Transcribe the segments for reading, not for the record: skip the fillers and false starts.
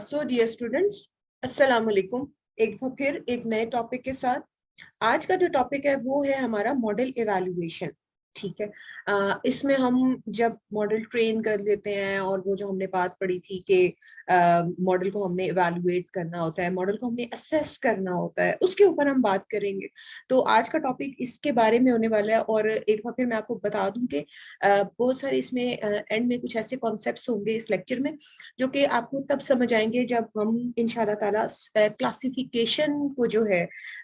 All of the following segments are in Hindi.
सो डियर स्टूडेंट्स, अस्सलाम वालेकुम। एक बार फिर एक नए टॉपिक के साथ। आज का जो टॉपिक है वो है हमारा मॉडल इवैल्यूएशन। ठीक है। इसमें हम जब मॉडल ट्रेन कर लेते हैं और वो जो हमने बात पढ़ी थी कि मॉडल को हमने इवैल्यूएट करना होता है, मॉडल को हमने असेस करना होता है, उसके ऊपर हम बात करेंगे। तो आज का टॉपिक इसके बारे में होने वाला है। और एक बार फिर मैं आपको बता दूं कि बहुत सारे इसमें एंड में कुछ ऐसे कॉन्सेप्ट्स होंगे इस लेक्चर में जो कि आपको तब समझ आएंगे जब हम इंशाल्लाह ताला क्लासिफिकेशन को जो है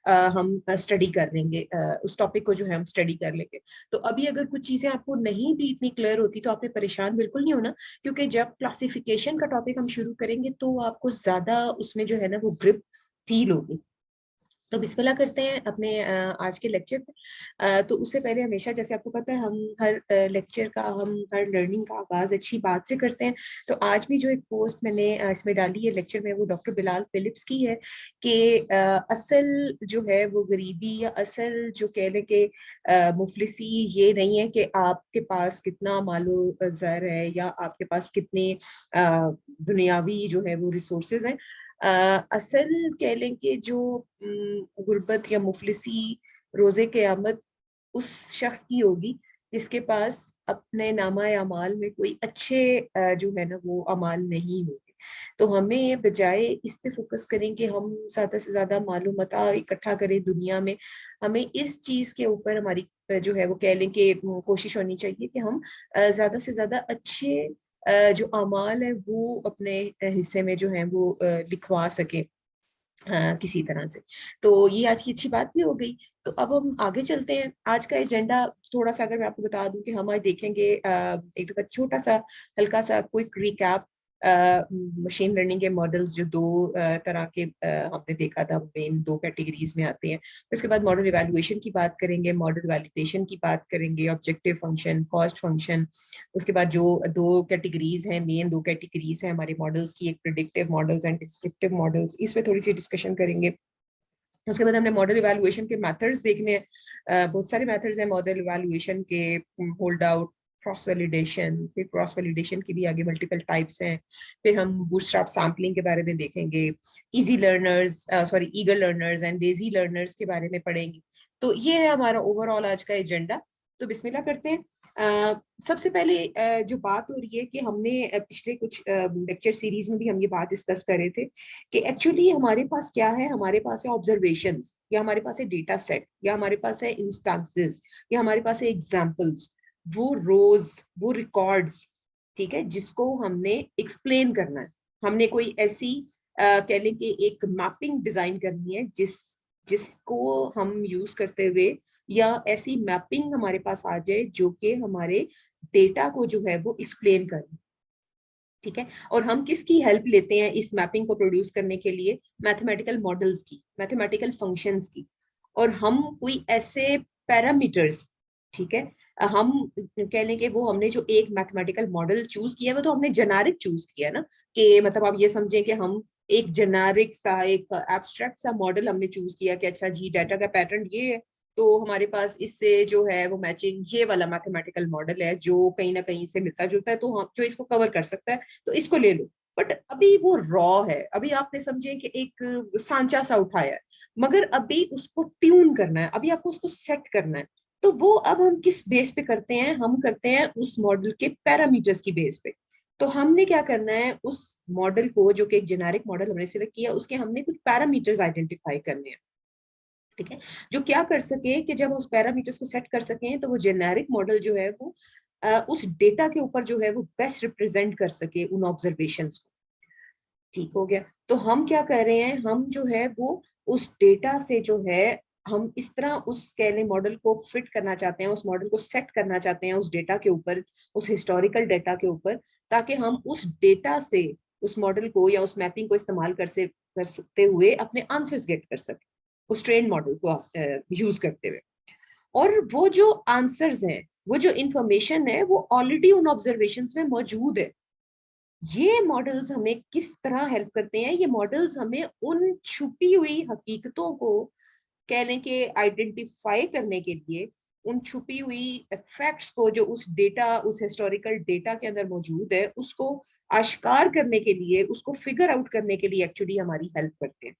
हम स्टडी कर लेंगे, उस टॉपिक को जो है हम स्टडी कर लेंगे। तो अभी अगर कुछ चीजें आपको नहीं भी इतनी क्लियर होती तो आपने परेशान बिल्कुल नहीं होना, क्योंकि जब क्लासिफिकेशन का टॉपिक हम शुरू करेंगे तो आपको ज्यादा उसमें जो है ना वो ग्रिप फील होगी। तो बिस्मिल्लाह करते हैं अपने आज के लेक्चर पे। तो उससे पहले हमेशा जैसे आपको पता है हम हर लेक्चर का, हम हर लर्निंग का आगाज अच्छी बात से करते हैं। तो आज भी जो एक पोस्ट मैंने इसमें डाली है लेक्चर में, वो डॉक्टर बिलाल फिलिप्स की है कि असल जो है वो गरीबी या असल जो कह लें कि मुफलिसी ये नहीं है कि आपके पास कितना मालो ज़र है या आपके पास कितने दुनियावी जो है वो रिसोर्सेज हैं। असल कह लें कि जो गुर्बत या मुफलिसी रोजे क़यामत उस शख्स की होगी जिसके पास अपने नामा या अमाल में कोई अच्छे जो है ना वो अमाल नहीं होंगे। तो हमें बजाय इस पे फोकस करें कि हम ज्यादा से ज्यादा मालूमात इकट्ठा करें दुनिया में, हमें इस चीज के ऊपर हमारी जो है वो कह लें कि कोशिश होनी चाहिए कि हम ज्यादा से ज्यादा अच्छे जो अमाल है वो अपने हिस्से में जो है वो लिखवा सके किसी तरह से। तो ये आज की अच्छी बात भी हो गई। तो अब हम आगे चलते हैं। आज का एजेंडा थोड़ा सा अगर मैं आपको बता दूं कि हम आज देखेंगे एक दफा छोटा सा हल्का सा क्विक रिकैप मशीन लर्निंग के मॉडल्स जो दो तरह के हमने देखा था, मेन दो कैटेगरीज में आते हैं। उसके बाद मॉडल इवैल्यूएशन की बात करेंगे, मॉडल वैलिडेशन की बात करेंगे, ऑब्जेक्टिव फंक्शन, कॉस्ट फंक्शन। उसके बाद जो दो कैटेगरीज हैं, मेन दो कैटेगरीज हैं हमारे मॉडल्स की, एक predictive models and descriptive models, इस पे थोड़ी सी डिस्कशन करेंगे। उसके बाद हमने मॉडल इवैल्यूएशन के मेथड्स देखने हैं। बहुत सारे मेथड्स हैं मॉडल इवैल्यूएशन के, होल्ड आउट, क्रॉस वैलिडेशन, फिर क्रॉस वैलिडेशन की भी आगे मल्टीपल टाइप्स हैं। फिर हम बूटस्ट्रैप सैम्पलिंग के बारे में देखेंगे, easy learners sorry eager learners and lazy learners के बारे में पढ़ेंगे। तो ये है हमारा ओवरऑल आज का एजेंडा। तो बिस्मिल्लाह करते हैं। सबसे पहले जो बात हो रही है कि हमने पिछले कुछ लेक्चर सीरीज में भी हम ये बात डिस्कस कर रहे थे कि एक्चुअली हमारे पास क्या है। हमारे पास है ऑब्जर्वेशंस, या हमारे पास है डेटा सेट, या हमारे पास है इंस्टांसेस, या हमारे पास है एग्जांपल्स, वो रोज, वो रिकॉर्ड्स, ठीक है, जिसको हमने एक्सप्लेन करना है। हमने कोई ऐसी कह लें कि एक मैपिंग डिजाइन करनी है जिसको हम यूज करते हुए, या ऐसी मैपिंग हमारे पास आ जाए जो कि हमारे डेटा को जो है वो एक्सप्लेन करे। ठीक है। और हम किसकी हेल्प लेते हैं इस मैपिंग को प्रोड्यूस करने के लिए? मैथमेटिकल मॉडल्स की, मैथमेटिकल फंक्शंस की। और हम कोई ऐसे पैरामीटर्स, ठीक है, हम कह लें कि वो हमने जो एक मैथमेटिकल मॉडल चूज किया है वो तो हमने जेनेरिक चूज किया है ना, कि मतलब आप ये समझें कि हम एक जेनेरिक सा, एक एब्स्ट्रैक्ट सा मॉडल हमने चूज किया कि अच्छा जी डाटा का पैटर्न ये है, तो हमारे पास इससे जो है वो मैचिंग ये वाला मैथमेटिकल मॉडल है जो कहीं ना कहीं से मिलता जुलता है, तो हम जो इसको कवर कर सकता है तो इसको ले लो। बट अभी वो रॉ है, अभी आपने समझे कि एक सांचा सा उठाया है, मगर अभी उसको ट्यून करना है, अभी आपको उसको सेट करना है। तो वो अब हम किस बेस पे करते हैं? हम करते हैं उस मॉडल के पैरामीटर्स की बेस पे। तो हमने क्या करना है, उस मॉडल को जो कि एक जेनेरिक मॉडल हमने सिलेक्ट किया, उसके हमने कुछ पैरामीटर्स आइडेंटिफाई करने हैं। ठीक है। जो क्या कर सके कि जब उस पैरामीटर्स को सेट कर सकें तो वो जेनेरिक मॉडल जो है वो उस डेटा के ऊपर जो है वो बेस्ट रिप्रेजेंट कर सके उन ऑब्जर्वेशंस को। ठीक हो गया। तो हम क्या कर रहे हैं, हम जो है वो उस डेटा से जो है हम इस तरह उस स्केलिंग मॉडल को फिट करना चाहते हैं, उस मॉडल को सेट करना चाहते हैं उस डेटा के ऊपर, उस हिस्टोरिकल डेटा के ऊपर, ताकि हम उस डेटा से उस मॉडल को या उस मैपिंग को इस्तेमाल कर सकते हुए अपने आंसर्स गेट कर सके उस ट्रेन मॉडल को यूज करते हुए। और वो जो आंसर्स हैं, वो जो इंफॉर्मेशन है, वो ऑलरेडी उन ऑब्जर्वेशंस में मौजूद है। ये मॉडल्स हमें किस तरह हेल्प करते हैं? ये मॉडल्स हमें उन छुपी हुई हकीकतों को कहने के आइडेंटिफाई करने के लिए उन छुपी हुई फैक्ट्स को जो उस डेटा, उस हिस्टोरिकल डेटा के अंदर मौजूद है, उसको आश्कार करने के लिए, उसको फिगर आउट करने के लिए एक्चुअली हमारी हेल्प करते हैं।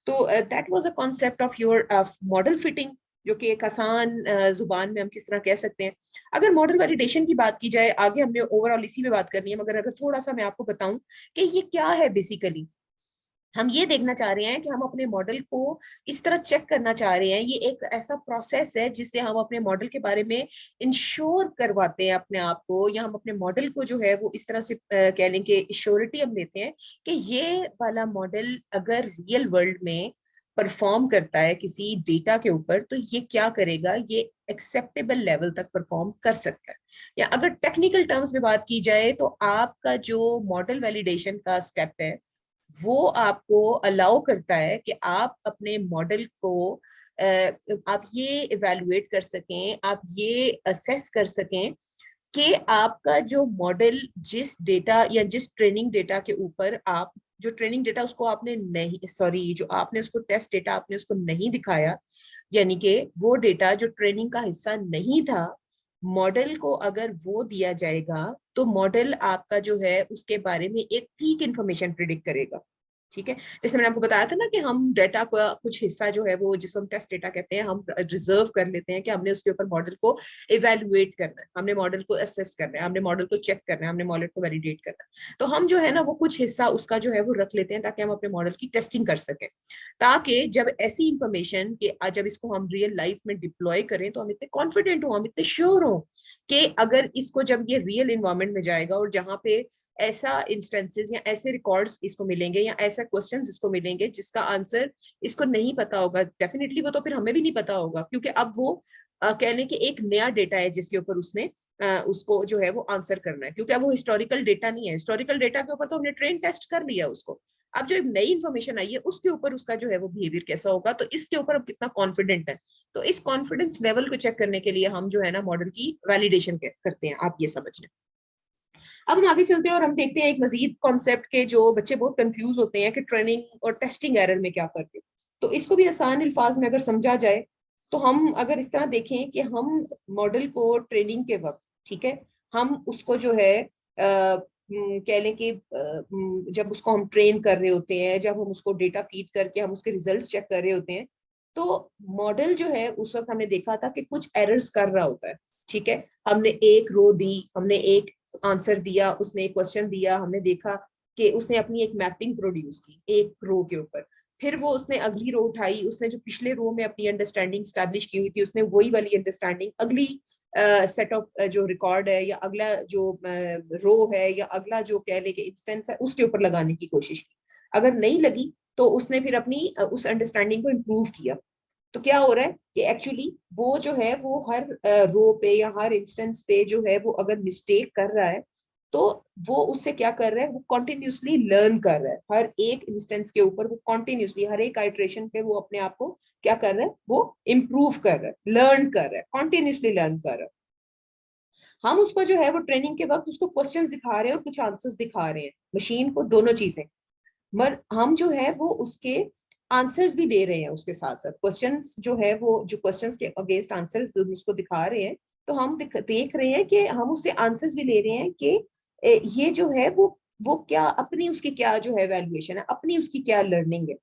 तो that was a concept of your model fitting, जो कि एक आसान जुबान में हम किस तरह कह सकते हैं। अगर मॉडल वैलिडेशन की बात की जाए, आगे हमने ओवरऑल इसी में बात करनी है, मगर अगर थोड़ा सा मैं आपको बताऊं कि ये क्या है बेसिकली, हम ये देखना चाह रहे हैं कि हम अपने मॉडल को इस तरह चेक करना चाह रहे हैं। ये एक ऐसा प्रोसेस है जिससे हम अपने मॉडल के बारे में इंश्योर करवाते हैं अपने आप को, या हम अपने मॉडल को जो है वो इस तरह से कह लें कि श्योरिटी हम देते हैं कि ये वाला मॉडल अगर रियल वर्ल्ड में परफॉर्म करता है किसी डेटा के ऊपर, तो ये क्या करेगा, ये एक्सेप्टेबल लेवल तक परफॉर्म कर सकता है। या अगर टेक्निकल टर्म्स में बात की जाए, तो आपका जो मॉडल वैलिडेशन का स्टेप है वो आपको अलाउ करता है कि आप अपने मॉडल को आप ये इवेलुएट कर सकें, आप ये असेस कर सकें कि आपका जो मॉडल जिस डेटा या जिस ट्रेनिंग डेटा के ऊपर, आप जो ट्रेनिंग डेटा उसको आपने नहीं, सॉरी, जो आपने उसको टेस्ट डेटा आपने उसको नहीं दिखाया, यानी कि वो डेटा जो ट्रेनिंग का हिस्सा नहीं था, मॉडल को अगर वो दिया जाएगा तो मॉडल आपका जो है उसके बारे में एक ठीक इंफॉर्मेशन प्रिडिक्ट करेगा। ठीक है, जैसे मैंने आपको बताया था ना कि हम डेटा का कुछ हिस्सा जो है वो, जिसको हम टेस्ट डेटा कहते हैं, हम रिजर्व कर लेते हैं कि हमने उसके ऊपर मॉडल को इवेलुएट करना है, हमने मॉडल को असेस करना है, हमने मॉडल को चेक करना है, हमने मॉडल को वैलिडेट करना है। तो हम जो है ना वो कुछ हिस्सा उसका जो है वो रख लेते हैं ताकि हम अपने मॉडल की टेस्टिंग कर सकें, ताकि जब ऐसी इंफॉर्मेशन कि जब इसको हम रियल लाइफ में डिप्लॉय करें तो हम इतने कॉन्फिडेंट हो, हम इतने श्योर हो कि अगर इसको जब ये रियल इन्वायरमेंट में जाएगा और जहाँ पे ऐसा इंस्टेंसेस या ऐसे रिकॉर्ड्स इसको मिलेंगे या ऐसा क्वेश्चंस इसको मिलेंगे जिसका आंसर इसको नहीं पता होगा, डेफिनेटली वो तो फिर हमें भी नहीं पता होगा, क्योंकि अब वो कहने के एक नया डेटा है जिसके ऊपर उसने उसको जो है वो आंसर करना है, क्योंकि अब वो हिस्टोरिकल डेटा नहीं है। हिस्टोरिकल डेटा के ऊपर तो हमने ट्रेन टेस्ट कर लिया उसको, अब जो एक नई इंफॉर्मेशन आई है उसके ऊपर उसका जो है वो बिहेवियर कैसा होगा, तो इसके ऊपर अब कितना कॉन्फिडेंट है। तो इस कॉन्फिडेंस लेवल को चेक करने के लिए हम जो है ना मॉडल की वैलिडेशन करते हैं, आप ये समझ लें। अब हम आगे चलते हैं और हम देखते हैं एक मजीद कॉन्सेप्ट के जो बच्चे बहुत कंफ्यूज होते हैं कि ट्रेनिंग और टेस्टिंग एरर में क्या फर्क है। तो इसको भी आसान अल्फाज में अगर समझा जाए, तो हम अगर इस तरह देखें कि हम मॉडल को ट्रेनिंग के वक्त, ठीक है, हम उसको जो है कह लें कि जब उसको हम ट्रेन कर रहे होते हैं, जब हम उसको डेटा फीड करके हम उसके रिजल्ट्स चेक कर रहे होते हैं, तो मॉडल जो है उस वक्त हमने देखा था कि कुछ एरर्स कर रहा होता है। ठीक है, हमने एक रो दी, हमने एक आंसर दिया, उसने एक क्वेश्चन दिया, हमने देखा कि उसने अपनी एक मैपिंग प्रोड्यूस की एक रो के ऊपर, फिर वो उसने अगली रो उठाई, उसने जो पिछले रो में अपनी अंडरस्टैंडिंग स्टैब्लिश की हुई थी उसने वही वाली अंडरस्टैंडिंग अगली सेट ऑफ जो रिकॉर्ड है या अगला जो रो है या अगला जो कह ले इंस्टेंस है उसके ऊपर लगाने की कोशिश की। अगर नहीं लगी तो उसने फिर अपनी उस अंडरस्टैंडिंग को इम्प्रूव किया। तो क्या हो रहा है कि एक्चुअली वो जो है वो हर रो पे या हर इंस्टेंस पे जो है वो अगर मिस्टेक कर रहा है, तो वो उससे क्या कर रहा है, वो कॉन्टिन्यूसली लर्न कर रहा है। हर एक इंस्टेंस के ऊपर वो कॉन्टिन्यूसली हर एक आइट्रेशन पे वो अपने आप को क्या कर रहा है, वो इम्प्रूव कर रहा है, लर्न कर रहा है, कॉन्टिन्यूसली लर्न कर रहा है। हम उसको जो है वो ट्रेनिंग के वक्त उसको क्वेश्चंस दिखा रहे हैं और कुछ आंसर्स दिखा रहे हैं, मशीन को दोनों चीजें, मगर हम जो है वो उसके आंसर्स भी दे रहे हैं उसके साथ साथ। क्वेश्चंस जो है वो जो क्वेश्चंस के अगेंस्ट आंसर्स उसको दिखा रहे हैं, तो हम देख रहे हैं कि हम उससे आंसर्स भी ले रहे हैं कि ये जो है वो क्या अपनी उसकी क्या जो है वैल्यूएशन है, अपनी उसकी क्या लर्निंग है,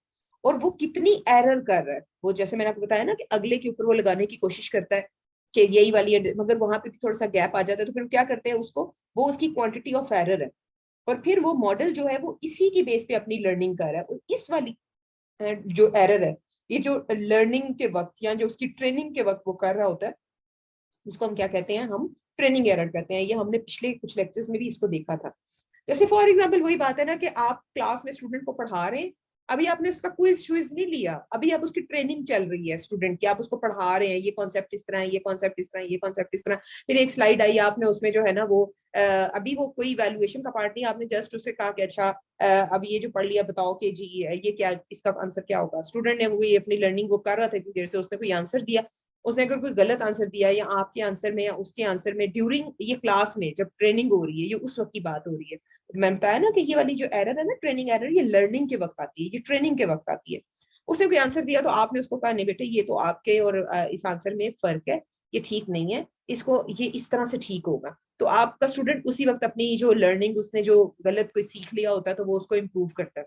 और वो कितनी एरर कर रहा है। वो जैसे मैंने आपको बताया ना कि अगले के ऊपर वो लगाने की कोशिश करता है कि यही वाली है, मगर वहां पे भी थोड़ा सा गैप आ जाता है, तो फिर क्या करते हैं उसको, वो उसकी क्वांटिटी ऑफ एरर है, और फिर वो मॉडल जो है वो इसी की बेस पे अपनी लर्निंग कर रहा है। और इस वाली जो एरर है, ये जो लर्निंग के वक्त या जो उसकी ट्रेनिंग के वक्त वो कर रहा होता है, उसको हम क्या कहते हैं, हम ट्रेनिंग एरर कहते हैं। ये हमने पिछले कुछ लेक्चर्स में भी इसको देखा था। जैसे फॉर एग्जाम्पल वही बात है ना कि आप क्लास में स्टूडेंट को पढ़ा रहे हैं, अभी आपने उसका क्विज श्विज नहीं लिया, अभी आप उसकी ट्रेनिंग चल रही है स्टूडेंट की, आप उसको पढ़ा रहे हैं, ये कॉन्सेप्ट इस तरह है, ये कॉन्सेप्ट इस तरह है, ये कॉन्सेप्ट इस तरह। फिर एक स्लाइड आई, आपने उसमें जो है ना वो अभी वो कोई वैल्यूएशन का पार्ट नहीं, आपने जस्ट उससे कहा कि अच्छा अब ये जो पढ़ लिया बताओ कि जी ये क्या, इसका आंसर क्या होगा। स्टूडेंट ने वो अपनी लर्निंग वो कर रहा था इतनी देर से, उसने कोई आंसर दिया, उसने अगर कोई गलत आंसर दिया या आपके आंसर में या उसके आंसर में ड्यूरिंग ये क्लास में जब ट्रेनिंग हो रही है, ये उस वक्त की बात हो रही है, मैं बताया ना कि ये वाली जो एरर है ना, ट्रेनिंग एरर, ये लर्निंग के वक्त आती है, ये ट्रेनिंग के वक्त आती है। उसने कोई आंसर दिया तो आपने उसको कहा नहीं बेटे ये तो आपके और इस आंसर में फर्क है, ये ठीक नहीं है, इसको ये इस तरह से ठीक होगा। तो आपका स्टूडेंट उसी वक्त अपनी जो लर्निंग, उसने जो गलत कोई सीख लिया होता है तो वो उसको इम्प्रूव करता है।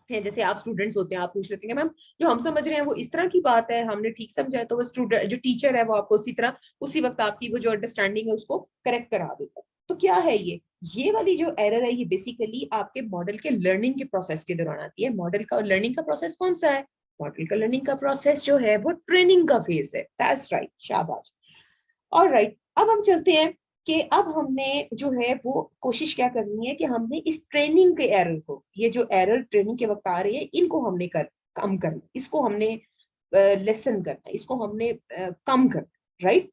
जैसे आप स्टूडेंट्स होते हैं, आप पूछ लेते हैं मैम जो हम समझ रहे हैं वो इस तरह की बात है, हमने ठीक समझा है, तो वो स्टूडेंट जो टीचर है वो आपको उसी तरह उसी वक्त आपकी वो जो अंडरस्टैंडिंग है उसको करेक्ट करा देता है। तो क्या है ये वाली जो एरर है ये बेसिकली आपके मॉडल के लर्निंग के प्रोसेस के दौरान आती है। मॉडल का लर्निंग का प्रोसेस कौन सा है? मॉडल का लर्निंग का प्रोसेस जो है वो ट्रेनिंग का फेज है। दैट्स राइट, शाबाश। और राइट, अब हम चलते हैं कि अब हमने जो है वो कोशिश क्या करनी है कि हमने इस ट्रेनिंग के एरर को, ये जो एरर ट्रेनिंग के वक्त आ रहे हैं इनको हमने कम करना, इसको हमने लेसन करना, इसको हमने कम करना, राइट।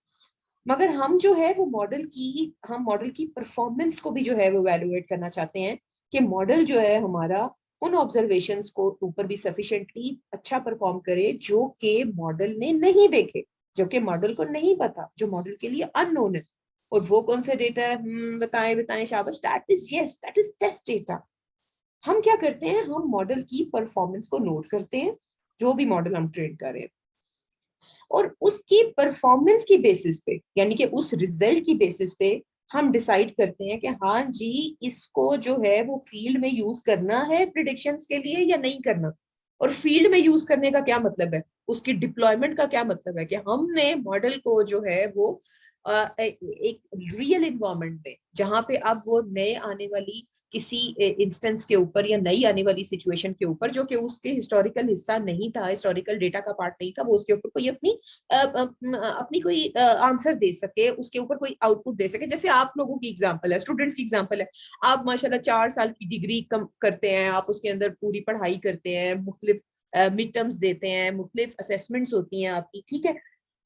मगर हम जो है वो मॉडल की परफॉर्मेंस को भी जो है वो वैल्यूएट करना चाहते हैं कि मॉडल जो है हमारा उन ऑब्जर्वेशंस को ऊपर भी सफिशिएंटली अच्छा परफॉर्म करे जो कि मॉडल ने नहीं देखे, जो कि मॉडल को नहीं पता, जो मॉडल के लिए अननोन है। और वो कौन से डेटा है? बताएं बताएं, शाबाश। That is test data. हम क्या करते हैं, हम मॉडल की परफॉर्मेंस को नोट करते हैं, जो भी मॉडल हम ट्रेन कर रहे हैं, और उसकी परफॉर्मेंस की बेसिस पे, यानी कि उस रिजल्ट की बेसिस पे हम डिसाइड करते हैं कि हाँ जी इसको जो है वो फील्ड में यूज करना है प्रिडिक्शंस के लिए या नहीं करना। और फील्ड में यूज करने का क्या मतलब है, उसकी डिप्लॉयमेंट का क्या मतलब है, कि हमने मॉडल को जो है वो एक रियल इन्वायरमेंट में, जहां पे अब वो नए आने वाली किसी इंस्टेंस के ऊपर या नई आने वाली सिचुएशन के ऊपर जो कि उसके हिस्टोरिकल हिस्सा नहीं था, हिस्टोरिकल डेटा का पार्ट नहीं था, वो उसके ऊपर कोई अपनी कोई आंसर दे सके, उसके ऊपर कोई आउटपुट दे सके। जैसे आप लोगों की एग्जांपल है, स्टूडेंट्स की एग्जांपल है, आप माशाल्लाह 4 साल की डिग्री कम करते हैं, आप उसके अंदर पूरी पढ़ाई करते हैं, मुख्तलिफ मिड टर्म्स देते हैं, मुख्तलिफ असेसमेंट्स होती हैं आपकी, ठीक है।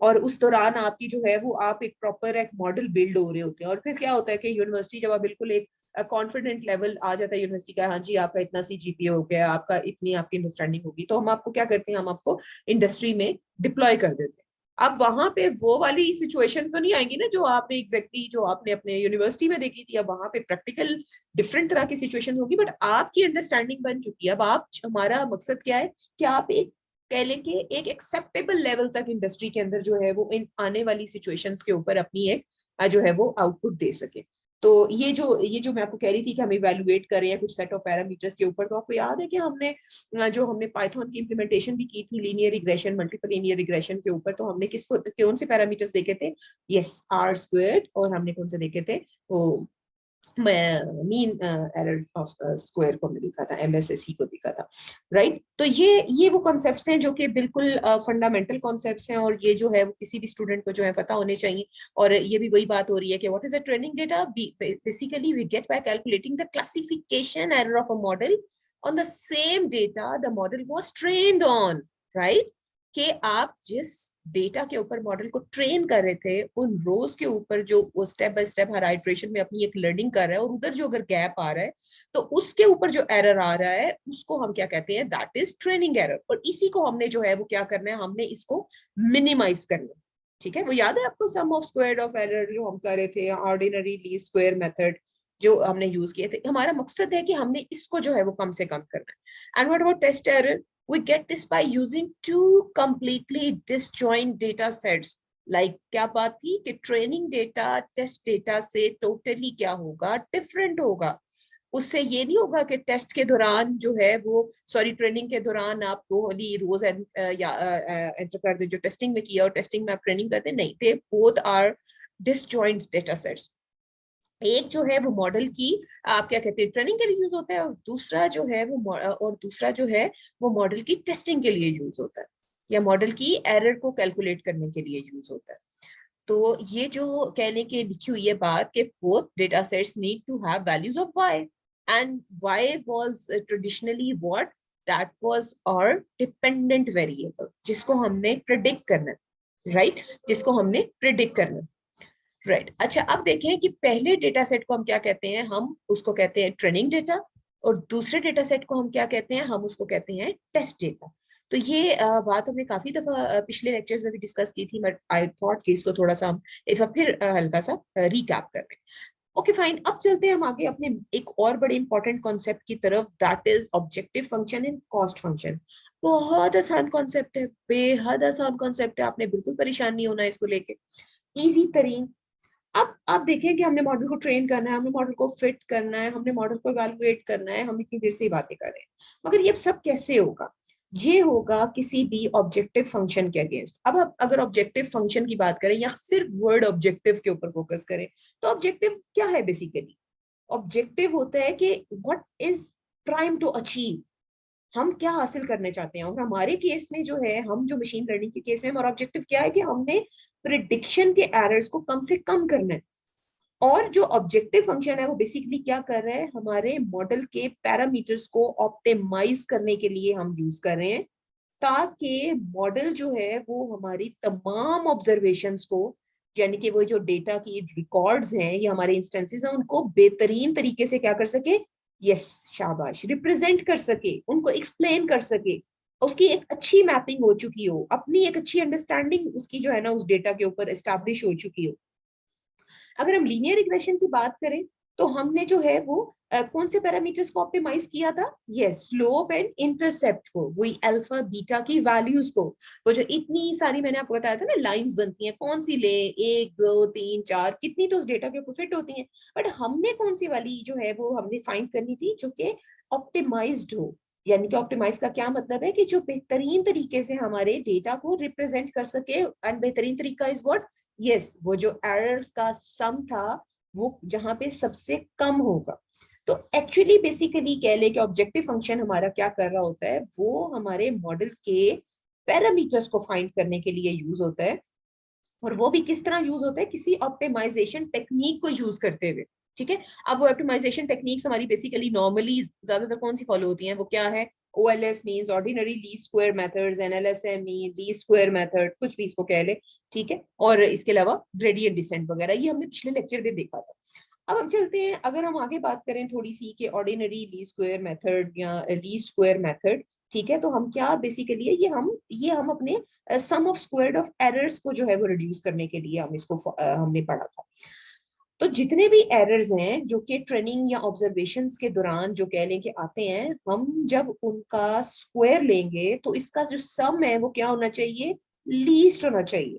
और उस दौरान आपकी जो है वो आप एक प्रॉपर एक मॉडल बिल्ड हो रहे होते हैं। और फिर क्या होता है कि यूनिवर्सिटी जब आप बिल्कुल एक कॉन्फिडेंट लेवल आ जाता है यूनिवर्सिटी का, हाँ जी आपका इतना सी जीपीए हो गया, आपका इतनी आपकी अंडरस्टैंडिंग होगी, तो हम आपको क्या करते हैं, हम आपको इंडस्ट्री में डिप्लॉय कर देते हैं। अब वहां पे वो वाली सिचुएशन तो नहीं आएंगी ना जो आपने जो आपने अपने यूनिवर्सिटी में देखी थी। अब वहां पे प्रैक्टिकल डिफरेंट तरह की सिचुएशन होगी, बट आपकी अंडरस्टैंडिंग बन चुकी है। अब आप, हमारा मकसद क्या है कि आप एक कह लें कि एक एक्सेप्टेबल लेवल तक इंडस्ट्री के अंदर जो है वो इन आने वाली सिचुएशंस के ऊपर अपनी एक जो है वो आउटपुट दे सके। तो ये जो मैं आपको कह रही थी कि हम इवेलुएट करें या कुछ सेट ऑफ पैरामीटर्स के ऊपर, तो आपको याद है कि हमने जो हमने पाइथन की इंप्लीमेंटेशन भी की थी linear regression, multiple linear regression के ऊपर, तो हमने किसको कौन से पैरामीटर्स देखे थे? Yes, R squared. और हमने कौन से देखे थे? वो मीन एरर ऑफ स्क्वायर को हमने देखा था, एमएसएसई को देखा था, राइट। तो ये वो कॉन्सेप्ट्स हैं जो कि बिल्कुल फंडामेंटल कॉन्सेप्ट्स हैं, और ये जो है वो किसी भी स्टूडेंट को जो है पता होने चाहिए। और ये भी वही बात हो रही है कि what is a training data? Basically we get by calculating the classification error of a model on the same data the model was trained on, right? कि आप जिस डेटा के ऊपर मॉडल को ट्रेन कर रहे थे, उन रोज के ऊपर जो वो step by step her iteration में अपनी एक लर्निंग कर रहा है, और उधर जो अगर गैप आ रहा है तो उसके ऊपर जो एरर आ रहा है उसको हम क्या कहते हैं? That is training error. और इसी को हमने जो है वो क्या करना है, हमने इसको मिनिमाइज करना है, ठीक है। वो याद है आपको सम ऑफ स्क्वायर ऑफ एरर जो हम कर रहे थे, ऑर्डिनरी लीस्ट स्क्वायर मेथड जो हमने यूज किए थे? हमारा मकसद है कि हमने इसको जो है वो कम से कम करना है। And what about test error? We get this by using two completely disjoint data sets. Like क्या बात थी कि ट्रेनिंग डेटा टेस्ट डेटा से टोटली क्या होगा? डिफरेंट होगा। उससे ये नहीं होगा कि टेस्ट के दौरान जो है वो, सॉरी ट्रेनिंग के दौरान आप दो वाली रोज या एंटर कर दे जो टेस्टिंग में किया, और टेस्टिंग में आप ट्रेनिंग करते नहीं थे। Both are disjoint data sets. एक जो है वो मॉडल की आप क्या कहते हैं ट्रेनिंग के लिए यूज होता है, और दूसरा जो है वो मॉडल की टेस्टिंग के लिए यूज होता है, या मॉडल की एरर को कैलकुलेट करने के लिए यूज होता है। तो ये जो कहने के लिखी हुई है बात कि both data sets need to have values of y, and y was traditionally what? That was our dependent variable जिसको हमने प्रिडिक्ट करना है, राइट, जिसको हमने प्रिडिक्ट करना है, राइट। अच्छा, अब देखें कि पहले डेटा सेट को हम क्या कहते हैं? हम उसको कहते हैं ट्रेनिंग डेटा, और दूसरे डेटा सेट को हम क्या कहते हैं? हम उसको कहते हैं टेस्ट डेटा। तो ये बात हमने काफी दफा पिछले लेक्चर्स में भी डिस्कस की थी, बट आई थॉट कि इसको थोड़ा सा हम एक बार फिर हल्का सा रिकैप कर रहे हैं। ओके फाइन, अब चलते हैं हम आगे अपने एक और बड़े इंपॉर्टेंट कॉन्सेप्ट की तरफ, that is objective function and cost function. बहुत आसान कॉन्सेप्ट है, बेहद आसान कॉन्सेप्ट है, आपने बिल्कुल परेशान नहीं होना इसको लेके, इजी तरीन। अब आप देखें कि हमने मॉडल को ट्रेन करना है, हमने मॉडल को फिट करना है, हमने मॉडल को इवैल्यूएट करना है, हम इतनी देर से ही बातें कर रहे हैं, मगर ये सब कैसे होगा? ये होगा किसी भी ऑब्जेक्टिव फंक्शन के अगेंस्ट। अब आप अगर ऑब्जेक्टिव फंक्शन की बात करें या सिर्फ वर्ड ऑब्जेक्टिव के ऊपर फोकस करें, तो ऑब्जेक्टिव क्या है? बेसिकली ऑब्जेक्टिव होता है कि what is trying to achieve, हम क्या हासिल करने चाहते हैं। और हमारे केस में जो है, हम जो मशीन लर्निंग के केस में, हमारा ऑब्जेक्टिव क्या है कि हमने प्रिडिक्शन के एरर्स को कम से कम करना है। और जो ऑब्जेक्टिव फंक्शन है वो बेसिकली क्या कर रहा है, हमारे मॉडल के पैरामीटर्स को ऑप्टिमाइज करने के लिए हम यूज कर रहे हैं, ताकि मॉडल जो है वो हमारी तमाम ऑब्जर्वेशंस को, यानी कि वो जो डेटा की रिकॉर्ड्स हैं या हमारे इंस्टेंसेस हैं, उनको बेहतरीन तरीके से क्या कर सके, यस शाबाश, रिप्रेजेंट कर सके, उनको एक्सप्लेन कर सके, उसकी एक अच्छी मैपिंग हो चुकी हो, अपनी एक अच्छी अंडरस्टैंडिंग उसकी जो है ना उस डेटा के ऊपर एस्टैब्लिश हो चुकी हो। अगर हम लीनियर रिग्रेशन की बात करें, तो हमने जो है वो कौन से पैरामीटर्स को ऑप्टिमाइज किया था? यस, स्लोप एंड इंटरसेप्ट को, वही अल्फा बीटा की वैल्यूज को। वो जो इतनी सारी मैंने आपको बताया था ना लाइंस बनती हैं, कौन सी ले, 1 2 3 4, कितनी तो उस डेटा के ऊपर फिट होती हैं, बट हमने कौन सी वाली जो है वो हमने फाइंड करनी थी जो कि ऑप्टिमाइज्ड हो। यानी कि ऑप्टिमाइज का क्या मतलब है कि जो बेहतरीन तरीके से हमारे डेटा को रिप्रेजेंट कर सके। एंड बेहतरीन तरीका इज व्हाट? यस, वो जो एरर्स का सम था वो जहां पे सबसे कम होगा। तो एक्चुअली बेसिकली कह ले कि ऑब्जेक्टिव फंक्शन हमारा क्या कर रहा होता है, वो हमारे मॉडल के पैरामीटर्स को फाइंड करने के लिए यूज होता है। और वो भी किस तरह यूज होता है? किसी ऑप्टिमाइजेशन टेक्निक को यूज करते हुए। ठीक है, अब वो ऑप्टिमाइजेशन टेक्निक्स हमारी बेसिकली नॉर्मली ज्यादातर कौन सी फॉलो होती हैं? वो क्या है? OLS means ordinary least square methods, NLSM mean least square method, कुछ भी इसको कह ले। ठीक है, और इसके अलावा ग्रेडियंट डिसेंट वगैरह, ये हमने पिछले लेक्चर में देखा था। अब हम चलते हैं, अगर हम आगे बात करें थोड़ी सी कि ऑर्डिनरी लीस्ट स्क्वायर मेथड या लीस्ट स्क्वायर मेथड, ठीक है, तो हम क्या बेसिकली है, ये हम अपने सम ऑफ स्क्वायर्ड ऑफ एरर्स को जो है वो रिड्यूस करने के लिए हम इसको हमने पढ़ा था। तो जितने भी एरर्स हैं जो कि ट्रेनिंग या ऑब्जर्वेशंस के दौरान जो कह लें कि आते हैं, हम जब उनका स्क्वायर लेंगे तो इसका जो सम है वो क्या होना चाहिए? लीस्ट होना चाहिए।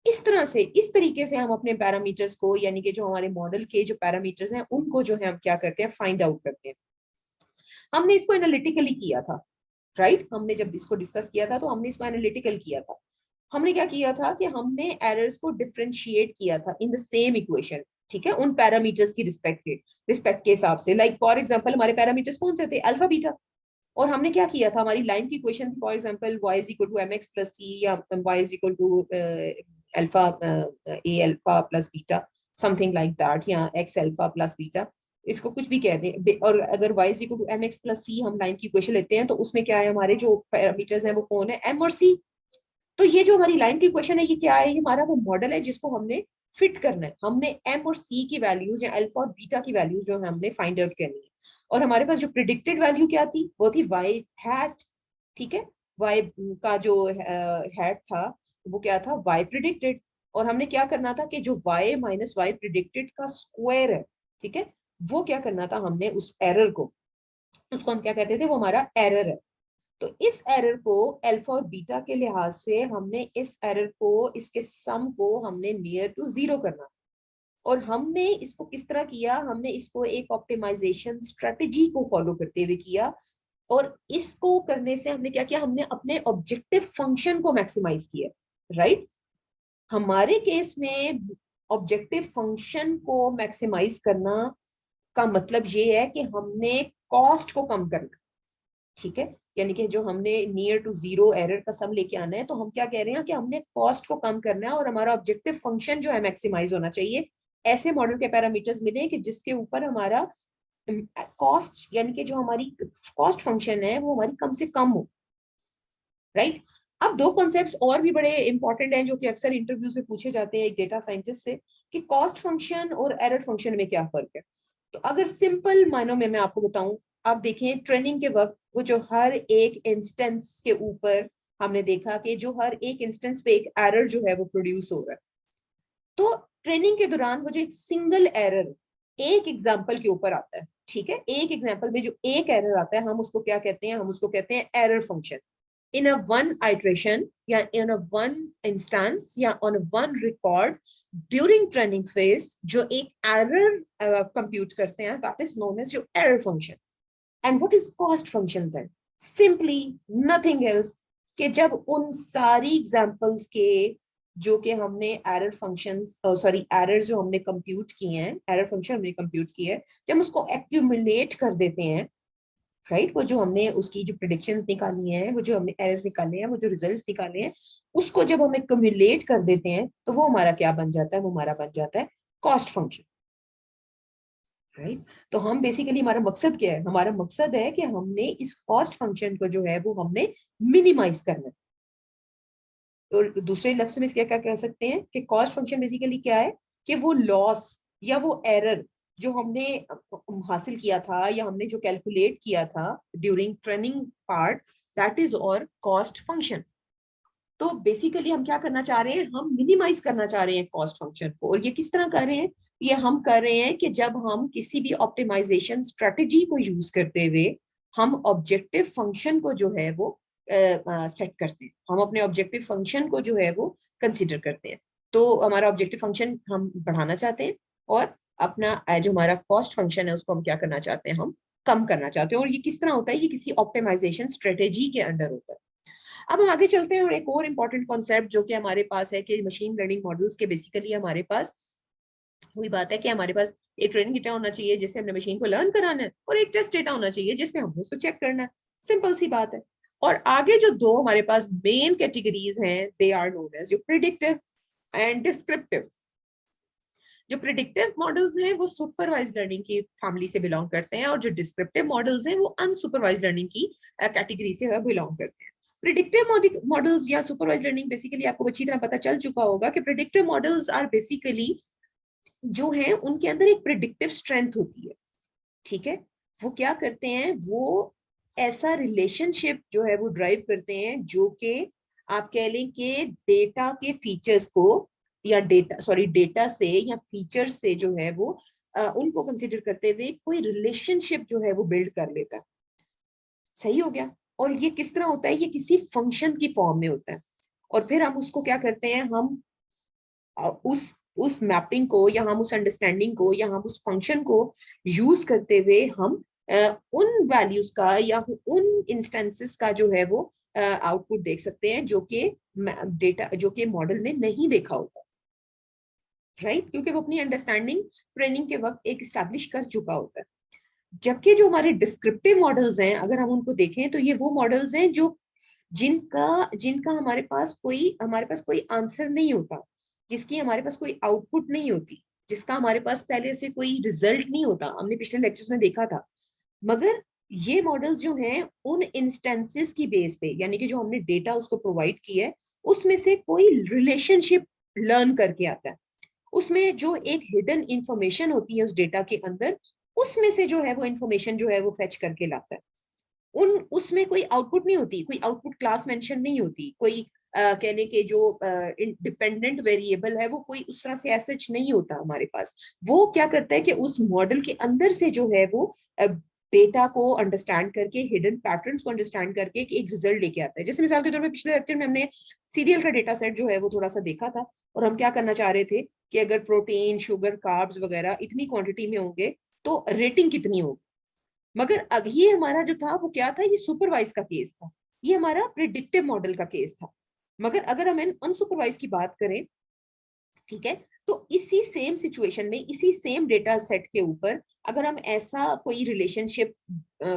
इस तरह से, इस तरीके से हम अपने पैरामीटर्स को, यानी कि जो हमारे मॉडल के जो पैरामीटर्स हैं उनको जो है हम क्या करते हैं? फाइंड आउट करते हैं। हमने इसको एनालिटिकली किया था, राइट? हमने जब इसको डिस्कस किया था तो हमने इसको एनालिटिकल किया था। हमने क्या किया था कि हमने एरर्स को डिफरेंशिएट किया था इन द सेम इक्वेशन। ठीक है, उन पैरामीटर्स की रिस्पेक्ट के हिसाब से। लाइक फॉर एग्जांपल हमारे पैरामीटर्स कौन से थे? Alpha beta. और हमने क्या किया था? हमारी लाइन की इक्वेशन थी for example y is equal to mx plus c, या y is equal to alpha a alpha plus beta, something like that, या x अल्फा प्लस बीटा, इसको कुछ भी कह दें। और अगर y is equal to mx plus c हम लाइन की इक्वेशन लेते हैं, तो उसमें क्या है? हमारे जो पैरामीटर्स हैं वो कौन है? m और c। तो ये जो हमारी लाइन की क्वेश्चन है, ये क्या है? ये हमारा वो मॉडल है जिसको हमने फिट करना है। हमने एम और सी की वैल्यूज या अल्फा और बीटा की वैल्यूज जो है हमने फाइंड आउट करनी है। और हमारे पास जो प्रिडिक्टेड वैल्यू क्या थी? वो थी वाई हैट। ठीक है, वाई का जो हैट था वो क्या था? Y predicted. और हमने क्या करना था कि जो वाई माइनस वाई प्रिडिक्टेड का स्क्वायर है, ठीक है, वो क्या करना था? हमने उस एरर को, उसको हम क्या कहते थे? वो हमारा एरर है। तो इस एरर को अल्फा और बीटा के लिहाज से हमने इस एरर को, इसके सम को हमने नियर टू जीरो करना था। और हमने इसको किस तरह किया? हमने इसको एक ऑप्टिमाइजेशन स्ट्रेटेजी को फॉलो करते हुए किया। और इसको करने से हमने क्या किया? हमने अपने ऑब्जेक्टिव फंक्शन को मैक्सिमाइज किया, राइट? हमारे केस में ऑब्जेक्टिव फंक्शन को मैक्सिमाइज करना का मतलब ये है कि हमने कॉस्ट को कम करना। ठीक है, यानी कि जो हमने नियर टू जीरो एरर का सम लेके आना है, तो हम क्या कह रहे हैं कि हमने कॉस्ट को कम करना है और हमारा ऑब्जेक्टिव फंक्शन जो है मैक्सिमाइज होना चाहिए। ऐसे मॉडल के पैरामीटर्स मिले कि जिसके ऊपर हमारा कॉस्ट, यानी कि जो हमारी कॉस्ट फंक्शन है वो हमारी कम से कम हो, राइट? अब दो कॉन्सेप्ट्स और भी बड़े इंपॉर्टेंट हैं जो कि अक्सर इंटरव्यूज में पूछे जाते हैं एक डेटा साइंटिस्ट से, कि कॉस्ट फंक्शन और एरर फंक्शन में क्या फर्क है। तो अगर सिंपल मायनों में मैं आपको बताऊं, आप देखें ट्रेनिंग के वक्त वो जो हर एक इंस्टेंस के ऊपर हमने देखा कि जो हर एक इंस्टेंस पे एक एरर जो है वो प्रोड्यूस हो रहा है। तो ट्रेनिंग के दौरान वो जो एक सिंगल एरर, एक एग्जाम्पल के ऊपर आता है, ठीक है। एक एग्जाम्पल में जो एक एरर आता है, हम उसको क्या कहते हैं, हम उसको कहते हैं error function. In a one iteration या इन अ वन इंस्टेंस या on a one record during training phase जो एक एरर कंप्यूट करते हैं, that is known as your error function. And what is cost function then? Simply nothing else, कि जब उन सारी एग्जांपल्स के जो कि हमने एरर फंक्शंस सॉरी एरर जो हमने कंप्यूट किए हैं, एरर फंक्शन हमने कंप्यूट किए हैं, जब हम उसको एक्यूमुलेट कर देते हैं, राइट, वो जो हमने उसकी जो प्रिडिक्शंस निकाली हैं, वो जो हमने एरर्स निकाले हैं, वो जो रिजल्ट्स निकाले हैं, उसको जब हम एक्यूमुलेट कर देते हैं तो वो हमारा क्या बन जाता है, वो हमारा बन जाता है कॉस्ट फंक्शन, राइट। तो हम बेसिकली, हमारा मकसद क्या है, हमारा मकसद है कि हमने इस कॉस्ट फंक्शन को जो है वो हमने मिनिमाइज करना है। और दूसरे लफ्ज में इसका क्या कह सकते हैं कि कॉस्ट फंक्शन बेसिकली क्या है, कि वो लॉस या वो एरर जो हमने हासिल किया था या हमने जो कैलकुलेट किया था during training part, that is और कॉस्ट फंक्शन। तो बेसिकली हम क्या करना चाह रहे हैं, हम मिनिमाइज करना चाह रहे हैं कॉस्ट फंक्शन को। और ये किस तरह कर रहे हैं, ये हम कर रहे हैं कि जब हम किसी भी ऑप्टिमाइजेशन स्ट्रेटेजी को यूज करते हुए हम ऑब्जेक्टिव फंक्शन को जो है वो सेट करते हैं, हम अपने ऑब्जेक्टिव फंक्शन को जो है वो कंसिडर करते हैं। तो हमारा ऑब्जेक्टिव फंक्शन हम बढ़ाना चाहते हैं, और अपना जो हमारा कॉस्ट फंक्शन है उसको हम क्या करना चाहते हैं, हम कम करना चाहते हैं। और ये किस तरह होता है, ये किसी ऑप्टिमाइजेशन स्ट्रेटेजी के अंडर होता है। अब हम आगे चलते हैं, और एक और इम्पॉर्टेंट कॉन्सेप्ट जो कि हमारे पास है कि मशीन लर्निंग मॉडल्स के बेसिकली हमारे पास वही बात है कि हमारे पास एक ट्रेनिंग डेटा होना चाहिए जिससे हमने मशीन को लर्न कराना है, और एक टेस्ट डेटा होना चाहिए जिसमें हमने उसको चेक करना है। सिंपल सी बात है। और आगे जो दो हमारे पास मेन कैटेगरीज हैं, दे आर नोन एज जो प्रिडिक्टिव एंड डिस्क्रिप्टिव। जो प्रिडिक्टिव मॉडल्स हैं वो सुपरवाइज लर्निंग की फैमिली से बिलोंग करते हैं, और जो डिस्क्रिप्टिव मॉडल्स हैं वो अनसुपरवाइज लर्निंग की कैटेगरी से बिलोंग करते हैं। प्रिडिक्टिव मॉडल्स या सुपरवाइज लर्निंग, बेसिकली आपको अच्छी तरह पता चल चुका होगा कि प्रिडिक्टिव मॉडल्स आर बेसिकली जो है उनके अंदर एक प्रिडिक्टिव स्ट्रेंथ होती है, ठीक है। वो क्या करते हैं, वो ऐसा रिलेशनशिप जो है वो ड्राइव करते हैं जो कि आप कह लें कि डेटा के फीचर्स को, या डेटा से या फीचर से जो है वो उनको कंसिडर करते हुए कोई रिलेशनशिप जो है वो बिल्ड कर लेता है। सही हो गया। और ये किस तरह होता है, ये किसी फंक्शन की फॉर्म में होता है। और फिर हम उसको क्या करते हैं, हम उस मैपिंग को या हम उस अंडरस्टैंडिंग को या हम उस फंक्शन को यूज करते हुए हम उन वैल्यूज का या उन इंस्टेंसेस का जो है वो आउटपुट देख सकते हैं जो कि डेटा जो कि मॉडल ने नहीं देखा होता, राइट, क्योंकि वो अपनी अंडरस्टैंडिंग ट्रेनिंग के वक्त एक स्टैब्लिश कर चुका होता है। जबकि जो हमारे डिस्क्रिप्टिव मॉडल्स हैं, अगर हम उनको देखें तो ये वो मॉडल्स हैं जो जिनका जिनका हमारे पास कोई आंसर नहीं होता, जिसकी हमारे पास कोई आउटपुट नहीं होती, जिसका हमारे पास पहले से कोई रिजल्ट नहीं होता। हमने पिछले लेक्चर्स में देखा था। मगर ये मॉडल्स जो हैं उन इंस्टेंसेस की बेस पे, यानी कि जो हमने डेटा उसको प्रोवाइड किया है उसमें से कोई रिलेशनशिप लर्न करके आता है। उसमें जो एक हिडन इंफॉर्मेशन होती है उस डेटा के अंदर, उसमें से जो है वो इंफॉर्मेशन जो है वो फेच करके लाता है। उन उसमें कोई आउटपुट नहीं होती, कोई आउटपुट क्लास मेंशन नहीं होती, कोई कहने के जो डिपेंडेंट वेरिएबल है वो कोई उस तरह से एसच नहीं होता हमारे पास। वो क्या करता है कि उस मॉडल के अंदर से जो है वो डेटा को अंडरस्टैंड करके, हिडन पैटर्न्स को अंडरस्टैंड करके एक रिजल्ट लेके आता है। जैसे मिसाल के तौर पे पिछले लेक्चर में हमने सीरियल का डेटा सेट जो है वो थोड़ा सा देखा था, और हम क्या करना चाह रहे थे कि अगर प्रोटीन, शुगर, कार्ब्स वगैरह इतनी क्वांटिटी में होंगे तो रेटिंग कितनी होगी। मगर अब ये हमारा जो था वो क्या था, ये सुपरवाइज का केस था, ये हमारा प्रिडिक्टिव मॉडल का केस था। मगर अगर हम अनसुपरवाइज की बात करें, ठीक है, तो इसी सेम सिचुएशन में, इसी सेम डेटा सेट के ऊपर अगर हम ऐसा कोई रिलेशनशिप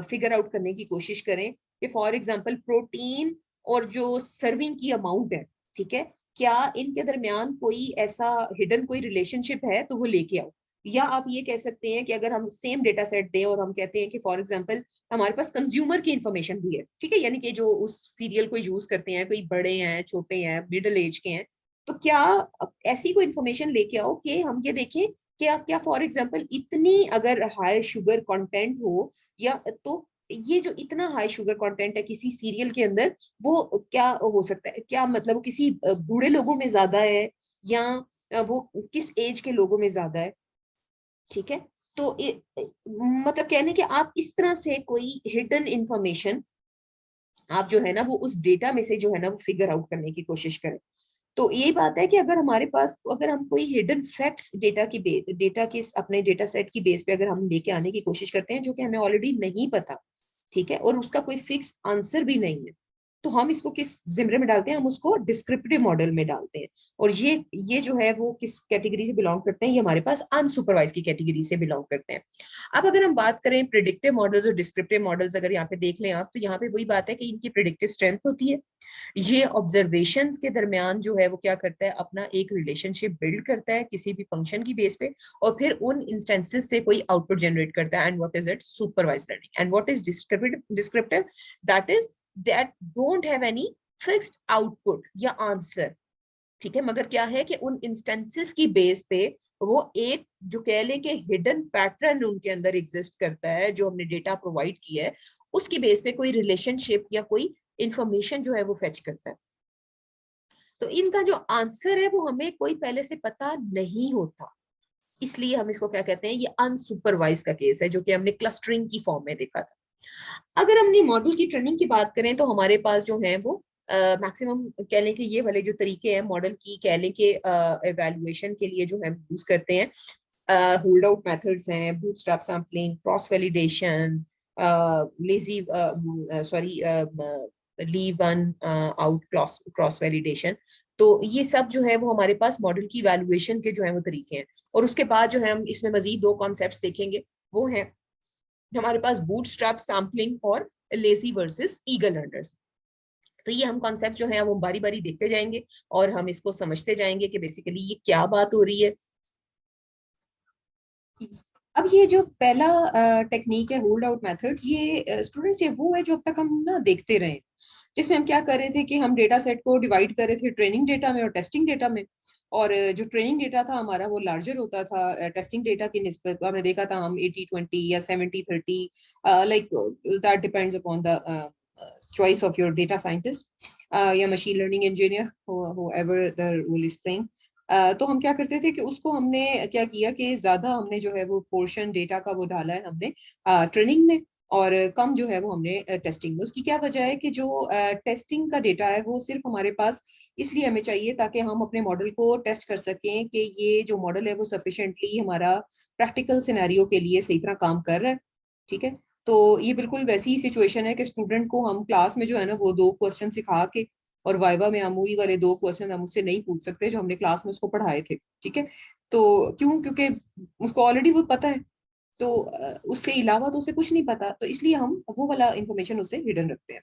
फिगर आउट करने की कोशिश करें कि फॉर एग्जांपल प्रोटीन और जो सर्विंग की अमाउंट है, ठीक है, क्या इनके दरमियान कोई ऐसा हिडन कोई रिलेशनशिप है, तो वो लेके आओ। या आप ये कह सकते हैं कि अगर हम सेम डेटा सेट दें और हम कहते हैं कि फॉर एग्जांपल हमारे पास कंज्यूमर की इंफॉर्मेशन भी है, ठीक है, यानी कि जो उस सीरियल को यूज करते हैं, कोई बड़े हैं, छोटे हैं, मिडिल एज के हैं, तो क्या ऐसी कोई इंफॉर्मेशन लेके आओ कि हम ये देखें कि क्या फॉर एग्जांपल इतनी अगर हाई शुगर कंटेंट हो, या तो ये जो इतना हाई शुगर कंटेंट है किसी सीरियल के अंदर, वो क्या हो सकता है, क्या मतलब वो किसी बूढ़े लोगों में ज्यादा है या वो किस एज के लोगों में ज्यादा है, ठीक है। तो मतलब कहने कि आप इस तरह से कोई हिडन इंफॉर्मेशन आप जो है ना वो उस डेटा में से जो है ना वो फिगर आउट करने की कोशिश करें। तो ये बात है कि अगर हमारे पास, अगर हम कोई हिडन फैक्ट्स डेटा की अपने डेटा सेट की बेस पे अगर हम लेके आने की कोशिश करते हैं जो कि हमें ऑलरेडी नहीं पता, ठीक है, और उसका कोई फिक्स आंसर भी नहीं है, तो हम इसको किस जिम्रे में डालते हैं, हम उसको डिस्क्रिप्टिव मॉडल में डालते हैं। और ये जो है वो किस कैटेगरी से बिलोंग करते हैं, ये हमारे पास अनसुपरवाइज की कैटेगरी से बिलोंग करते हैं। अब अगर हम बात करें प्रिडिक्टिव मॉडल्स और डिस्क्रिप्टिव मॉडल्स, अगर यहाँ पे देख लें आप, तो यहाँ पे वही बात है कि इनकी प्रिडिक्टिव स्ट्रेंथ होती है। ये ऑब्जर्वेशंस के दरमियान जो है वो क्या करता है, अपना एक रिलेशनशिप बिल्ड करता है किसी भी फंक्शन की बेस पे, और फिर उन इंस्टेंसेस से कोई आउटपुट जनरेट करता है। And what is it, supervised learning. And what is descriptive, that is that don't have any fixed output या आंसर, ठीक है, मगर क्या है कि उन इंस्टेंसेस की बेस पे वो एक जो कह ले कि हिडन पैटर्न उनके अंदर एग्जिस्ट करता है, जो हमने डेटा प्रोवाइड किया है उसकी बेस पे कोई रिलेशनशिप या कोई इंफॉर्मेशन जो है वो फेच करता है। तो इनका जो आंसर है वो हमें कोई पहले से पता नहीं होता, इसलिए हम इसको क्या कहते हैं, ये अनसुपरवाइज का केस है, जो कि हमने क्लस्टरिंग की फॉर्म में देखा था। अगर हमने मॉडल की ट्रेनिंग की बात करें तो हमारे पास जो है वो मैक्सिमम कह लें कि ये वाले जो तरीके हैं मॉडल की, कह लें कि एवेल्युएशन के लिए जो हम यूज करते हैं, होल्ड आउट मेथड्स हैं, bootstrap sampling, cross validation, lazy sorry leave one out cross validation. तो ये सब जो है वो हमारे पास मॉडल की इवैल्यूएशन के जो है वो तरीके हैं। और उसके बाद जो है हम इसमें मजीद दो कॉन्सेप्ट्स देखेंगे, वो है हमारे पास बूटस्ट्रैप सैम्पलिंग और लेजी वर्सेस ईगर लर्नर्स। तो ये हम कॉन्सेप्ट जो है वो बारी बारी देखते जाएंगे और हम इसको समझते जाएंगे कि बेसिकली ये क्या बात हो रही है। अब ये जो पहला टेक्निक है होल्ड आउट मेथड, ये स्टूडेंट्स ये वो है जो अब तक हम ना देखते रहे, जिसमें हम क्या कर रहे थे कि हम डेटा सेट को डिवाइड कर रहे थे ट्रेनिंग डेटा में और टेस्टिंग डेटा में। और जो ट्रेनिंग डेटा था हमारा वो लार्जर होता था टेस्टिंग डेटा की निस्बत। हमने देखा था हम 80-20 या 70-30, like that depends upon the choice of your data scientist या machine learning engineer, whoever the role is playing। तो हम क्या करते थे कि उसको हमने क्या किया कि ज्यादा हमने जो है वो पोर्शन डेटा का वो डाला है हमने ट्रेनिंग में, और कम जो है वो हमने टेस्टिंग में। उसकी क्या वजह है कि जो टेस्टिंग का डेटा है वो सिर्फ हमारे पास इसलिए हमें चाहिए ताकि हम अपने मॉडल को टेस्ट कर सकें कि ये जो मॉडल है वो सफिशिएंटली हमारा प्रैक्टिकल सिनेरियो के लिए सही तरह काम कर रहा है, ठीक है। तो ये बिल्कुल वैसी ही सिचुएशन है कि स्टूडेंट को हम क्लास में जो है ना वो दो क्वेश्चन सिखा के, और वाइवा में हम वही वाले दो क्वेश्चन हम उससे नहीं पूछ सकते जो हमने क्लास में उसको पढ़ाए थे, ठीक है। तो क्योंकि उसको ऑलरेडी वो पता है, तो उससे अलावा तो उसे कुछ नहीं पता, तो इसलिए हम वो वाला इंफॉर्मेशन उससे हिडन रखते हैं।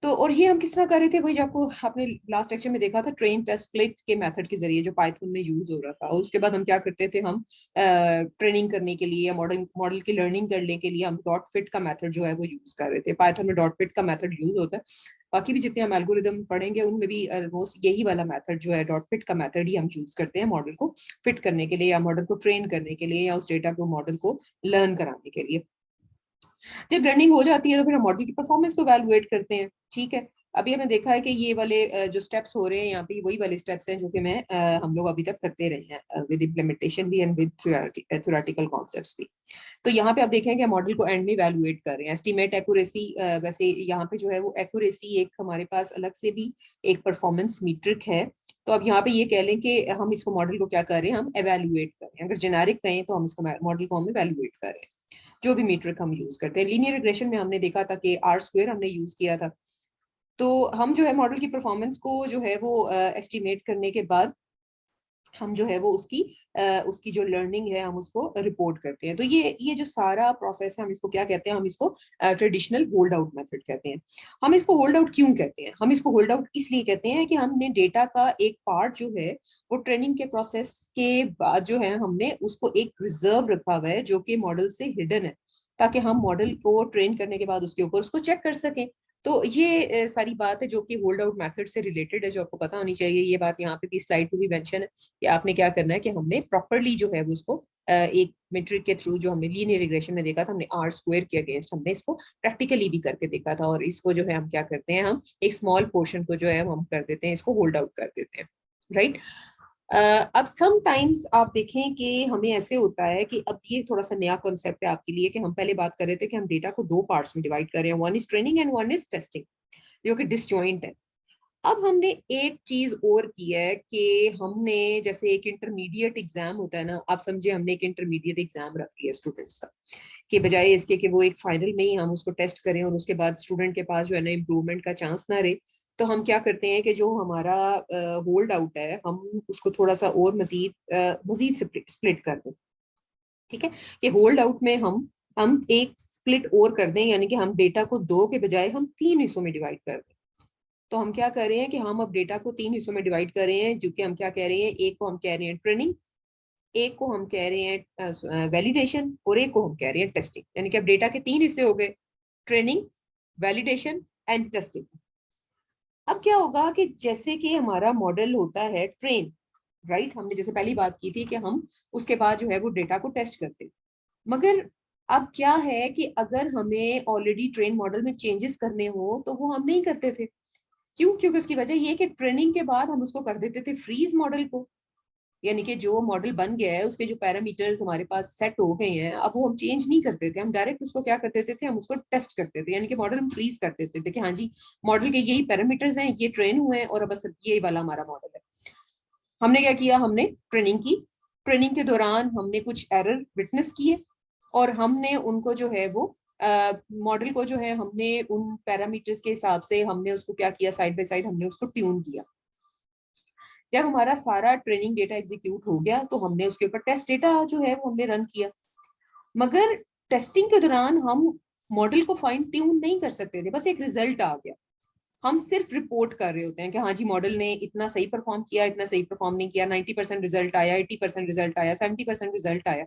तो और ये हम किस तरह कर रहे थे, वही जो आपको आपने लास्ट लेक्चर में देखा था, ट्रेन टेस्ट स्प्लिट के मेथड के जरिए जो पाइथन में यूज हो रहा था। और उसके बाद हम क्या करते थे, हम ट्रेनिंग करने के लिए या मॉडल की लर्निंग करने के लिए हम डॉट फिट का मेथड जो है वो यूज कर रहे थे। पाइथन में डॉट फिट का मेथड यूज होता है, बाकी भी जितने हम एल्गोरिदम पढ़ेंगे उनमें भी ऑलमोस्ट यही वाला मेथड जो है डॉट फिट का मेथड ही हम यूज करते हैं मॉडल को फिट करने के लिए, या मॉडल को ट्रेन करने के लिए, या उस डेटा को मॉडल को लर्न कराने के लिए। जब लर्निंग हो जाती है तो फिर हम मॉडल की परफॉर्मेंस को वैल्यूएट करते हैं, ठीक है। अभी हमने देखा है कि ये वाले जो स्टेप्स हो रहे हैं यहाँ पे वही वाले स्टेप्स हैं जो कि हम लोग अभी तक करते रहे हैं विद इम्प्लीमेंटेशन भी एंड विद थ्योरेटिकल कॉन्सेप्ट्स भी। तो यहाँ पे आप देखें कि मॉडल को एंड में वैल्यूएट कर रहे हैं। एस्टिमेट एक्यूरेसी, वैसे यहाँ पे जो है वो एक्यूरेसी एक हमारे पास अलग से भी एक परफॉर्मेंस मीट्रिक है। तो अब यहाँ पे ये कह लें कि हम इसको मॉडल को क्या कर रहे हैं, हम एवेल्युएट कर रहे हैं। अगर जेनेरिक कहें तो हम इसको मॉडल को हम एवेल्युएट कर रहे हैं, जो भी मीट्रिक हम यूज करते हैं। लीनियर रिग्रेशन में हमने देखा था कि आर स्क्वायर हमने यूज किया था। तो हम जो है मॉडल की परफॉर्मेंस को जो है वो एस्टिमेट करने के बाद हम जो है वो उसकी जो लर्निंग है हम उसको रिपोर्ट करते हैं। तो ये जो सारा प्रोसेस है हम इसको क्या कहते हैं, हम इसको ट्रेडिशनल होल्ड आउट मेथड कहते हैं। हम इसको होल्ड आउट क्यों कहते हैं, हम इसको होल्ड आउट इसलिए कहते हैं कि हमने डेटा का एक पार्ट जो है वो ट्रेनिंग के प्रोसेस के बाद जो है हमने उसको एक रिजर्व रखा हुआ है जो कि मॉडल से हिडन है, ताकि हम मॉडल को ट्रेन करने के बाद उसके ऊपर उसको चेक कर सकें। तो ये सारी बात है जो कि होल्ड आउट मेथड से रिलेटेड है, जो आपको पता होनी चाहिए। ये बात यहाँ पे भी स्लाइड पे भी मेंशन है कि आपने क्या करना है कि हमने प्रॉपरली जो है वो उसको एक मेट्रिक के थ्रू, जो हमने लीनियर रिग्रेशन में देखा था, हमने आर स्क्वायर के अगेंस्ट हमने इसको प्रैक्टिकली भी करके देखा था। और इसको जो है हम क्या करते हैं, हम एक स्मॉल पोर्शन को जो है हम कर देते हैं, इसको होल्ड आउट कर देते हैं, राइट। अब सम टाइम्स आप देखें कि हमें ऐसे होता है कि अब ये थोड़ा सा नया कॉन्सेप्ट है आपके लिए कि हम पहले बात कर रहे थे कि हम डेटा को दो पार्ट्स में डिवाइड कर रहे हैं, one is training and one is testing, जो कि डिसजॉइंट है। अब हमने एक चीज और की है कि हमने जैसे एक इंटरमीडिएट एग्जाम होता है ना, आप समझे हमने एक इंटरमीडिएट एग्जाम रख लिया स्टूडेंट्स का, के बजाय इसके कि वो एक फाइनल में ही हम उसको टेस्ट करें और उसके बाद स्टूडेंट के पास जो है ना इम्प्रूवमेंट का चांस ना रहे, तो हम क्या करते हैं कि जो हमारा होल्ड आउट है हम उसको थोड़ा सा और मजीद स्प्लिट कर दें। ठीक है, कि होल्ड आउट में हम एक स्प्लिट और कर दें, यानी कि हम डेटा को दो के बजाय हम तीन हिस्सों में डिवाइड कर दें। तो हम क्या कर रहे हैं कि हम अब डेटा को तीन हिस्सों में डिवाइड कर रहे हैं, जो कि हम क्या कह रहे हैं, एक को हम कह रहे हैं ट्रेनिंग, एक को हम कह रहे हैं वैलिडेशन, और एक को हम कह रहे हैं टेस्टिंग। यानी कि अब डेटा के तीन हिस्से हो गए, ट्रेनिंग, वैलिडेशन एंड टेस्टिंग। अब क्या होगा कि जैसे कि हमारा मॉडल होता है ट्रेन, राइट, हमने जैसे पहली बात की थी कि हम उसके बाद जो है वो डेटा को टेस्ट करते हैं, मगर अब क्या है कि अगर हमें ऑलरेडी ट्रेन मॉडल में चेंजेस करने हो तो वो हम नहीं करते थे। क्यों? क्योंकि उसकी वजह ये कि ट्रेनिंग के बाद हम उसको कर देते थे फ्रीज मॉडल को, यानी कि जो मॉडल बन गया है उसके जो पैरामीटर्स हमारे पास सेट हो गए हैं अब वो हम चेंज नहीं करते थे, हम डायरेक्ट उसको क्या कर देते थे, हम उसको टेस्ट करते थे, यानी कि मॉडल हम फ्रीज कर देते थे कि हाँ जी मॉडल के यही पैरामीटर्स हैं, ये ट्रेन हुए हैं और अब बस यही वाला हमारा मॉडल है। हमने क्या किया, हमने ट्रेनिंग की, ट्रेनिंग के दौरान हमने कुछ एरर विटनेस किए और हमने उनको जो है वो मॉडल को जो है हमने उन पैरामीटर्स के हिसाब से हमने उसको क्या किया, साइड बाय साइड हमने उसको ट्यून किया। जब हमारा सारा ट्रेनिंग डेटा एग्जीक्यूट हो गया तो हमने उसके ऊपर टेस्ट डेटा जो है वो हमने रन किया, मगर टेस्टिंग के दौरान हम मॉडल को फाइन ट्यून नहीं कर सकते थे, बस एक रिजल्ट आ गया, हम सिर्फ रिपोर्ट कर रहे होते हैं कि हाँ जी मॉडल ने इतना सही परफॉर्म किया, इतना सही परफॉर्म नहीं किया, 90% रिजल्ट आया, 80% रिजल्ट आया, 70% रिजल्ट आया।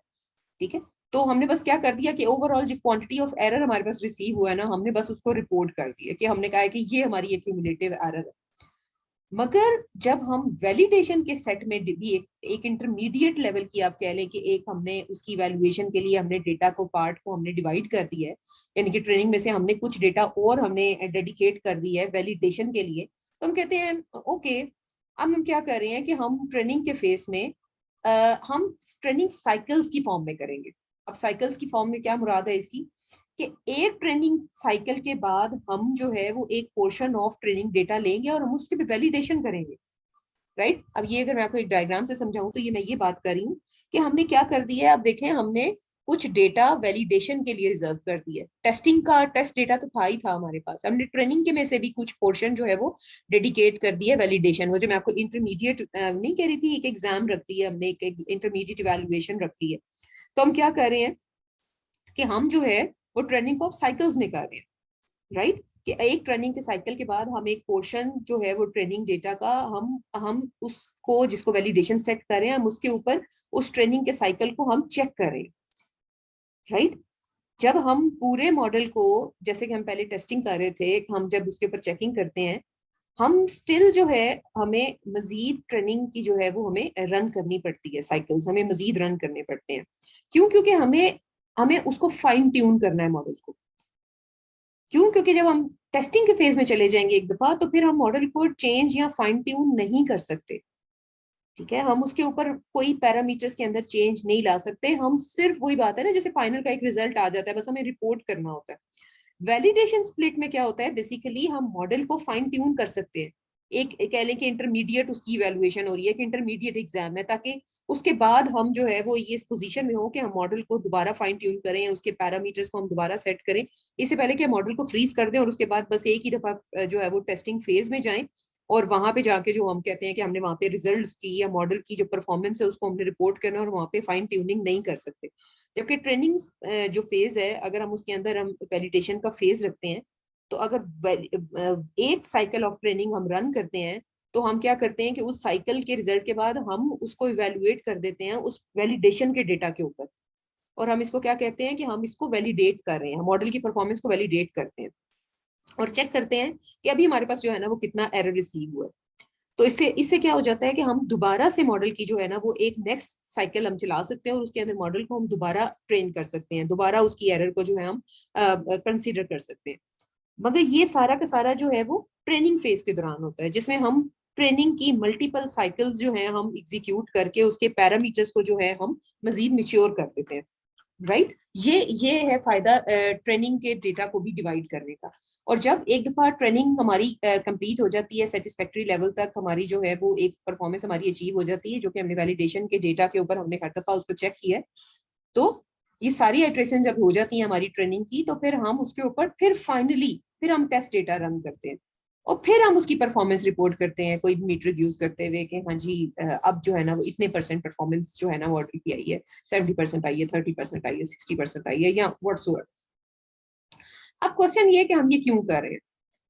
ठीक है, तो हमने बस क्या कर दिया कि ओवरऑल जो क्वांटिटी ऑफ एरर हमारे पास रिसीव हुआ है ना, हमने बस उसको रिपोर्ट कर दिया कि हमने कहा है कि ये हमारी एक्यूमुलेटिव एरर है। मगर जब हम वैलिडेशन के सेट में भी एक इंटरमीडिएट लेवल की आप कह लें कि एक हमने उसकी वैल्यूएशन के लिए हमने डेटा को पार्ट को हमने डिवाइड कर दिया है, यानी कि ट्रेनिंग में से हमने कुछ डेटा और हमने डेडिकेट कर दिया है वैलिडेशन के लिए, तो हम कहते हैं ओके, अब हम क्या कर रहे हैं कि हम ट्रेनिंग के फेस में हम ट्रेनिंग साइकिल्स की फॉर्म में करेंगे। अब साइकिल्स की फॉर्म में क्या मुराद है इसकी, कि एक ट्रेनिंग साइकिल के बाद हम जो है वो एक पोर्शन ऑफ ट्रेनिंग डेटा लेंगे और हम उसके भी वैलिडेशन करेंगे, राइट। अब ये अगर मैं आपको एक डायग्राम से समझाऊं तो ये मैं ये बात कर रही हूँ कि हमने क्या कर दिया है, अब देखें हमने कुछ डेटा वैलिडेशन के लिए रिजर्व कर दिया है, टेस्टिंग का टेस्ट डेटा तो था ही था हमारे पास, हमने ट्रेनिंग के में से भी कुछ पोर्शन जो है वो डेडिकेट कर दिया वैलिडेशन, वो जो मैं आपको इंटरमीडिएट नहीं कह रही थी, एक एग्जाम रख दी है हमने, एक इंटरमीडिएट इवैल्यूएशन रख दी है। तो हम क्या कर रहे हैं कि हम जो है वो ट्रेनिंग को अब साइकिल्स में कर रहे हैं, राइट, कि एक ट्रेनिंग के साइकिल के बाद हम एक पोर्शन जो है वो ट्रेनिंग डेटा का हम उसको जिसको वैलिडेशन सेट करें हम उसके ऊपर उस ट्रेनिंग के साइकिल को हम चेक करें, राइट। जब हम पूरे मॉडल को, जैसे कि हम पहले टेस्टिंग कर रहे थे, हम जब उसके ऊपर चेकिंग करते हैं, हम स्टिल जो है हमें मजीद ट्रेनिंग की जो है वो हमें रन करनी पड़ती है, साइकिल्स हमें मजीद रन करने पड़ते हैं। क्यों? क्योंकि हमें हमें उसको फाइन ट्यून करना है मॉडल को। क्यों? क्योंकि जब हम टेस्टिंग के फेज में चले जाएंगे एक दफा तो फिर हम मॉडल को चेंज या फाइन ट्यून नहीं कर सकते। ठीक है, हम उसके ऊपर कोई पैरामीटर्स के अंदर चेंज नहीं ला सकते, हम सिर्फ वही बात है ना, जैसे फाइनल का एक रिजल्ट आ जाता है बस हमें रिपोर्ट करना होता है। वैलिडेशन स्प्लिट में क्या होता है, बेसिकली हम मॉडल को फाइन ट्यून कर सकते हैं, एक कह लें कि इंटरमीडिएट उसकी इवैल्यूएशन हो रही है, कि इंटरमीडिएट एग्जाम है, ताकि उसके बाद हम जो है वो ये इस पोजीशन में हो कि हम मॉडल को दोबारा फाइन ट्यून करें, उसके पैरामीटर्स को हम दोबारा सेट करें, इससे पहले कि मॉडल को फ्रीज कर दें और उसके बाद बस एक ही दफा जो है वो टेस्टिंग फेज में जाएं और वहां पे जाके जो हम कहते हैं कि हमने वहां पे रिजल्ट्स की या मॉडल की जो परफॉर्मेंस है उसको हमने रिपोर्ट करना और वहां पे फाइन ट्यूनिंग नहीं कर सकते। जबकि ट्रेनिंग जो फेज है, अगर हम उसके अंदर हम वैलिडेशन का फेज रखते हैं, तो अगर एक साइकिल ऑफ ट्रेनिंग हम रन करते हैं तो हम क्या करते हैं कि उस साइकिल के रिजल्ट के बाद हम उसको इवेलुएट कर देते हैं उस वैलिडेशन के डेटा के ऊपर, और हम इसको क्या कहते हैं कि हम इसको वैलिडेट कर रहे हैं, मॉडल की परफॉर्मेंस को वैलिडेट करते हैं और चेक करते हैं कि अभी हमारे पास जो है ना वो कितना एरर रिसीव हुआ है। तो इससे इससे क्या हो जाता है कि हम दोबारा से मॉडल की जो है ना वो एक नेक्स्ट साइकिल हम चला सकते हैं और उसके अंदर मॉडल को हम दोबारा ट्रेन कर सकते हैं, दोबारा उसकी एरर को जो है हम कंसीडर कर सकते हैं। मगर ये सारा का सारा जो है वो ट्रेनिंग फेज के दौरान होता है, जिसमें हम ट्रेनिंग की मल्टीपल साइकिल्स जो है हम एग्जीक्यूट करके उसके पैरामीटर्स को जो है हम मजीद मिच्योर कर देते हैं, राइट। ये है फायदा ट्रेनिंग के डेटा को भी डिवाइड करने का। और जब एक दफा ट्रेनिंग हमारी कंप्लीट हो जाती है, सेटिस्फैक्ट्री लेवल तक हमारी जो है वो एक परफॉर्मेंस हमारी अचीव हो जाती है, जो कि हमने वैलिडेशन के डेटा के ऊपर हमने हर दफा उसको चेक किया है, तो ये सारी इटरेशन जब हो जाती है हमारी ट्रेनिंग की, तो फिर हम उसके ऊपर फिर हम टेस्ट डेटा रन करते हैं और फिर हम उसकी परफॉर्मेंस रिपोर्ट करते हैं कोई मीट्रिक यूज करते हुए कि हाँ जी अब जो है ना वो इतने परसेंट परफॉर्मेंस जो है ना वो ऑर्डर की आई है, 70% आई है, 30% आई है, 60% आई है, या व्हाट्सएवर। अब क्वेश्चन ये है कि हम ये क्यों कर रहे हैं।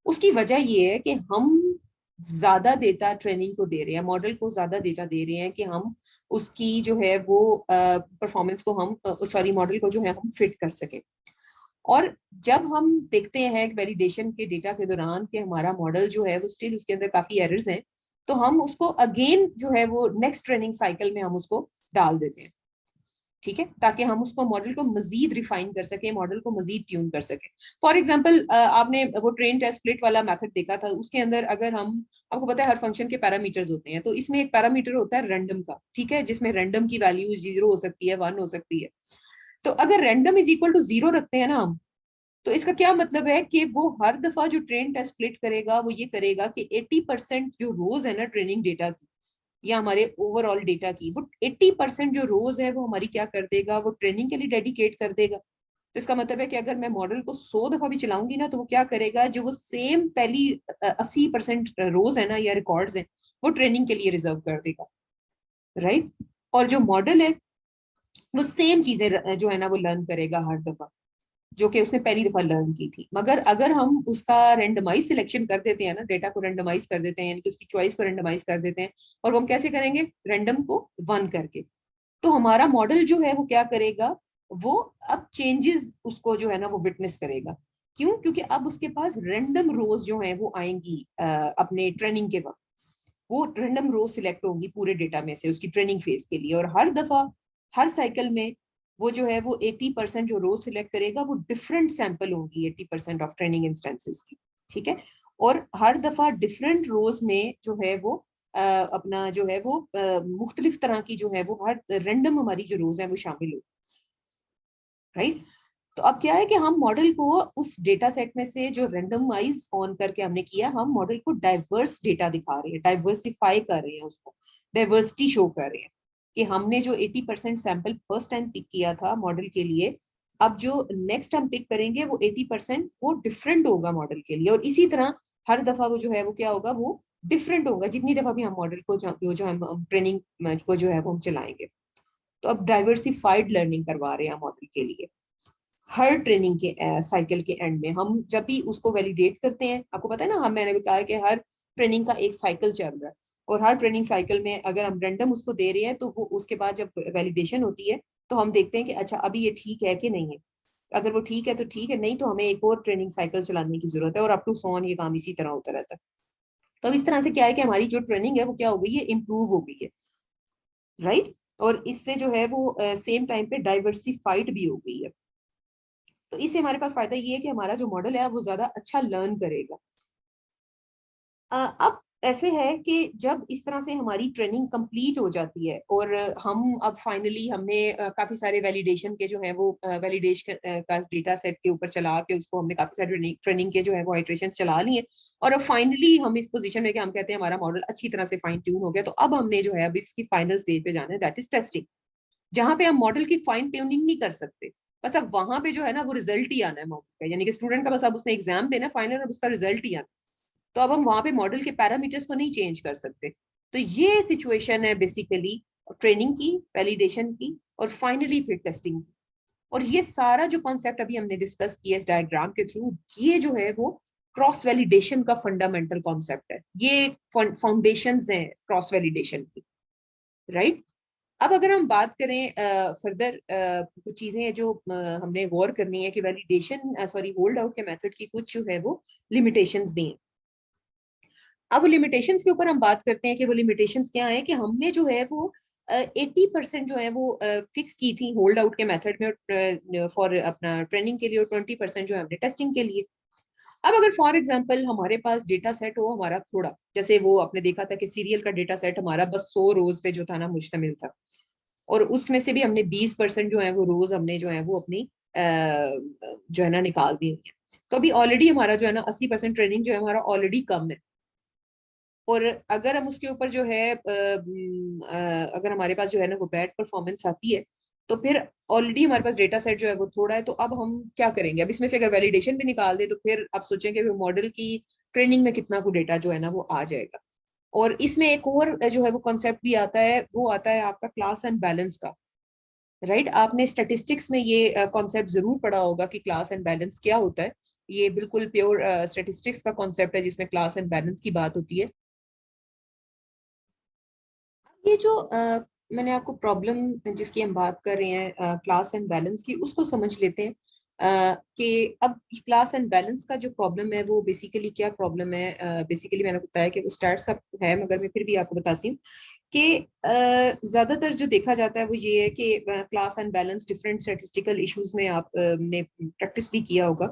उसकी वजह ये है कि हम ज्यादा डेटा ट्रेनिंग को दे रहे हैं, मॉडल को ज्यादा डेटा दे रहे हैं कि हम उसकी जो है वो परफॉर्मेंस को हम सॉरी मॉडल को जो है हम फिट कर सके। और जब हम देखते हैं वैलिडेशन के डेटा के दौरान कि हमारा मॉडल जो है वो स्टिल उसके अंदर काफी एरर्स हैं, तो हम उसको अगेन जो है वो नेक्स्ट ट्रेनिंग साइकिल में हम उसको डाल देते हैं, ठीक है, ताकि हम उसको मॉडल को मजीद रिफाइन कर सके, मॉडल को मजीद ट्यून कर सके। फॉर एग्जांपल आपने वो ट्रेन टेस्ट स्प्लिट वाला मेथड देखा था, उसके अंदर अगर हम, आपको पता है हर फंक्शन के पैरामीटर्स होते हैं, तो इसमें एक पैरामीटर होता है रैंडम का, ठीक है, जिसमें रैंडम की वैल्यू 0 हो सकती है, 1 हो सकती है। तो अगर रैंडम इज इक्वल टू 0 रखते हैं ना हम, तो इसका क्या मतलब है कि वो हर दफा जो ट्रेन टेस्ट स्प्लिट करेगा वो ये करेगा कि 80% जो रोज है ना ट्रेनिंग डेटा की या हमारे ओवरऑल डेटा की, वो 80% जो रोज है वो हमारी क्या कर देगा, वो ट्रेनिंग के लिए डेडिकेट कर देगा। तो इसका मतलब है कि अगर मैं मॉडल को 100 दफा भी चलाऊंगी ना, तो वो क्या करेगा, जो वो सेम पहली 80% रोज है ना या रिकॉर्ड्स हैं, वो ट्रेनिंग के लिए रिजर्व कर देगा, राइट। और जो मॉडल है वो सेम चीजें जो है ना वो लर्न करेगा हर दफा, जो कि उसने पहली दफा लर्न की थी। मगर अगर हम उसका रेंडमाइज सिलेक्शन कर देते हैं ना, डेटा को रेंडमाइज कर देते हैं, यानी कि उसकी चॉइस को रेंडमाइज कर देते हैं, और वो हम कैसे करेंगे, रैंडम को 1 करके, तो हमारा मॉडल जो है वो क्या करेगा, वो अब चेंजेस उसको जो है ना वो विटनेस करेगा। क्यों? क्योंकि अब उसके पास रैंडम रोज जो है वो आएंगी अपने ट्रेनिंग के वक्त, वो रैंडम रोज सिलेक्ट होंगी पूरे डेटा में से उसकी ट्रेनिंग फेज के लिए, और हर दफा हर साइकिल में वो जो है वो 80% जो रोज सिलेक्ट करेगा वो डिफरेंट सैंपल होंगी 80% ऑफ ट्रेनिंग इंस्टेंसेस की, ठीक है। और हर दफा डिफरेंट रोज में जो है वो अपना जो है वो मुख्तलिफ तरह की जो है वो हर रैंडम हमारी जो रोज है वो शामिल हो, राइट। तो अब क्या है कि हम मॉडल को उस डेटा सेट में से जो रेंडमाइज ऑन करके हमने किया, हम मॉडल को डाइवर्स डेटा दिखा रहे हैं, डाइवर्सिफाई कर रहे हैं, उसको डाइवर्सिटी शो कर रहे हैं कि हमने जो 80% सैंपल फर्स्ट टाइम पिक किया था मॉडल के लिए, अब जो नेक्स्ट हम पिक करेंगे वो 80% वो डिफरेंट होगा मॉडल के लिए, और इसी तरह हर दफा वो जो है वो क्या होगा, वो डिफरेंट होगा जितनी दफा भी हम मॉडल को जो हम ट्रेनिंग को जो है वो हम चलाएंगे। तो अब डाइवर्सिफाइड लर्निंग करवा रहे हैं मॉडल के लिए। हर ट्रेनिंग के साइकिल के एंड में हम जब भी उसको वैलिडेट करते हैं, आपको पता है ना, हम मैंने भी कहा है कि हर ट्रेनिंग का एक साइकिल चल रहा है, और हर ट्रेनिंग साइकिल में अगर हम रैंडम उसको दे रहे हैं तो वो उसके बाद जब वैलिडेशन होती है तो हम देखते हैं कि अच्छा अभी ये ठीक है कि नहीं है। अगर वो ठीक है तो ठीक है, नहीं तो हमें एक और ट्रेनिंग साइकिल चलाने की जरूरत है, और अप टू सो ऑन ये काम इसी तरह होता रहता है। तो अब इस तरह से क्या है कि हमारी जो ट्रेनिंग है वो क्या हो गई है, इम्प्रूव हो गई है, राइट। और इससे जो है वो सेम टाइम पे डाइवर्सिफाइड भी हो गई है। तो इससे हमारे पास फायदा ये है कि हमारा जो मॉडल है वो ज्यादा अच्छा लर्न करेगा। अब ऐसे है कि जब इस तरह से हमारी ट्रेनिंग कंप्लीट हो जाती है और हम अब फाइनली हमने काफी सारे वैलिडेशन के जो है वो वैलिडेशन का डेटा सेट के ऊपर चला के उसको हमने काफी सारे ट्रेनिंग के जो है वो आइट्रेशन चला लिए, और अब फाइनली हम इस पोजीशन में कि हम कहते हैं हमारा मॉडल अच्छी तरह से फाइन ट्यून हो गया, तो अब हमने जो है अब इसकी फाइनल स्टेज पे जाना है, दैट इज टेस्टिंग, जहां पे हम मॉडल की फाइन ट्यूनिंग नहीं कर सकते। बस अब वहां पे जो है ना वो रिजल्ट ही आना है मॉडल का, यानी कि स्टूडेंट का बस अब उसने एग्जाम देना फाइनल और उसका रिजल्ट ही आना। तो अब हम वहां पे मॉडल के पैरामीटर्स को नहीं चेंज कर सकते। तो ये सिचुएशन है बेसिकली ट्रेनिंग की, वैलिडेशन की, और फाइनली फिर टेस्टिंग की। और ये सारा जो कॉन्सेप्ट अभी हमने डिस्कस किया इस डायग्राम के थ्रू, ये जो है वो क्रॉस वैलिडेशन का फंडामेंटल कॉन्सेप्ट है, ये फाउंडेशंस हैं क्रॉस वैलिडेशन की, राइट। अब अगर हम बात करें फर्दर कुछ चीजें हैं जो हमने गौर करनी है कि वैलिडेशन सॉरी होल्ड आउट के मेथड की कुछ जो है वो लिमिटेशंस भी हैं। अब लिमिटेशंस के ऊपर हम बात करते हैं कि वो लिमिटेशंस क्या है, कि हमने जो है वो 80% जो है वो फिक्स की थी होल्ड आउट के मेथड में फॉर अपना ट्रेनिंग के लिए, और 20% जो है हमने टेस्टिंग के लिए। अब अगर फॉर एग्जाम्पल हमारे पास डेटा सेट हो हमारा थोड़ा, जैसे वो आपने देखा था कि सीरियल का डेटा सेट हमारा बस 100 रोज पे जो था ना मुश्तमिल था, और उसमें से भी हमने 20% जो है वो रोज हमने जो है वो अपनी जो है ना निकाल दी हुई है। तो अभी ऑलरेडी हमारा जो है ना 80% ट्रेनिंग जो है हमारा ऑलरेडी कम है। और अगर हम उसके ऊपर जो है अगर हमारे पास जो है ना वो बैड परफॉर्मेंस आती है, तो फिर ऑलरेडी हमारे पास डेटा सेट जो है वो थोड़ा है, तो अब हम क्या करेंगे? अब इसमें से अगर वैलिडेशन भी निकाल दे तो फिर आप सोचेंगे मॉडल की ट्रेनिंग में कितना को डेटा जो है ना वो आ जाएगा। और इसमें एक और जो है वो कॉन्सेप्ट भी आता है, वो आता है आपका क्लास एंड बैलेंस का। राइट, आपने स्टैटिस्टिक्स में ये कॉन्सेप्ट जरूर पढ़ा होगा कि क्लास एंड बैलेंस क्या होता है। ये बिल्कुल प्योर स्टैटिस्टिक्स का कॉन्सेप्ट है जिसमें क्लास एंड बैलेंस की बात होती है। ये जो मैंने आपको प्रॉब्लम जिसकी हम बात कर रहे हैं क्लास एंड बैलेंस की, उसको समझ लेते हैं कि अब क्लास एंड बैलेंस का जो प्रॉब्लम है वो बेसिकली क्या प्रॉब्लम है। बेसिकली मैंने बताया कि वो स्टार्स का है, मगर मैं फिर भी आपको बताती हूँ कि ज्यादातर जो देखा जाता है वो ये है कि class and balance different statistical issues में आपने प्रैक्टिस भी किया होगा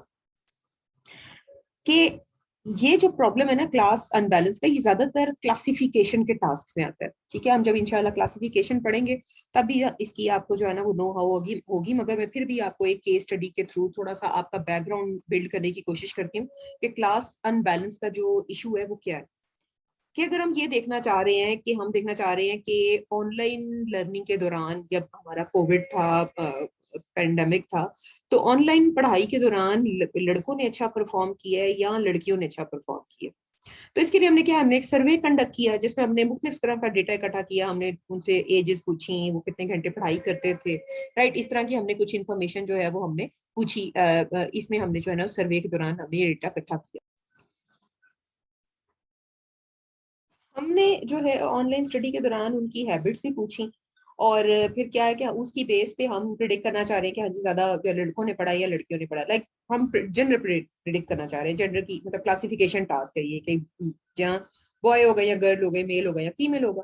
कि ये जो प्रॉब्लम है ना क्लास अनबैलेंस का, ये ज्यादातर क्लासिफिकेशन के टास्क में आता है। ठीक है, हम जब इंशाल्लाह क्लासिफिकेशन पढ़ेंगे तभी इसकी आपको जो है ना वो नो हाउ होगी। मगर मैं फिर भी आपको एक केस स्टडी के थ्रू थोड़ा सा आपका बैकग्राउंड बिल्ड करने की कोशिश करती हूँ कि क्लास अनबैलेंस का जो इशू है वो क्या है। कि अगर हम ये देखना चाह रहे हैं कि हम देखना चाह रहे हैं कि ऑनलाइन लर्निंग के दौरान जब हमारा कोविड था, पेंडेमिक था, तो ऑनलाइन पढ़ाई के दौरान लड़कों ने अच्छा परफॉर्म किया है या लड़कियों ने अच्छा परफॉर्म किया। तो इसके लिए हमने क्या, हमने एक सर्वे कंडक्ट किया जिसमें हमने मुख्तलिफ तरह का डेटा इकट्ठा किया। हमने उनसे एजेस पूछी, वो कितने घंटे पढ़ाई करते थे, राइट, इस तरह की हमने कुछ इन्फॉर्मेशन जो है वो हमने पूछी। इसमें हमने जो है ना सर्वे के दौरान हमने ये डेटा इकट्ठा किया। हमने जो है ऑनलाइन स्टडी के दौरान उनकी हैबिट्स भी पूछी, और फिर क्या है कि उसकी बेस पे हम प्रिडिक्ट करना चाह रहे हैं कि हाँ जी ज्यादा लड़कों ने पढ़ा या लड़कियों ने पढ़ा। लाइक हम जेंडर प्रिडिक्ट करना चाह रहे हैं, जेंडर की मतलब क्लासिफिकेशन टास्क है ये कि जहाँ बॉय होगा या गर्ल हो गए, मेल होगा या फीमेल होगा।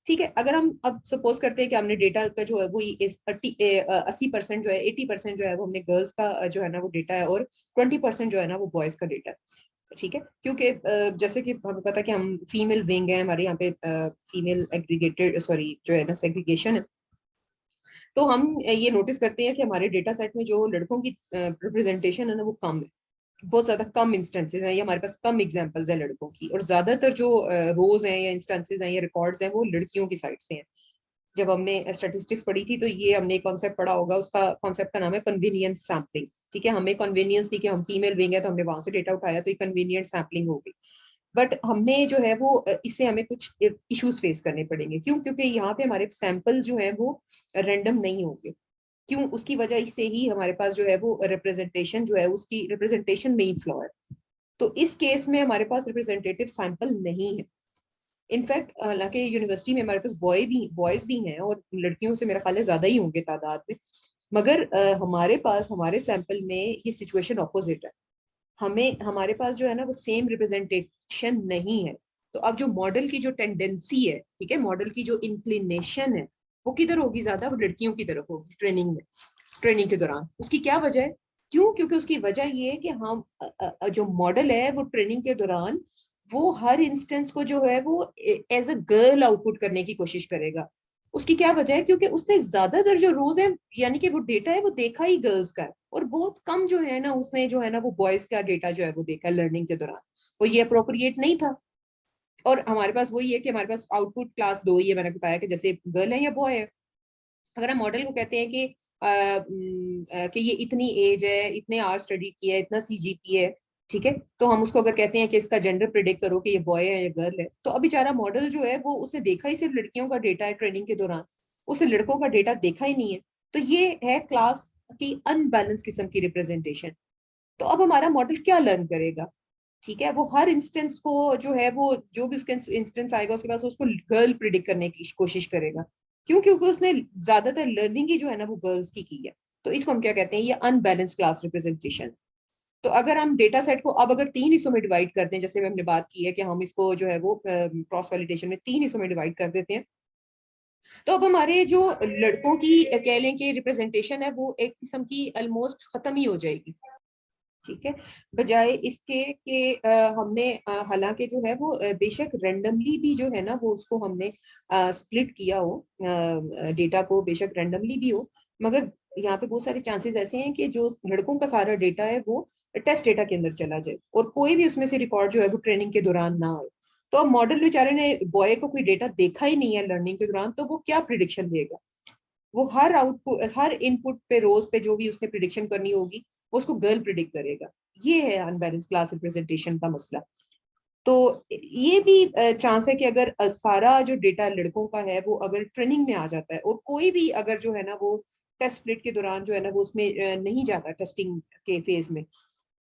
ठीक है, अगर हम अब सपोज करते हैं कि हमने डेटा का जो है वो 80% जो है 80% जो है वो हमने गर्ल्स का जो है ना वो डेटा है, और 20% जो है ना वो बॉयज का डेटा है। ठीक है, क्योंकि जैसे कि हमें पता है कि हम फीमेल विंग है, हमारे यहाँ पे फीमेल एग्रीगेटेड सॉरी जो है ना सेग्रीगेशन है। तो हम ये नोटिस करते हैं कि हमारे डेटा सेट में जो लड़कों की रिप्रेजेंटेशन है ना वो कम है। बहुत ज्यादा कम इंस्टेंसेस हैं, या हमारे पास कम एग्जांपल्स है लड़कों की, और ज्यादातर जो रोज हैं या इंस्टेंसेस हैं या रिकॉर्ड्स हैं वो लड़कियों की साइड से हैं। जब हमने स्टैटिस्टिक्स पढ़ी थी तो ये हमने कॉन्सेप्ट पढ़ा होगा, उसका कॉन्सेप्ट का नाम है कन्वीनियंस सैम्पलिंग। ठीक है, हमें कन्वीनियंस थी कि हम फीमेल विंग है तो हमने वहां से डेटा उठाया, तो ये कन्वीनियंट सैम्पलिंग हो गई। बट हमने जो है वो इससे हमें कुछ इश्यूज फेस करने पड़ेंगे। क्यों? क्योंकि यहाँ पे हमारे सैंपल जो है वो रैंडम नहीं होंगे। क्यों? उसकी वजह से ही हमारे पास जो है वो रिप्रेजेंटेशन जो है उसकी रिप्रेजेंटेशन में ही फ्लॉ है। तो इस केस में हमारे पास रिप्रेजेंटेटिव सैंपल नहीं है। इनफैक्ट हालांकि यूनिवर्सिटी में हमारे पास बॉयज भी हैं, और लड़कियों से मेरा ख्याल है ज्यादा ही होंगे तादाद में। मगर हमारे पास हमारे सैंपल में ये सिचुएशन ऑपोजिट है। हमें हमारे पास जो है ना वो सेम रिप्रेजेंटेशन नहीं है। तो अब जो मॉडल की जो टेंडेंसी है, ठीक है, मॉडल की जो इंक्लिनेशन है वो किधर होगी? ज्यादा वो लड़कियों की तरफ होगी ट्रेनिंग में, ट्रेनिंग के दौरान। उसकी क्या वजह है? क्यों? क्योंकि उसकी वजह ये है कि हम जो मॉडल है वो ट्रेनिंग के दौरान वो हर इंस्टेंस को जो है वो एज अ गर्ल आउटपुट करने की कोशिश करेगा। उसकी क्या वजह है? क्योंकि उसने ज्यादातर जो रोज है यानी कि वो डेटा है वो देखा ही गर्ल्स का है, और बहुत कम जो है ना उसने जो है ना वो बॉयज का डेटा जो है वो देखा लर्निंग के दौरान। वो ये अप्रोप्रिएट नहीं था। और हमारे पास वही है कि हमारे पास आउटपुट क्लास दो ही है, मैंने बताया कि जैसे गर्ल है या बॉय है। अगर हम मॉडल को कहते हैं कि ये इतनी एज है, इतने आवर स्टडी किया है, इतना सीजीपी है, ठीक है, तो हम उसको अगर कहते हैं कि इसका जेंडर प्रिडिक्ट करो कि ये बॉय है या गर्ल है, तो अब बेचारा मॉडल जो है वो उसे देखा ही सिर्फ लड़कियों का डेटा है ट्रेनिंग के दौरान, उसे लड़कों का डेटा देखा ही नहीं है। तो ये है क्लास की अनबैलेंस किस्म की रिप्रेजेंटेशन। तो अब हमारा मॉडल क्या लर्न करेगा? ठीक है, वो हर इंस्टेंस को जो है वो जो भी उसके इंस्टेंस आएगा उसके पास उसको गर्ल प्रिडिक्ट करने की कोशिश करेगा। क्यों? क्योंकि उसने ज्यादातर लर्निंग ही जो है ना वो गर्ल्स की है। तो इसको हम क्या कहते हैं? ये अनबैलेंस क्लास रिप्रेजेंटेशन। तो अगर हम डेटा सेट को अब अगर तीन हिस्सों में डिवाइड करते हैं, जैसे हमने बात की है कि हम इसको जो है वो क्रॉस वैलिडेशन में तीन हिस्सों में डिवाइड कर देते हैं, तो अब हमारे जो लड़कों की कह लें कि रिप्रेजेंटेशन है वो एक किस्म की ऑलमोस्ट खत्म ही हो जाएगी। ठीक है, बजाय इसके कि हमने हालांकि जो है वो बेशक रेंडमली भी जो है ना वो उसको हमने स्प्लिट किया हो, डेटा को बेशक रेंडमली भी हो, मगर यहाँ पे बहुत सारे चांसेस ऐसे हैं कि जो लड़कों का सारा डेटा है वो टेस्ट डेटा के अंदर चला जाए और कोई भी उसमें से रिकॉर्ड जो है वो ट्रेनिंग के दौरान ना हो। तो अब मॉडल बेचारे ने बॉय को कोई डेटा देखा ही नहीं है लर्निंग के दौरान, तो वो क्या प्रिडिक्शन देगा? वो हर आउटपुट, हर इनपुट पे, रोज पे जो भी उसने प्रिडिक्शन करनी होगी वो उसको गर्ल प्रिडिक्ट करेगा। ये है अनबैलेंस क्लास रिप्रेजेंटेशन का मसला। तो ये भी चांस है कि अगर सारा जो डेटा लड़कों का है वो अगर ट्रेनिंग में आ जाता है और कोई भी अगर जो है ना वो टेस्ट स्प्लिट के दौरान जो है ना वो उसमें नहीं जाता टेस्टिंग के फेज में,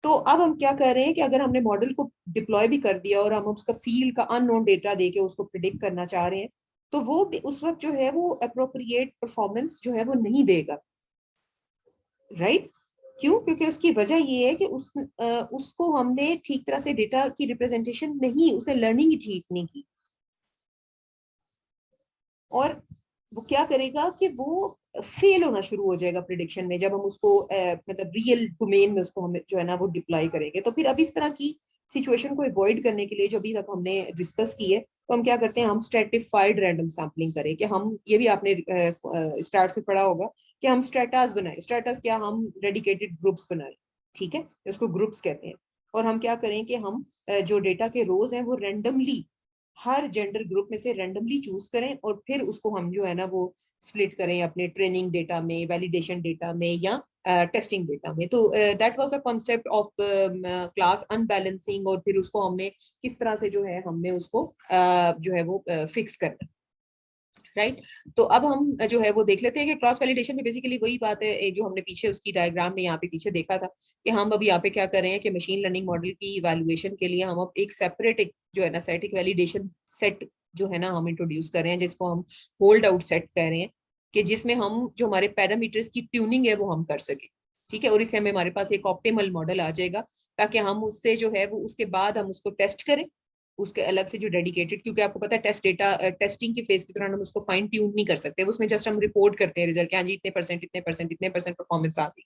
तो अब हम क्या कर रहे हैं कि अगर हमने मॉडल को डिप्लॉय भी कर दिया और हम उसका फील्ड का अननोन डेटा देके उसको प्रिडिक्ट करना चाह रहे हैं, तो वो भी उस वक्त जो है वो अप्रोप्रिएट परफॉर्मेंस जो है वो नहीं देगा। राइट? क्यों? क्योंकि उसकी वजह ये है कि उसको हमने ठीक तरह से डेटा की रिप्रेजेंटेशन नहीं, उसे लर्निंग ही ठीक नहीं की। और वो क्या करेगा कि वो फेल होना शुरू हो जाएगा प्रिडिक्शन में, जब हम उसको मतलब रियल डोमेन में उसको हम जो है ना वो डिप्लॉय करेंगे। तो फिर अब इस तरह की सिचुएशन को अवॉइड करने के लिए जो अभी तक हमने डिस्कस की है, तो हम क्या करते हैं, हम स्ट्रेटिफाइड रैंडम सैम्पलिंग करें। कि हम ये भी आपने स्टार्ट से पढ़ा होगा कि हम स्ट्रेटास बनाए। स्ट्रेटास क्या? हम डेडिकेटेड ग्रुप्स बनाए, ठीक है, उसको ग्रुप्स कहते हैं। और हम क्या करें कि हम जो डेटा के रोज हैं वो रेंडमली हर जेंडर ग्रुप में से रेंडमली चूज करें और फिर उसको हम जो है ना वो स्प्लिट करें अपने ट्रेनिंग डेटा में, वैलिडेशन डेटा में या टेस्टिंग डेटा में। तो that was the concept of class unbalancing. और फिर उसको हमने किस तरह से जो है हमने उसको जो है वो फिक्स करना। राइट? तो अब हम जो है वो देख लेते हैं कि क्रॉस वैलिडेशन में बेसिकली वही बात है जो हमने पीछे उसकी डायग्राम में यहाँ पे पीछे देखा था, कि हम अब यहाँ पे क्या कर रहे हैं कि मशीन लर्निंग मॉडल की इवैल्यूएशन के लिए हम अब एक सेपरेट एक जो है ना स्टैटिक वैलिडेशन सेट जो है ना हम इंट्रोड्यूस कर रहे हैं, जिसको हम होल्ड आउट सेट कह रहे हैं, कि जिसमें हम जो हमारे पैरामीटर्स की ट्यूनिंग है वो हम कर सके। ठीक है, और इससे हमें हमारे पास एक ऑप्टिमल मॉडल आ जाएगा, ताकि हम उससे जो है वो उसके बाद हम उसको टेस्ट करें, उसके अलग से जो डेडिकेटेड, क्योंकि आपको पता है टेस्ट डेटा टेस्टिंग की फेज के दौरान हम उसको फाइन ट्यून नहीं कर सकते, उसमें जस्ट हम रिपोर्ट करते हैं रिजल्ट, हाँ जी इतने परसेंट इतने परसेंट इतने परसेंट परफॉर्मेंस आ गई।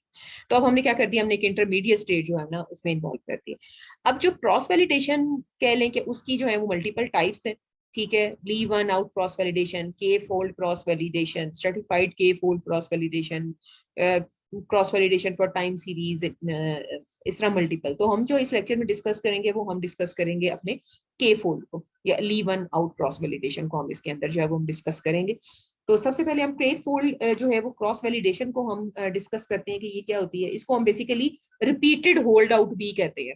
तो अब हमने क्या कर दिया, हमने एक इंटरमीडिएट स्टेज जो है ना उसमें इन्वॉल्व कर दिया। अब जो क्रॉस वैलिडेशन कह लें कि उसकी जो है वो मल्टीपल टाइप्स है। ठीक है, leave one out cross validation, के फोल्ड क्रॉस वैलिडेशन, सर्टिफाइड के fold cross validation, cross validation for time series, इस तरह मल्टीपल। तो हम जो इस लेक्चर में डिस्कस करेंगे वो हम डिस्कस करेंगे अपने के फोल्ड को, या leave one out cross validation को हम इसके अंदर जो है वो हम डिस्कस करेंगे। तो सबसे पहले हम के फोल्ड जो है वो क्रॉस वैलिडेशन को हम डिस्कस करते हैं कि ये क्या होती है। इसको हम बेसिकली रिपीटेड होल्ड आउट भी कहते हैं।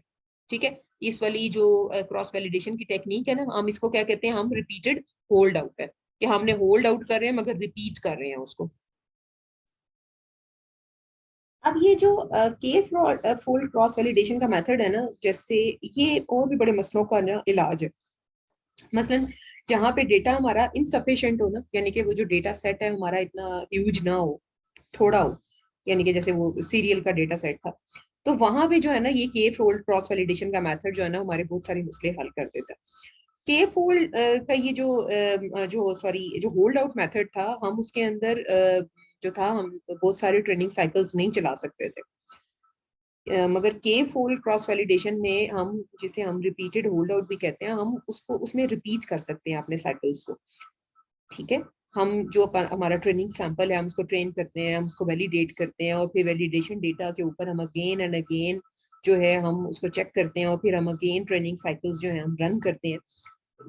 ठीक है, इस वाली जो क्रॉस वैलिडेशन की टेक्निक है ना, हम इसको क्या कहते हैं, हम रिपीटेड होल्ड आउट है, कि हमने होल्ड आउट कर रहे हैं मगर रिपीट कर रहे हैं उसको। अब ये जो के फोल्ड क्रॉस वैलिडेशन का मेथड है ना, जैसे ये और भी बड़े मसलों का ना इलाज है। मसलन जहाँ पे डेटा हमारा इनसफिशिएंट हो ना, यानी कि वो जो डेटा सेट है हमारा इतना ह्यूज ना हो, थोड़ा हो, यानी कि जैसे वो सीरियल का डेटा सेट था, तो वहां पे जो है ना ये के फोल्ड क्रॉस वैलिडेशन का मेथड जो है ना हमारे बहुत सारे मसले हल कर देता है। के फोल्ड का ये जो सॉरी जो होल्ड आउट मेथड था, हम उसके अंदर जो था हम बहुत सारे ट्रेनिंग साइकिल्स नहीं चला सकते थे। मगर के फोल्ड क्रॉस वैलिडेशन में हम, जिसे हम रिपीटेड होल्ड आउट भी कहते हैं, हम उसको उसमें रिपीट कर सकते हैं अपने साइकिल्स को। ठीक है, हम जो हमारा ट्रेनिंग सैंपल है हम उसको ट्रेन करते हैं, हम उसको वैलिडेट करते हैं, और फिर वैलिडेशन डेटा के ऊपर हम अगेन एंड अगेन जो है हम उसको चेक करते हैं, और फिर हम अगेन ट्रेनिंग साइकिल्स जो है हम रन करते हैं।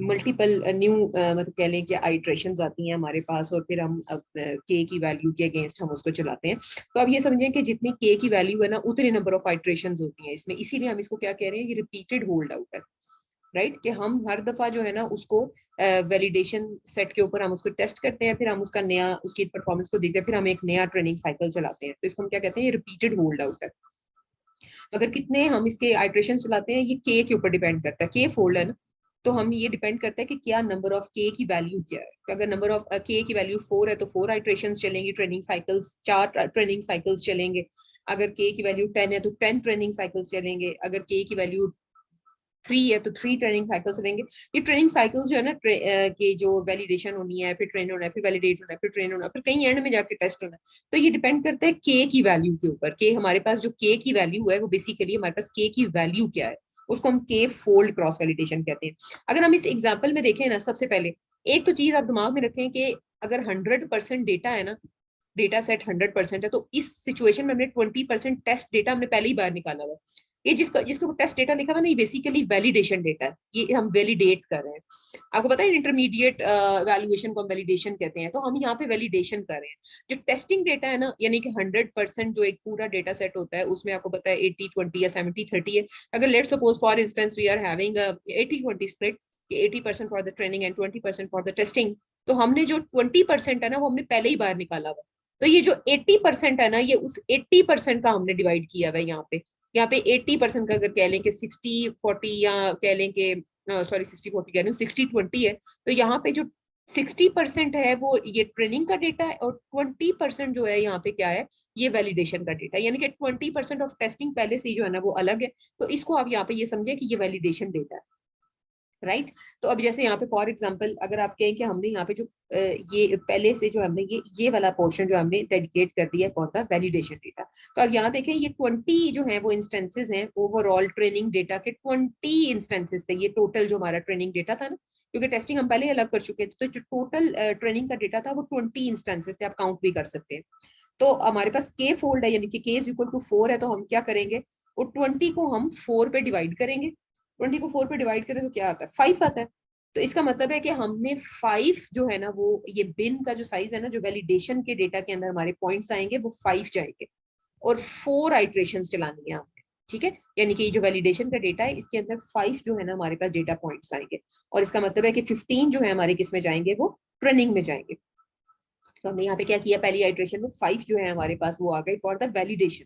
मल्टीपल न्यू मतलब कह लें कि आइट्रेशंस आती हैं हमारे पास, और फिर हम अब के की वैल्यू के अगेंस्ट हम उसको चलाते हैं। तो अब ये समझें कि जितनी के की वैल्यू है ना उतने नंबर ऑफ आइट्रेशंस होती हैं इसमें, इसीलिए हम इसको क्या कह रहे हैं, ये रिपीटेड होल्ड आउट है। राइट? कि हम हर दफा जो है ना उसको वैलिडेशन सेट के ऊपर हम उसको टेस्ट करते हैं, फिर हम उसका नया उसकी परफॉर्मेंस को देखते हैं, फिर हम एक नया ट्रेनिंग साइकिल चलाते हैं। तो इसको हम क्या कहते हैं, ये रिपीटेड होल्ड आउट है। अगर कितने हम इसके आइट्रेशन चलाते हैं ये के ऊपर डिपेंड करता है, के फोल्ड है ना, तो हम ये डिपेंड करता है कि क्या नंबर ऑफ के की वैल्यू क्या है। तो अगर नंबर ऑफ के की वैल्यू 4 है तो 4 आइट्रेशन चलेंगी, ट्रेनिंग साइकिल्स 4 ट्रेनिंग साइकिल्स चलेंगे। अगर के की वैल्यू 10 है तो 10 ट्रेनिंग साइकिल्स चलेंगे। अगर के की वैल्यू 3 है तो 3 ट्रेनिंग साइकिल्स रहेंगे। ये ट्रेनिंग साइकिल्स जो है ना के जो वैलिडेशन होनी है, फिर ट्रेन होना है, फिर वैलिडेट होना है, फिर ट्रेन होना है, फिर कहीं एंड में जाके टेस्ट होना है। तो ये डिपेंड करता है के की वैल्यू के ऊपर, के हमारे पास जो के की वैल्यू है वो बेसिकली हमारे पास के की वैल्यू क्या है, उसको हम के फोल्ड क्रॉस वैलिडेशन कहते हैं। अगर हम इस एग्जाम्पल में देखें ना, सबसे पहले एक तो चीज आप दिमाग में रखें कि अगर 100% डेटा है ना, डेटा सेट 100% है, तो इस सिचुएशन में हमने 20% टेस्ट डेटा हमने पहली बार निकाला हुआ। ये जिसको जिसको टेस्ट डेटा लिखा हुआ ना, ये बेसिकली वैलिडेशन डेटा है, ये हम वैलिडेट कर रहे हैं। आपको पता है इंटरमीडिएट वैल्यूएशन को हम वैलिडेशन कहते हैं, तो हम यहाँ पे वैलिडेशन कर रहे हैं। जो टेस्टिंग डेटा है ना, यानी कि 100% जो एक पूरा डेटा सेट होता है, उसमें आपको पता है 80-20 या 70-30 है। अगर let's suppose for instance we are having 80-20 split, 80% for the training and 20% for the testing, तो हमने जो 20% है ना वो हमने पहले ही बार निकाला हुआ। तो ये जो 80% है ना, ये उस 80% का हमने डिवाइड किया हुआ है यहाँ पे 80% का अगर कह लें कि 60-40 या कह लें कि सॉरी 60-40 कह रही हूँ, 60-20 है। तो यहाँ पे जो 60% है वो ये ट्रेनिंग का डेटा है, और 20% जो है यहाँ पे क्या है, ये वैलिडेशन का डेटा है। यानी कि 20% ऑफ टेस्टिंग पहले से ही जो है ना वो अलग है। तो इसको आप यहाँ पे ये समझे कि ये वैलिडेशन डेटा है, राइट। तो अब जैसे यहाँ पे फॉर एग्जांपल अगर आप कहें कि हमने यहाँ पे जो ये पहले से जो हमने ये वाला पोर्शन जो हमने डेडिकेट कर दिया है कौन सा, वैलिडेशन डेटा। तो अब यहाँ देखें ये 20 जो है वो इंस्टेंसेस हैं ओवरऑल ट्रेनिंग डेटा के, 20 इंस्टेंसेस थे ये टोटल जो हमारा ट्रेनिंग डेटा था ना, क्योंकि टेस्टिंग हम पहले अलग कर चुके थे। तो जो टोटल ट्रेनिंग का डेटा था वो 20 इंस्टेंसेस थे, आप काउंट भी कर सकते हैं। तो हमारे पास के फोल्ड है, यानी कि के इज इक्वल टू 4 है, तो हम क्या करेंगे, वो 20 को हम 4 पे डिवाइड करेंगे। 20 को 4 पे डिवाइड करें तो क्या आता है, 5 आता है। तो इसका मतलब है कि हमने 5 जो है ना वो ये बिन का जो साइज है ना, जो वैलिडेशन के डेटा के अंदर हमारे पॉइंट्स आएंगे वो 5 जाएंगे, और 4 आइट्रेशन चलानी है हमने, ठीक है। यानी कि ये जो वैलिडेशन का डेटा है इसके अंदर 5 जो है ना हमारे पास डेटा पॉइंट्स आएंगे, और इसका मतलब है कि 15 जो है हमारे किस में जाएंगे, वो ट्रेनिंग में जाएंगे। तो हमने यहाँ पे क्या किया, पहली आइट्रेशन में 5 जो है हमारे पास वो आ गए फॉर द वैलिडेशन,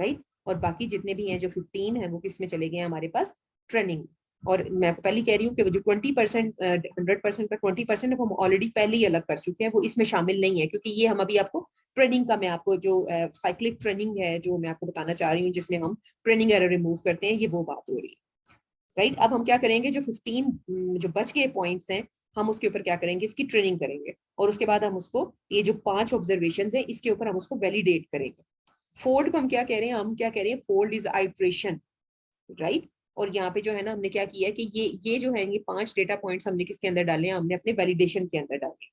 राइट। और बाकी जितने भी हैं जो 15 है वो किस में चले गए हमारे पास, ट्रेनिंग। और मैं आपको पहले कह रही हूँ कि वो जो 20% 100% का 20% है वो हम ऑलरेडी पहले ही अलग कर चुके हैं, वो इसमें शामिल नहीं है, क्योंकि ये हम अभी आपको ट्रेनिंग का, मैं आपको जो साइक्लिक ट्रेनिंग है जो मैं आपको बताना चाह रही हूँ, जिसमें हम ट्रेनिंग एरर रिमूव करते हैं, ये वो बात हो रही है, राइट। अब हम क्या करेंगे, जो 15 जो बच गए पॉइंट्स हैं, हम उसके ऊपर क्या करेंगे, इसकी ट्रेनिंग करेंगे, और उसके बाद हम उसको ये जो 5 ऑब्जर्वेशन है इसके ऊपर हम उसको वैलिडेट करेंगे। फोल्ड को हम क्या कह रहे हैं, हम क्या कह रहे हैं, फोल्ड इज आइट्रेशन, राइट। और यहाँ पे जो है ना हमने क्या किया कि ये जो है ये 5 डेटा पॉइंट्स हमने किसके अंदर डाले हैं, हमने अपने वैलिडेशन के अंदर डाले।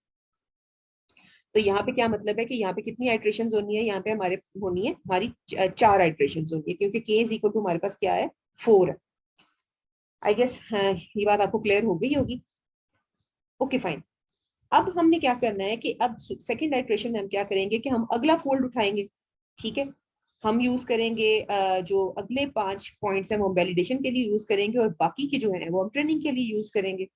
तो यहाँ पे क्या मतलब है कि यहाँ पे कितनी आइट्रेशन होनी है, यहाँ पे हमारे होनी है हमारी 4 आइट्रेशन होनी है, क्योंकि के इज इक्वल टू हमारे पास क्या है, 4 है। आई गेस ये बात आपको क्लियर हो गई होगी। Okay fine. अब हमने क्या करना है कि अब सेकेंड आइट्रेशन में हम क्या करेंगे कि हम अगला फोल्ड उठाएंगे, ठीक है। हम यूज करेंगे जो अगले 5 पॉइंट्स हैं वो हम वैलिडेशन के लिए यूज करेंगे, और बाकी के जो है वो हम ट्रेनिंग के लिए यूज करेंगे।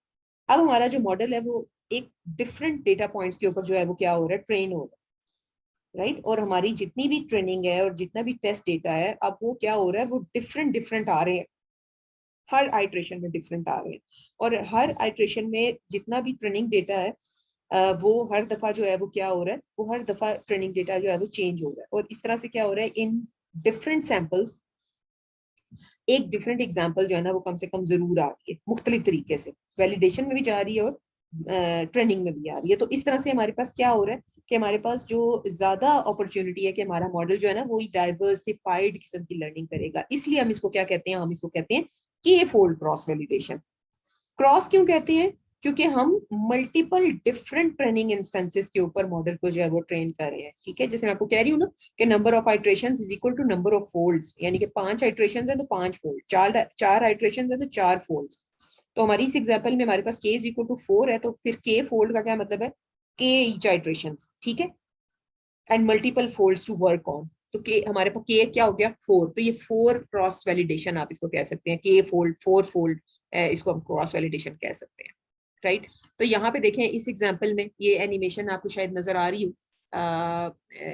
अब हमारा जो मॉडल है वो एक डिफरेंट डेटा पॉइंट्स के ऊपर जो है वो क्या हो रहा है, ट्रेन हो रहा है, राइट। और हमारी जितनी भी ट्रेनिंग है और जितना भी टेस्ट डेटा है, अब वो क्या हो रहा है, वो डिफरेंट डिफरेंट आ रहे हैं, हर आइट्रेशन में डिफरेंट आ रहे हैं। और हर आइट्रेशन में जितना भी ट्रेनिंग डेटा है वो हर दफा जो है वो क्या हो रहा है, वो हर दफा ट्रेनिंग डेटा जो है वो चेंज हो रहा है। और इस तरह से क्या हो रहा है, इन डिफरेंट सैंपल्स एक डिफरेंट एग्जाम्पल जो है ना वो कम से कम जरूर आ रही है, मुख्तलिफ तरीके से वैलिडेशन में भी जा रही है और ट्रेनिंग में भी आ रही है। तो इस तरह से हमारे पास क्या हो रहा है कि हमारे पास जो ज्यादा अपॉर्चुनिटी है कि हमारा मॉडल जो है ना वो डाइवर्सिफाइड किस्म की लर्निंग करेगा। इसलिए हम इसको क्या कहते हैं, हम इसको कहते हैं के फोल्ड क्रॉस वैलिडेशन। क्रॉस क्यों कहते हैं, क्योंकि हम मल्टीपल डिफरेंट ट्रेनिंग इंस्टेंसेस के ऊपर मॉडल को जो है वो ट्रेन कर रहे हैं, ठीक है। जैसे मैं आपको कह रही हूँ ना कि number of iterations is equal to number of folds, यानी कि 5 आइट्रेशंस है तो 5 फोल्ड, 4 आइट्रेशंस है तो 4 फोल्ड्स। तो हमारी इस एग्जांपल में हमारे पास के इज इक्वल टू 4 है, तो फिर के फोल्ड का क्या मतलब है, के ईच आइट्रेशंस, ठीक है, and multiple folds to work on. तो के हमारे पास के क्या हो गया, 4, तो ये 4 क्रॉस वैलिडेशन आप इसको कह सकते हैं, के फोल्ड 4 फोल्ड, इसको हम क्रॉस वैलिडेशन कह सकते हैं, राइट। तो यहाँ पे देखें इस एग्जांपल में ये एनिमेशन आपको शायद नजर आ रही हो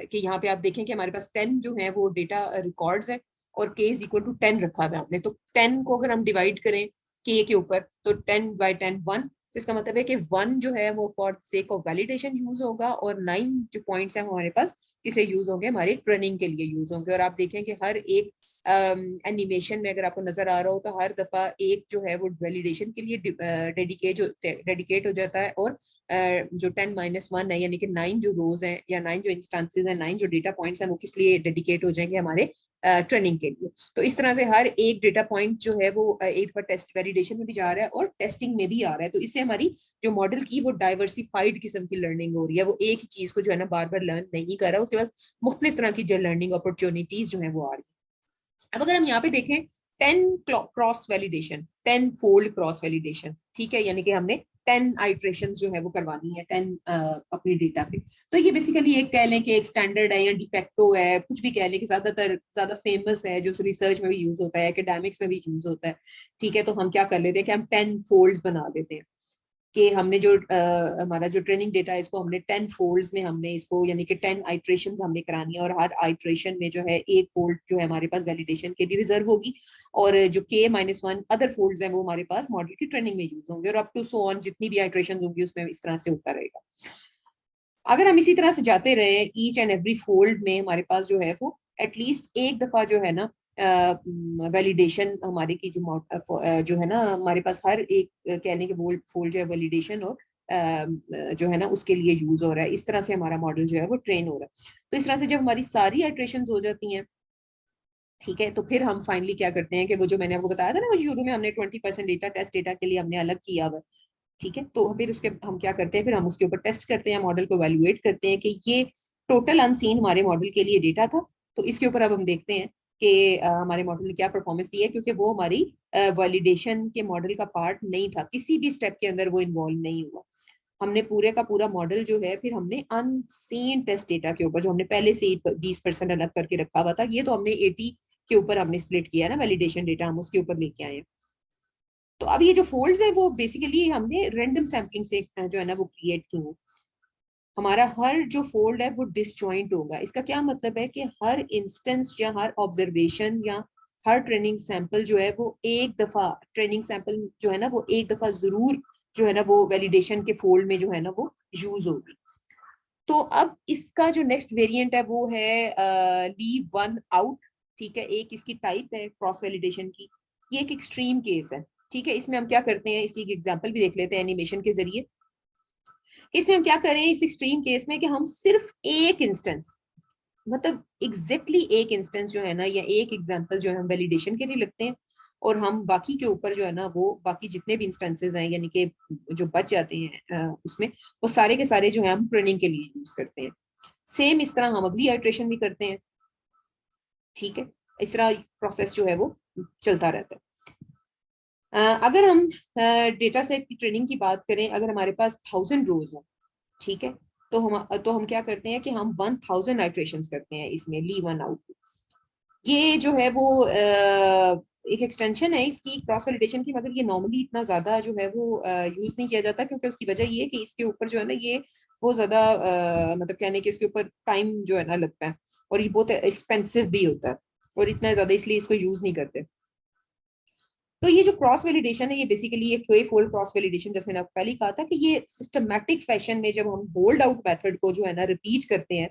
कि यहाँ पे आप देखें कि हमारे पास 10 जो है वो डेटा रिकॉर्ड्स है, और के इज इक्वल टू 10 रखा हुआ है हमने। तो 10 को अगर हम डिवाइड करें के ऊपर, तो 10 बाई 10 1, इसका मतलब है कि 1 जो है वो for sake of validation use होगा, और 9 जो पॉइंट्स हैं वो हमारे पास किसे यूज होंगे, हमारे ट्रेनिंग के लिए यूज होंगे। और आप देखें कि हर एक एनिमेशन में अगर आपको नजर आ रहा हो तो हर दफा एक जो है वो वैलिडेशन के लिए डेडिकेट हो जाता है, और जो 10-1 है यानी कि 9 जो रोज हैं या 9 जो इंस्टांसेस हैं, 9 जो डेटा पॉइंट्स हैं, वो किस लिए डेडिकेट हो जाएंगे, हमारे ट्रेनिंग के लिए। तो इस तरह से हर एक डेटा पॉइंट जो है वो एक बार टेस्ट वैलिडेशन में भी जा रहा है और टेस्टिंग में भी आ रहा है। तो इससे हमारी जो मॉडल की वो डाइवर्सिफाइड किस्म की लर्निंग हो रही है, वो एक ही चीज को जो है ना बार बार लर्न नहीं कर रहा, उसके बाद मुख्तलिफ तरह की जो लर्निंग अपॉर्चुनिटीज जो है वो आ रही है। अब अगर हम यहाँ पे देखें 10 cross validation, 10 fold cross validation, ठीक है, यानी कि हमने 10 आइट्रेशन जो है वो करवानी है 10 अपने डेटा पे। तो ये बेसिकली एक कह लें कि एक स्टैंडर्ड है या डिफेक्टो है, कुछ भी कह लें कि ज्यादा फेमस है, जो रिसर्च में भी यूज होता है, एकेडमिक्स में भी यूज होता है। ठीक है, तो हम क्या कर लेते हैं कि हम 10 फोल्ड्स बना देते हैं कि हमने जो हमारा जो ट्रेनिंग डेटा है इसको हमने 10 फोल्ड्स में हमने इसको यानी कि 10 आइट्रेशन हमने करानी है, और हर आइट्रेशन में जो है एक फोल्ड जो है हमारे पास वैलिडेशन के लिए रिजर्व होगी, और जो K-1 अदर फोल्ड्स हैं वो हमारे पास मॉडल की ट्रेनिंग में यूज होंगे, और अप टू सो ऑन जितनी भी आइट्रेशन होंगी उसमें इस तरह से होता रहेगा। अगर हम इसी तरह से जाते रहे ईच एंड एवरी फोल्ड में हमारे पास जो है वो एटलीस्ट एक दफा जो है ना वैलिडेशन हमारे की जो है ना हमारे पास हर एक कहने के फोल्ड जो है वैलिडेशन और जो है ना उसके लिए यूज हो रहा है। इस तरह से हमारा मॉडल जो है वो ट्रेन हो रहा है। तो इस तरह से जब हमारी सारी आइट्रेशन हो जाती हैं, ठीक है, तो फिर हम फाइनली क्या करते हैं कि वो जो मैंने आपको बताया था ना, वो शुरू में हमने 20% डेटा टेस्ट डेटा के लिए हमने अलग किया हुआ, ठीक है, तो फिर उसके हम क्या करते हैं, फिर हम उसके ऊपर टेस्ट करते हैं, मॉडल को वैल्यूएट करते हैं कि ये टोटल अनसीन हमारे मॉडल के लिए डेटा था। तो इसके ऊपर अब हम देखते हैं कि हमारे मॉडल ने क्या परफॉर्मेंस दी है, क्योंकि वो हमारी वैलिडेशन के मॉडल का पार्ट नहीं था, किसी भी स्टेप के अंदर वो इन्वॉल्व नहीं हुआ। हमने पूरे का पूरा मॉडल जो है फिर हमने अनसीन टेस्ट डेटा के ऊपर जो हमने पहले से ही 20% अलग करके रखा हुआ था, ये तो हमने 80 के ऊपर हमने स्प्लिट किया ना वैलिडेशन डेटा, हम उसके ऊपर लेके आए हैं। तो अब ये जो फोल्ड्स है वो बेसिकली हमने रैंडम सैम्पलिंग से जो है ना वो क्रिएट की है। हमारा हर जो फोल्ड है वो डिसजॉइंट होगा। इसका क्या मतलब है कि हर इंस्टेंस या हर ऑब्जर्वेशन या हर ट्रेनिंग सैंपल जो है वो एक दफा ट्रेनिंग सैंपल जो है ना वो एक दफा जरूर जो है ना वो वैलिडेशन के फोल्ड में जो है ना वो यूज होगी। तो अब इसका जो नेक्स्ट वेरिएंट है वो है लीव वन आउट। ठीक है, एक इसकी टाइप है क्रॉस वैलिडेशन की, ये एक एक्सट्रीम केस है। ठीक है, इसमें हम क्या करते हैं, इसकी एक एग्जांपल भी देख लेते हैं एनिमेशन के जरिए। इसमें हम क्या करें इस एक्सट्रीम केस में कि हम सिर्फ एक इंस्टेंस, मतलब एग्जैक्टली एक इंस्टेंस जो है ना या एक एग्जांपल जो है हम वैलिडेशन के लिए लगते हैं, और हम बाकी के ऊपर जो है ना वो बाकी जितने भी इंस्टेंसेस हैं यानी कि जो बच जाते हैं उसमें वो सारे के सारे जो है हम ट्रेनिंग के लिए यूज करते हैं। सेम इस तरह हम अगली आइट्रेशन भी करते हैं। ठीक है, इस तरह प्रोसेस जो है वो चलता रहता है। अगर हम डेटा सेट की ट्रेनिंग की बात करें, अगर हमारे पास 1000 रोज हो, ठीक है, तो हम क्या करते हैं कि हम 1000 आइट्रेशन करते हैं इसमें ली वन आउट। ये जो है वो एक एक्सटेंशन है इसकी क्रॉस वैलिडेशन की, मगर ये नॉर्मली इतना ज्यादा जो है वो यूज नहीं किया जाता, क्योंकि उसकी वजह ये है कि इसके ऊपर जो है ना ये बहुत ज्यादा मतलब कहने के इसके ऊपर टाइम जो है ना लगता है, और ये बहुत एक्सपेंसिव भी होता है, और इतना ज्यादा इसलिए इसको यूज नहीं करते। तो ये जो क्रॉस वैलिडेशन है ये बेसिकली एक के फोल्ड क्रॉस वैलिडेशन, जैसे मैंने पहले ही कहा था कि ये सिस्टमैटिक फैशन में जब हम होल्ड आउट मेथड को जो है ना रिपीट करते हैं,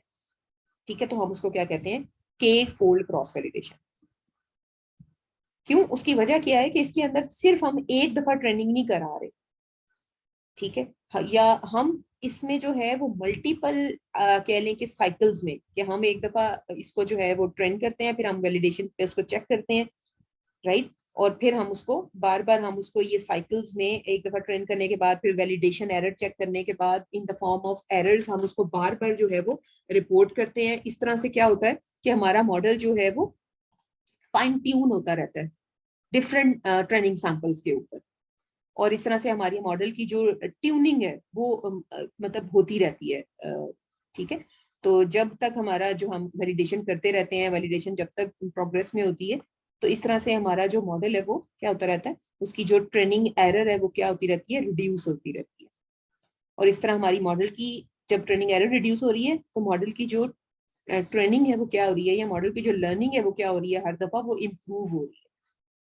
ठीक है, तो हम उसको क्या कहते हैं, के फोल्ड क्रॉस वैलिडेशन। क्यों, उसकी वजह क्या है कि इसके अंदर सिर्फ हम एक दफा ट्रेनिंग नहीं करा रहे, ठीक है, या हम इसमें जो है वो मल्टीपल कह लें कि साइकिल्स में, कि हम एक दफा इसको जो है वो ट्रेन करते हैं, फिर हम वैलिडेशन पे उसको चेक करते हैं, राइट, और फिर हम उसको बार बार हम उसको ये साइकिल्स में एक दफा ट्रेन करने के बाद फिर वैलिडेशन एरर चेक करने के बाद in the form of errors हम उसको बार बार जो है वो रिपोर्ट करते हैं। इस तरह से क्या होता है कि हमारा मॉडल जो है वो फाइन ट्यून होता रहता है डिफरेंट ट्रेनिंग सैंपल्स के ऊपर, और इस तरह से हमारी मॉडल की जो ट्यूनिंग है वो मतलब होती रहती है। ठीक है, तो जब तक हमारा जो हम वैलिडेशन करते रहते हैं, वैलिडेशन जब तक प्रोग्रेस में होती है, तो इस तरह से हमारा जो मॉडल है वो क्या होता रहता है, उसकी जो ट्रेनिंग एरर है वो क्या होती रहती है, रिड्यूस होती रहती है। और इस तरह हमारी मॉडल की जब ट्रेनिंग एरर रिड्यूस हो रही है तो मॉडल की जो ट्रेनिंग है वो क्या हो रही है, या मॉडल की जो लर्निंग है वो क्या हो रही है, हर दफा वो इम्प्रूव हो रही है।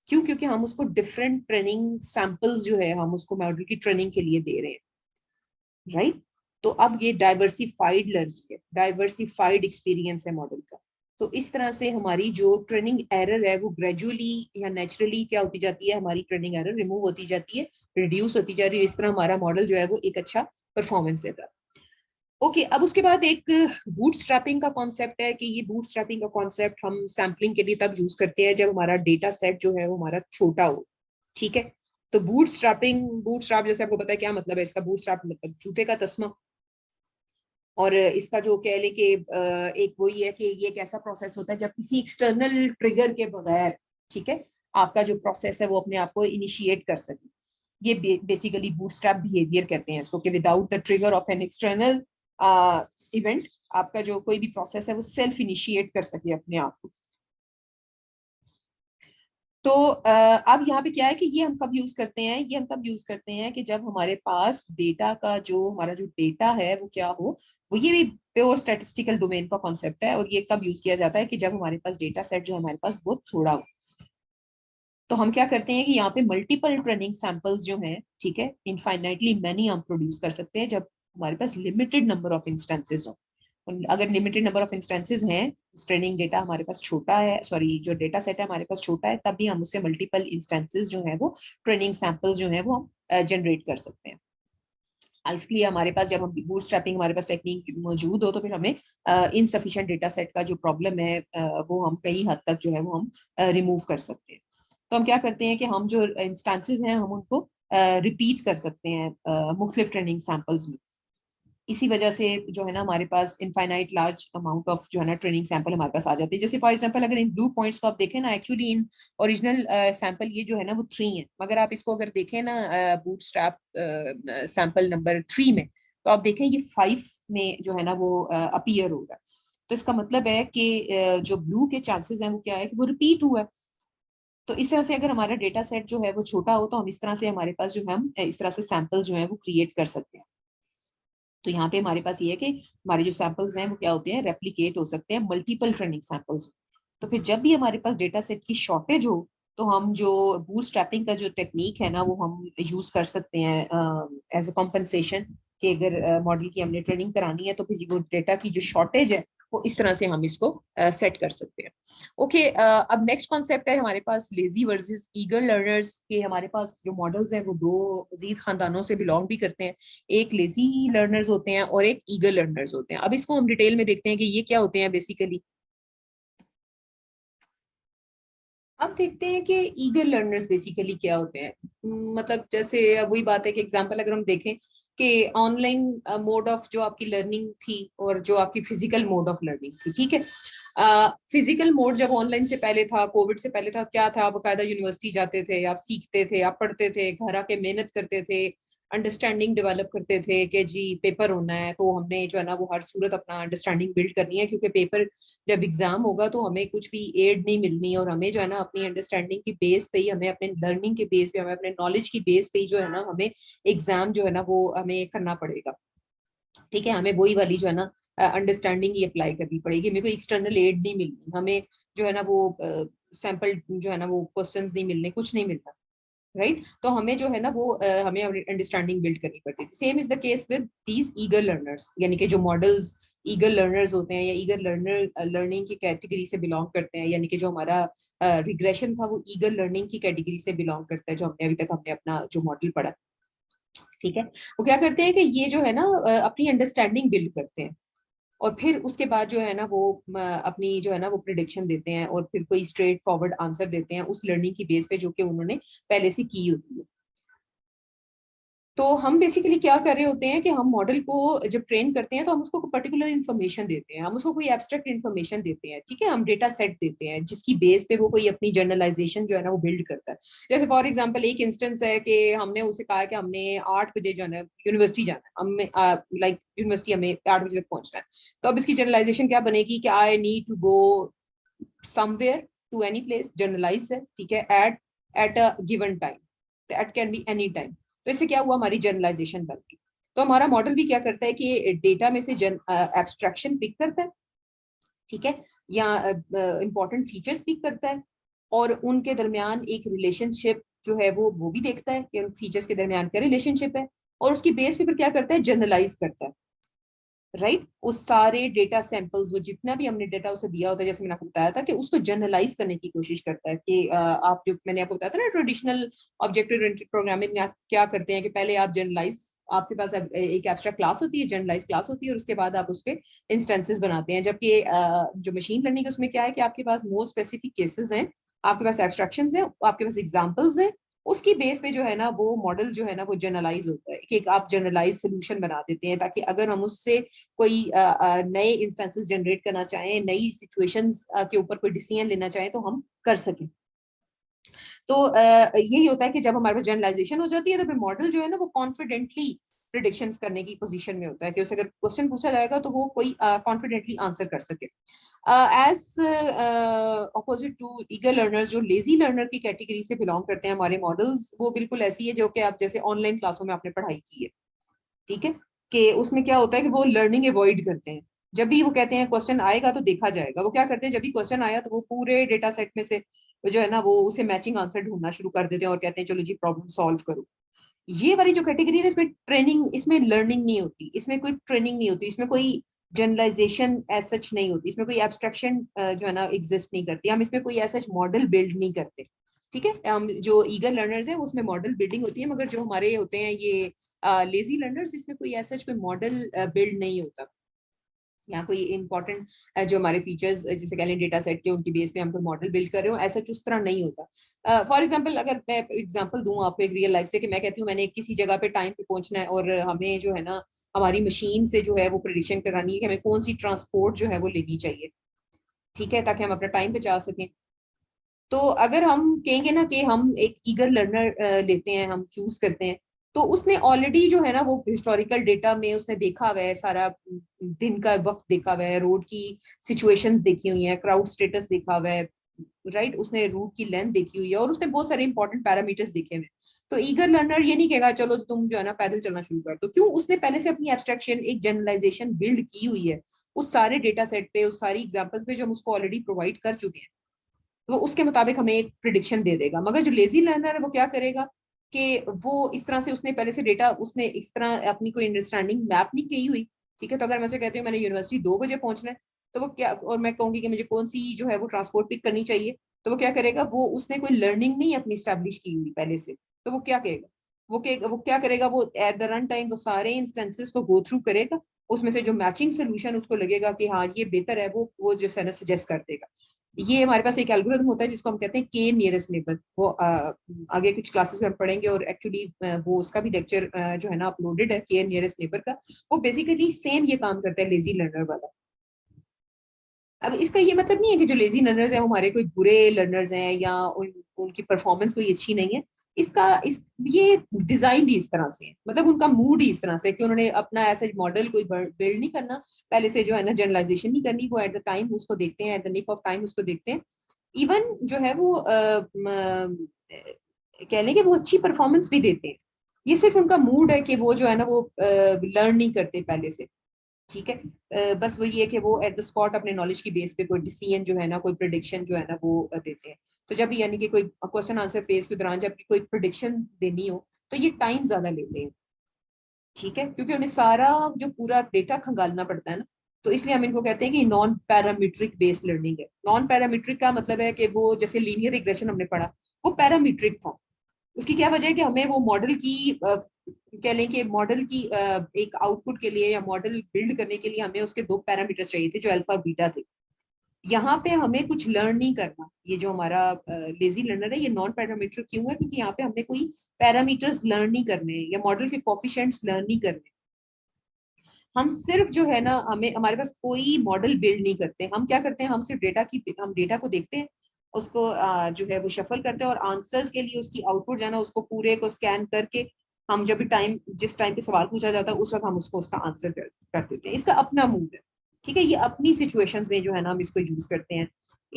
क्यों? क्योंकि हम उसको डिफरेंट ट्रेनिंग सैंपल्स जो है हम उसको मॉडल की ट्रेनिंग के लिए दे रहे हैं, राइट? तो अब ये डाइवर्सिफाइड लर्निंग है, डाइवर्सिफाइड एक्सपीरियंस है मॉडल का। तो इस तरह से हमारी जो ट्रेनिंग एरर है वो ग्रेजुअली या नेचुरली क्या होती जाती है, हमारी ट्रेनिंग एरर रिमूव होती जाती है, रिड्यूस होती जा रही है। इस तरह हमारा मॉडल जो है वो एक अच्छा परफॉर्मेंस देता है। ओके, अब उसके बाद एक बूटस्ट्रैपिंग का कॉन्सेप्ट है कि ये बूटस्ट्रैपिंग का कॉन्सेप्ट हम सैम्पलिंग के लिए तब यूज करते हैं जब हमारा डेटा सेट जो है वो हमारा छोटा हो, ठीक है? तो बूटस्ट्रैपिंग, बूटस्ट्रैप जैसे आपको पता है क्या मतलब है इसका, बूटस्ट्रैप मतलब जूते का तस्मा। और इसका जो कह लें कि एक वही है कि ये एक ऐसा प्रोसेस होता है जब किसी एक्सटर्नल ट्रिगर के बगैर, ठीक है, आपका जो प्रोसेस है वो अपने आप को इनिशिएट कर सके। ये बेसिकली बूटस्ट्रैप बिहेवियर कहते हैं इसको, कि without the trigger of an external event आपका जो कोई भी प्रोसेस है वो सेल्फ इनिशिएट कर सके अपने आप को। तो अब यहाँ पे क्या है कि ये हम कब यूज करते हैं, ये हम तब यूज करते हैं कि जब हमारे पास डेटा का जो हमारा जो डेटा है वो क्या हो, वो ये भी प्योर स्टैटिस्टिकल डोमेन का कॉन्सेप्ट है। और ये कब यूज किया जाता है कि जब हमारे पास डेटा सेट जो हमारे पास बहुत थोड़ा हो। तो हम क्या करते हैं कि यहाँ पे मल्टीपल ट्रेनिंग सैंपल्स जो हैं, ठीक है, इनफाइनाइटली मैनी हम प्रोड्यूस कर सकते हैं जब हमारे पास लिमिटेड नंबर ऑफ इंस्टेंसेस हो। अगर लिमिटेड नंबर ऑफ इंस्टेंसेस हैं, ट्रेनिंग डेटा हमारे पास छोटा है, सॉरी जो डेटा सेट है हमारे पास छोटा है, तब भी हम उससे मल्टीपल इंस्टेंसेस जो है वो ट्रेनिंग सैंपल्स जो है वो हम जनरेट कर सकते हैं। इसलिए हमारे पास जब हम बूटस्ट्रैपिंग हमारे पास टेक्निक मौजूद हो तो फिर हमें इनसफिशिएंट डेटा सेट का जो प्रॉब्लम है वो हम कई हद तक जो है वो हम रिमूव कर सकते हैं। तो हम क्या करते हैं कि हम जो इंस्टांसेस हैं हम उनको रिपीट कर सकते हैं मुख्तलिफ ट्रेनिंग सैंपल्स में। इसी वजह से जो है ना हमारे पास इनफाइनाइट लार्ज अमाउंट ऑफ जो है ना ट्रेनिंग सैंपल हमारे पास आ जाते हैं। जैसे फॉर एग्जांपल अगर इन ब्लू पॉइंट्स को आप देखें ना, एक्चुअली इन ओरिजिनल सैंपल ये जो है ना वो 3 है, मगर आप इसको अगर देखें ना बूटस्ट्रैप सैंपल नंबर 3 में, तो आप देखें ये 5 में जो है ना वो अपीयर होगा। तो इसका मतलब है कि जो ब्लू के चांसेस हैं वो क्या है कि वो रिपीट हुआ है। तो इस तरह से अगर हमारा डेटा सेट जो है वो छोटा हो तो हम इस तरह से हमारे पास जो है हम इस तरह से सैंपल्स जो है वो क्रिएट कर सकते हैं। तो यहाँ पे हमारे पास ये है कि हमारे जो सैंपल्स हैं वो क्या होते हैं, रेप्लिकेट हो सकते हैं मल्टीपल ट्रेनिंग सैंपल्स। तो फिर जब भी हमारे पास डेटा सेट की शॉर्टेज हो तो हम जो बूटस्ट्रैपिंग का जो टेक्निक है ना वो हम यूज कर सकते हैं एज अ कॉम्पनसेशन, कि अगर मॉडल की हमने ट्रेनिंग करानी है तो फिर वो डेटा की जो शॉर्टेज है वो इस तरह से हम इसको सेट कर सकते हैं। ओके, अब नेक्स्ट कॉन्सेप्ट है हमारे पास लेजी वर्सेस ईगर लर्नर्स के। हमारे पास जो मॉडल्स हैं वो दो जीद खानदानों से बिलोंग भी करते हैं। एक लेजी लर्नर्स होते हैं और एक ईगर लर्नर्स होते हैं। अब इसको हम डिटेल में देखते हैं कि ये क्या होते हैं बेसिकली। अब देखते हैं कि ईगर लर्नर्स बेसिकली क्या होते हैं। मतलब जैसे अब वही बात है कि एग्जांपल अगर हम देखें कि ऑनलाइन मोड ऑफ जो आपकी लर्निंग थी और जो आपकी फिजिकल मोड ऑफ लर्निंग थी, ठीक है। फिजिकल मोड जब ऑनलाइन से पहले था, कोविड से पहले था, क्या था, आप बाकायदा यूनिवर्सिटी जाते थे, आप सीखते थे, आप पढ़ते थे, घर आके मेहनत करते थे, अंडरस्टैंडिंग डेवलप करते थे कि जी पेपर होना है तो हमने जो है ना वो हर सूरत अपना अंडरस्टैंडिंग बिल्ड करनी है, क्योंकि पेपर जब एग्जाम होगा तो हमें कुछ भी एड नहीं मिलनी, और हमें जो है ना अपनी अंडरस्टैंडिंग की बेस पे ही, हमें अपने लर्निंग के बेस पे, हमें अपने नॉलेज की बेस पे ही जो है ना हमें एग्जाम जो है ना वो हमें करना पड़ेगा। ठीक है, हमें वही वाली जो है ना अंडरस्टैंडिंग ही अप्लाई करनी पड़ेगी, मेरे को एक्सटर्नल एड नहीं मिलनी, हमें जो है ना वो सैंपल जो है ना वो क्वेश्चंस नहीं मिलने, कुछ नहीं मिलना, राइट? तो हमें जो है ना वो हमें अंडरस्टैंडिंग बिल्ड करनी पड़ती है। Same is the case with these eager learners, यानी कि जो मॉडल्स ईगर लर्नर्स होते हैं या ईगर लर्नर लर्निंग की कैटेगरी से बिलोंग करते हैं, यानी कि जो हमारा रिग्रेशन था वो ईगर लर्निंग की कैटेगरी से बिलोंग करता है, जो हमने अभी तक हमने अपना जो मॉडल पढ़ा, ठीक है। वो क्या करते हैं कि ये जो है ना अपनी अंडरस्टैंडिंग बिल्ड करते हैं, और फिर उसके बाद जो है ना वो अपनी जो है ना वो प्रिडिक्शन देते हैं, और फिर कोई स्ट्रेट फॉरवर्ड आंसर देते हैं उस लर्निंग की बेस पे जो कि उन्होंने पहले से की होती है। तो हम बेसिकली क्या कर रहे होते हैं कि हम मॉडल को जब ट्रेन करते हैं तो हम उसको पर्टिकुलर इन्फॉर्मेशन देते हैं, हम उसको कोई एब्स्ट्रैक्ट इन्फॉर्मेशन देते हैं, ठीक है, हम डेटा सेट देते हैं जिसकी बेस पे वो कोई अपनी जनरलाइजेशन जो है ना वो बिल्ड करता है। जैसे फॉर एग्जांपल एक इंस्टेंस है कि हमने उसे कहा कि हमने 8 बजे जो है ना यूनिवर्सिटी जाना है, हमें लाइक यूनिवर्सिटी हमें 8 बजे तक पहुंचना है। तो अब इसकी जनरलाइजेशन क्या बनेगी कि I need to go somewhere to any place, generalise है, ठीक है, at a given time, that can be any time. तो इससे क्या हुआ, हमारी जनरलाइजेशन बन गई। तो हमारा मॉडल भी क्या करता है कि डेटा में से एब्स्ट्रैक्शन पिक करता है, ठीक है, या इंपॉर्टेंट फीचर्स पिक करता है, और उनके दरमियान एक रिलेशनशिप जो है वो भी देखता है कि उन फीचर्स के दरमियान क्या रिलेशनशिप है, और उसकी बेस पे फिर क्या करता है, जनरलाइज करता है, राइट उस सारे डेटा सैंपल्स, वो जितना भी हमने डेटा उसे दिया होता है, जैसे मैंने आपको बताया था कि उसको जनरलाइज करने की कोशिश करता है कि आप जो मैंने आपको बताया था ना ट्रेडिशनल ऑब्जेक्ट ओरिएंटेड प्रोग्रामिंग में आप क्या करते हैं कि पहले आप जनरलाइज, आपके पास एक एब्स्ट्रैक्ट क्लास होती है, जनरलाइज क्लास होती है, और उसके बाद आप उसके इंस्टेंसेस बनाते हैं। जबकि जो मशीन लर्निंग है उसमें क्या है कि आपके पास मोर स्पेसिफिक केसेस हैं, आपके पास एब्स्ट्रैक्शंस हैं, आपके पास एग्जांपल्स हैं, उसकी बेस पे जो है ना वो मॉडल जो है ना वो जनरलाइज होता है, कि एक आप जनरलाइज सोल्यूशन बना देते हैं, ताकि अगर हम उससे कोई नए इंस्टेंसेस जनरेट करना चाहें, नई सिचुएशंस के ऊपर कोई डिसीजन लेना चाहें तो हम कर सकें। तो यही होता है कि जब हमारे पास जनरलाइजेशन हो जाती है तो फिर मॉडल जो है ना वो कॉन्फिडेंटली प्रिडिक्शंस करने की पोजीशन में होता है कि उसे अगर क्वेश्चन पूछा जाएगा तो वो कोई कॉन्फिडेंटली आंसर कर सके। As opposite to eager learner, जो लेजी लर्नर की कैटेगरी से बिलोंग करते हैं हमारे मॉडल्स, वो बिल्कुल ऐसी है जो कि आप जैसे ऑनलाइन क्लासों में आपने पढ़ाई की है, ठीक है, कि उसमें क्या होता है कि वो लर्निंग अवॉइड करते हैं। जब भी वो कहते हैं क्वेश्चन आएगा तो देखा जाएगा, वो क्या करते हैं, जब भी क्वेश्चन आया तो वो पूरे डेटा सेट में से जो है ना वो उसे मैचिंग आंसर ढूंढना शुरू कर देते हैं और कहते हैं चलो जी प्रॉब्लम सॉल्व करो। ये वाली जो कैटेगरी है इसमें ट्रेनिंग, इसमें लर्निंग नहीं होती, इसमें कोई ट्रेनिंग नहीं होती, इसमें कोई जनरलाइजेशन एज सच नहीं होती, इसमें कोई एब्स्ट्रैक्शन जो है ना एग्जिस्ट नहीं करती, हम इसमें कोई ऐसा मॉडल बिल्ड नहीं करते। ठीक है, जो ईगर लर्नर्स हैं उसमें मॉडल बिल्डिंग होती है, मगर जो हमारे होते हैं ये लेजी लर्नर्स, इसमें कोई ऐसा कोई मॉडल बिल्ड नहीं होता। यहाँ कोई इंपॉर्टेंट जो हमारे फीचर्स जैसे कह लें डेटा सेट के, उनकी बेस पे हम कोई मॉडल बिल्ड कर रहे हो, ऐसा उस तरह नहीं होता। फॉर एग्जांपल अगर मैं एग्जांपल दूं आपको एक रियल लाइफ से, कि मैं कहती हूँ मैंने किसी जगह पे टाइम पे पहुंचना है, और हमें जो है ना हमारी मशीन से जो है वो प्रिडिक्शन करानी है कि हमें कौन सी ट्रांसपोर्ट जो है वो लेनी चाहिए, ठीक है, ताकि हम अपना टाइम पे जा सकें। तो अगर हम कहेंगे ना कि हम एक ईगर लर्नर लेते हैं, हम चूज करते हैं, तो उसने ऑलरेडी जो है ना वो हिस्टोरिकल डेटा में उसने देखा हुआ है, सारा दिन का वक्त देखा हुआ है, रोड की सिचुएशंस देखी हुई है, क्राउड स्टेटस देखा हुआ है, राइट, उसने रूट की लेंथ देखी हुई है, और उसने बहुत सारे इंपॉर्टेंट पैरामीटर्स देखे हुए हैं। तो ईगर लर्नर ये नहीं कहेगा चलो तुम जो है ना पैदल चलना शुरू कर दो, क्यों, उसने पहले से अपनी एब्स्ट्रैक्शन एक जनरलाइजेशन बिल्ड की हुई है उस सारे डेटा सेट पे, उस सारी एग्जांपल्स पे जो हम उसको ऑलरेडी प्रोवाइड कर चुके हैं। वो उसके मुताबिक हमें एक प्रिडिक्शन दे देगा। मगर जो लेजी लर्नर है वो क्या करेगा कि वो इस तरह से उसने पहले से डेटा, उसने इस तरह अपनी कोई अंडरस्टैंडिंग मैप नहीं की हुई, ठीक है। तो अगर मैं उसे कहती हूँ मैंने यूनिवर्सिटी 2 बजे पहुंचना है, तो वो क्या, और मैं कहूंगी कि मुझे कौन सी जो है वो ट्रांसपोर्ट पिक करनी चाहिए, तो वो क्या करेगा, वो उसने कोई लर्निंग नहीं अपनी स्टैब्लिश की हुई पहले से, तो वो क्या कहेगा, वो क्या करेगा, वो एट द रन टाइम वो सारे इंस्टेंसेस को गो थ्रू करेगा, उसमें से जो मैचिंग सोल्यूशन उसको लगेगा कि हाँ ये बेहतर है, वो जो है ना सजेस्ट कर देगा। ये हमारे पास एक एल्गोरिथम होता है जिसको हम कहते हैं के नियरेस्ट नेबर, वो आगे कुछ क्लासेस में हम पढ़ेंगे, और एक्चुअली वो उसका भी लेक्चर जो है ना अपलोडेड है के नियरेस्ट नेबर का। वो बेसिकली सेम ये काम करता है लेजी लर्नर वाला। अब इसका ये मतलब नहीं है कि जो लेजी लर्नर्स हैं वो हमारे कोई बुरे लर्नर्स हैं, या उनकी परफॉर्मेंस कोई अच्छी नहीं है। इसका इस ये डिजाइन ही इस तरह से है, मतलब उनका मूड ही इस तरह से है कि उन्होंने अपना ऐसा मॉडल कोई बिल्ड नहीं करना पहले से, जो है ना जनरलाइजेशन नहीं करनी, वो एट द टाइम उसको देखते हैं, at the nick of time उसको देखते हैं। इवन जो है वो कह लें कि वो अच्छी परफॉर्मेंस भी देते हैं। ये सिर्फ उनका मूड है कि वो जो है ना वो लर्न नहीं करते पहले से, ठीक है। बस वो ये कि वो एट द स्पॉट अपने नॉलेज की बेस पे कोई डिसीजन जो है ना, कोई प्रिडिक्शन जो है ना वो देते हैं। तो जब यानी कि कोई क्वेश्चन आंसर फेज के दौरान जब कोई प्रिडिक्शन देनी हो तो ये टाइम ज्यादा लेते हैं, ठीक है, क्योंकि उन्हें सारा जो पूरा डेटा खंगालना पड़ता है ना। तो इसलिए हम इनको कहते हैं कि नॉन पैरामीट्रिक बेस्ड लर्निंग है। नॉन पैरामीट्रिक का मतलब है कि वो जैसे लीनियर रिग्रेशन हमने पढ़ा, वो पैरामीट्रिक था। उसकी क्या वजह है कि हमें वो मॉडल की कह लें कि मॉडल की एक आउटपुट के लिए या मॉडल बिल्ड करने के लिए हमें उसके 2 पैरामीटर्स चाहिए थे जो अल्फा और बीटा थे। यहाँ पे हमें कुछ लर्न नहीं करना, ये जो हमारा लेजी लर्नर है ये नॉन पैरामीटर क्यों है, क्योंकि यहाँ पे हमने कोई पैरामीटर्स लर्न नहीं करने या मॉडल के कोफिशिएंट्स लर्न नहीं करने। हम सिर्फ जो है ना, हमें हमारे पास कोई मॉडल बिल्ड नहीं करते, हम क्या करते हैं, हम सिर्फ हम डेटा को देखते हैं, उसको जो है वो शफल करते हैं, और आंसर्स के लिए उसकी आउटपुट जो है ना उसको पूरे को स्कैन करके हम जब भी टाइम, जिस टाइम पे सवाल पूछा जाता है उस वक्त हम उसको उसका आंसर कर देते हैं। इसका अपना मूड है, ठीक है, ये अपनी सिचुएशंस में जो है ना हम इसको यूज करते हैं।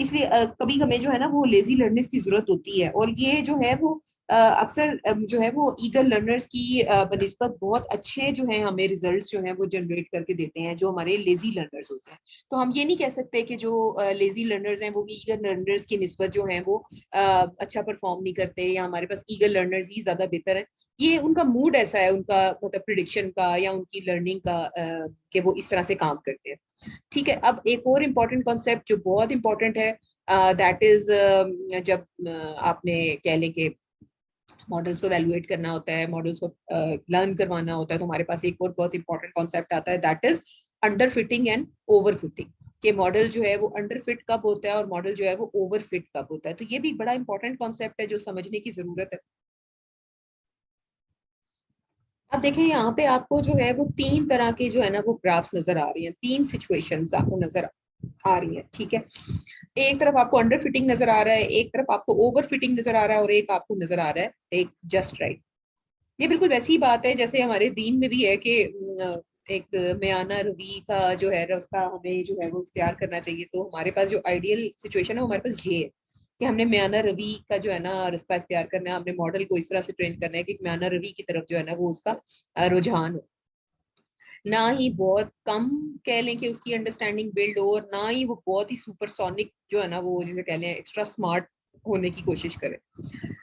इसलिए कभी हमें जो है ना वो लेजी लर्नर्स की जरूरत होती है, और ये जो है वो अक्सर जो है वो ईगर लर्नर्स की बनिस्बत बहुत अच्छे जो है हमें रिजल्ट्स जो है वो जनरेट करके देते हैं जो हमारे लेजी लर्नर्स होते हैं। तो हम ये नहीं कह सकते कि जो लेजी लर्नर्स हैं वो ईगर लर्नर्स की निस्बत जो है वो अच्छा परफॉर्म नहीं करते, या हमारे पास ईगर लर्नर्स ही ज्यादा बेहतर है। ये उनका मूड ऐसा है, उनका मतलब प्रिडिक्शन का या उनकी लर्निंग का, कि वो इस तरह से काम करते हैं। ठीक है, अब एक और इम्पोर्टेंट कॉन्सेप्ट जो बहुत इंपॉर्टेंट है, दैट इज जब आपने कह लें कि मॉडल्स को वैल्यूएट करना होता है, मॉडल्स को लर्न करवाना होता है, तो हमारे पास एक और बहुत इंपॉर्टेंट कॉन्सेप्ट आता है, that is under fitting and over fitting. कि मॉडल जो है वो अंडर फिट कब होता है और मॉडल जो है वो ओवर फिट कब होता है। तो ये भी बड़ा इंपॉर्टेंट कॉन्सेप्ट है जो समझने की जरूरत है। अब देखें यहाँ पे आपको जो है वो तीन तरह के जो है ना वो ग्राफ्स नजर आ रही हैं, तीन सिचुएशंस आपको नजर आ रही हैं। ठीक है, एक तरफ आपको अंडर फिटिंग नजर आ रहा है, एक तरफ आपको ओवर फिटिंग नजर आ रहा है, और एक आपको नजर आ रहा है एक जस्ट राइट। ये बिल्कुल वैसी ही बात है जैसे हमारे दीन में भी है कि एक म्याना रवि का जो है रास्ता हमें जो है वो इख्तियार करना चाहिए। तो हमारे पास जो आइडियल सिचुएशन है वो हमारे पास ये है कि हमने म्याना रवि का जो है ना रास्ता इख्तियार करना है, हमने मॉडल को इस तरह से ट्रेन करना है कि म्याना रवि की तरफ जो है ना वो उसका रुझान हो, ना ही बहुत कम कह लें कि उसकी अंडरस्टैंडिंग बिल्ड हो, और ना ही वो बहुत ही सुपरसोनिक जो है ना वो जिसे कह लें एक्स्ट्रा स्मार्ट होने की कोशिश करे।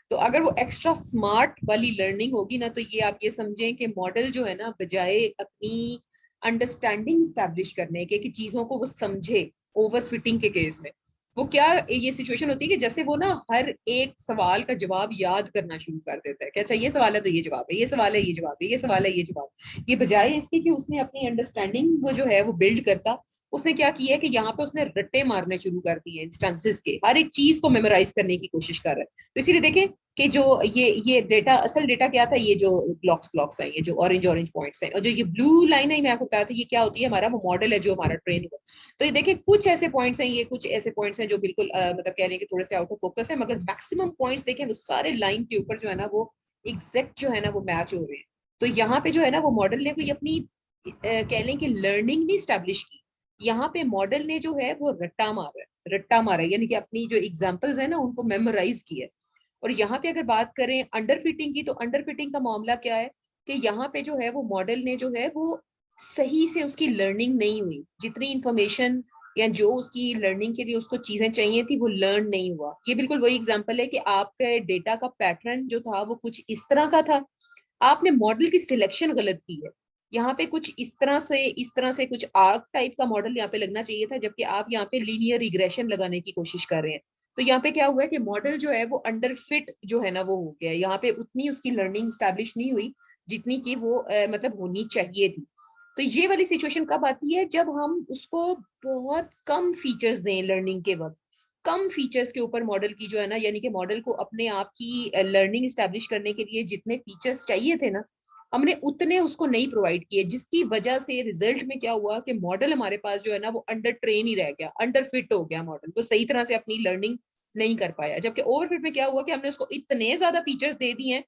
तो अगर वो एक्स्ट्रा स्मार्ट वाली लर्निंग होगी ना, तो ये आप ये समझें कि मॉडल जो है ना बजाय अपनी अंडरस्टैंडिंग स्टैब्लिश करने के कि चीजों को वो समझे, ओवर फिटिंग के केस में वो क्या ये सिचुएशन होती है कि जैसे वो ना हर एक सवाल का जवाब याद करना शुरू कर देता है कि अच्छा ये सवाल है तो ये जवाब है, ये सवाल है ये जवाब है, ये सवाल है ये जवाब है। ये बजाय इसके कि उसने अपनी अंडरस्टैंडिंग वो जो है वो बिल्ड करता, उसने क्या किया है कि यहाँ पे उसने रट्टे मारने शुरू कर दिए इंस्टेंसेस के, हर एक चीज को मेमोराइज करने की कोशिश कर रहा है। तो इसीलिए देखें कि जो ये डेटा, असल डेटा क्या था, ये जो ब्लॉक्स ब्लॉक्स हैं, ये जो ऑरेंज ऑरेंज पॉइंट्स हैं, और जो ये ब्लू लाइन है मैं आपको बताया था ये क्या होती है, हमारा वो मॉडल है जो हमारा ट्रेन हुआ। तो ये देखिए कुछ ऐसे पॉइंट्स हैं, ये कुछ ऐसे पॉइंट्स हैं जो बिल्कुल मतलब कह लें कि थोड़े से आउट ऑफ फोकस है, मगर मैक्सिमम पॉइंट्स देखें वो सारे लाइन के ऊपर जो है ना वो एग्जैक्ट जो है ना वो मैच हो रहे हैं। तो यहाँ पे जो है ना वो मॉडल ने कोई अपनी कह लें कि लर्निंग नहीं स्टैब्लिश की, यहाँ पे मॉडल ने जो है वो रट्टा मारा है, यानी कि अपनी जो एग्जांपल्स है ना उनको मेमोराइज किया है। और यहाँ पे अगर बात करें अंडर फिटिंग की, तो अंडर फिटिंग का मामला क्या है कि यहाँ पे जो है वो मॉडल ने जो है वो सही से उसकी लर्निंग नहीं हुई, जितनी इंफॉर्मेशन या जो उसकी लर्निंग के लिए उसको चीजें चाहिए थी वो लर्न नहीं हुआ। ये बिल्कुल वही एग्जांपल है कि आपके डेटा का पैटर्न जो था वो कुछ इस तरह का था, आपने मॉडल की सिलेक्शन गलत की है। यहाँ पे कुछ इस तरह से कुछ आर्क टाइप का मॉडल यहाँ पे लगना चाहिए था, जबकि आप यहाँ पे लीनियर रिग्रेशन लगाने की कोशिश कर रहे हैं। तो यहाँ पे क्या हुआ है कि मॉडल जो है वो अंडर फिट जो है ना वो हो गया, यहाँ पे उतनी उसकी लर्निंग स्टैब्लिश नहीं हुई जितनी की वो मतलब होनी चाहिए थी। तो ये वाली सिचुएशन कब आती है, जब हम उसको बहुत कम फीचर्स दें लर्निंग के वक्त, कम फीचर्स के ऊपर मॉडल की जो है ना, यानी कि मॉडल को अपने आप की लर्निंग स्टैब्लिश करने के लिए जितने फीचर्स चाहिए थे ना, हमने उतने उसको नहीं प्रोवाइड किए, जिसकी वजह से रिजल्ट में क्या हुआ कि मॉडल हमारे पास जो है ना वो अंडर ट्रेन ही रह गया, अंडर फिट हो गया, मॉडल को सही तरह से अपनी लर्निंग नहीं कर पाया। जबकि ओवरफिट में क्या हुआ कि हमने उसको इतने ज्यादा फीचर्स दे दिए हैं,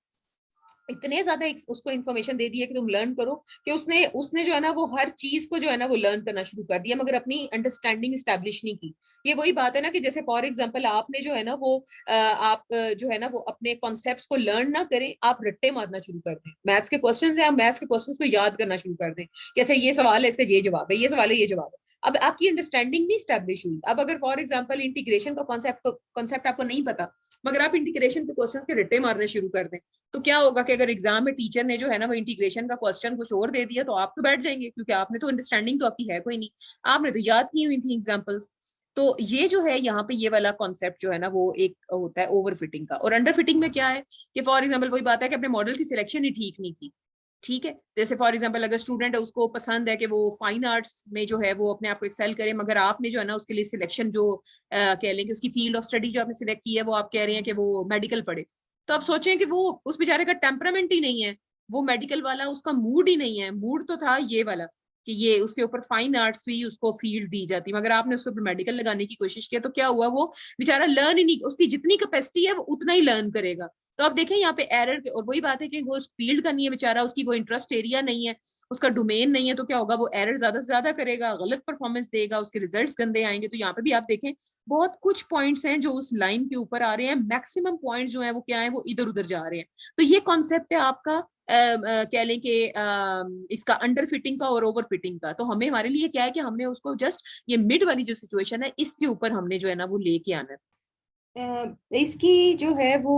इतने ज्यादा उसको इन्फॉर्मेशन दे दी है कि तुम लर्न करो, कि उसने उसने जो है ना वो हर चीज को जो है ना वो लर्न करना शुरू कर दिया, मगर अपनी अंडरस्टैंडिंग स्टैब्लिश नहीं की। ये वही बात है ना कि जैसे फॉर एग्जांपल आपने जो है ना वो आप जो है ना वो अपने कॉन्सेप्ट्स को लर्न ना करें, आप रट्टे मारना शुरू कर दें, मैथ्स के क्वेश्चन है आप मैथ्स के क्वेश्चन को याद करना शुरू कर दें कि अच्छा ये सवाल है इसका ये जवाब है, ये सवाल है ये जवाब है। अब आपकी अंडरस्टैंडिंग नहीं स्टैब्लिश हुई। अब अगर फॉर एग्जाम्पल इंटीग्रेशन का कॉन्सेप्ट आपको नहीं पता, मगर आप इंटीग्रेशन के क्वेश्चन के रट्टे मारने शुरू कर दें, तो क्या होगा कि अगर एग्जाम में टीचर ने जो है ना वो इंटीग्रेशन का क्वेश्चन कुछ और दे दिया, तो आप तो बैठ जाएंगे, क्योंकि आपने तो अंडरस्टैंडिंग तो आपकी है कोई नहीं, आपने तो याद की हुई थी एग्जाम्पल्स। तो ये जो है यहाँ पे ये वाला कॉन्सेप्ट जो है ना वो एक होता है ओवर फिटिंग का। और अंडर फिटिंग में क्या है कि फॉर एग्जाम्पल वही बात है कि अपने मॉडल की सिलेक्शन ही ठीक नहीं की। ठीक है, जैसे फॉर एग्जाम्पल अगर स्टूडेंट है उसको पसंद है कि वो फाइन आर्ट्स में जो है वो अपने आप को एक्सेल करे, मगर आपने जो है ना उसके लिए सिलेक्शन जो कह लें कि उसकी फील्ड ऑफ स्टडी जो आपने सिलेक्ट की है वो आप कह रहे हैं कि वो मेडिकल पढ़े। तो आप सोचें कि वो उस बेचारे का टेम्परामेंट ही नहीं है, वो मेडिकल वाला उसका मूड ही नहीं है, मूड तो था ये वाला कि ये उसके ऊपर फाइन आर्ट्स हुई, उसको फील्ड दी जाती, मगर आपने उसके ऊपर मेडिकल लगाने की कोशिश किया तो क्या हुआ, वो बेचारा लर्न ही नहीं, उसकी जितनी कैपेसिटी है वो उतना ही लर्न करेगा। तो आप देखें यहाँ पे एरर, और वही बात है कि वो फील्ड का नहीं है बेचारा, उसकी वो इंटरेस्ट एरिया नहीं है, उसका डोमेन नहीं है, तो क्या होगा, वो एरर ज्यादा से ज्यादा करेगा, गलत परफॉर्मेंस देगा, उसके रिजल्ट्स गंदे आएंगे। तो यहाँ पे भी आप देखें बहुत कुछ पॉइंट्स हैं जो उस लाइन के ऊपर आ रहे हैं, मैक्सिमम पॉइंट्स जो है वो क्या है, वो इधर उधर जा रहे हैं। तो ये कॉन्सेप्ट है आपका कह लें कि इसका अंडर फिटिंग का और ओवर फिटिंग का। तो हमें, हमारे लिए क्या है कि हमने उसको जस्ट ये मिड वाली जो सिचुएशन है इसके ऊपर हमने जो है ना वो लेके आना है। इसकी जो है वो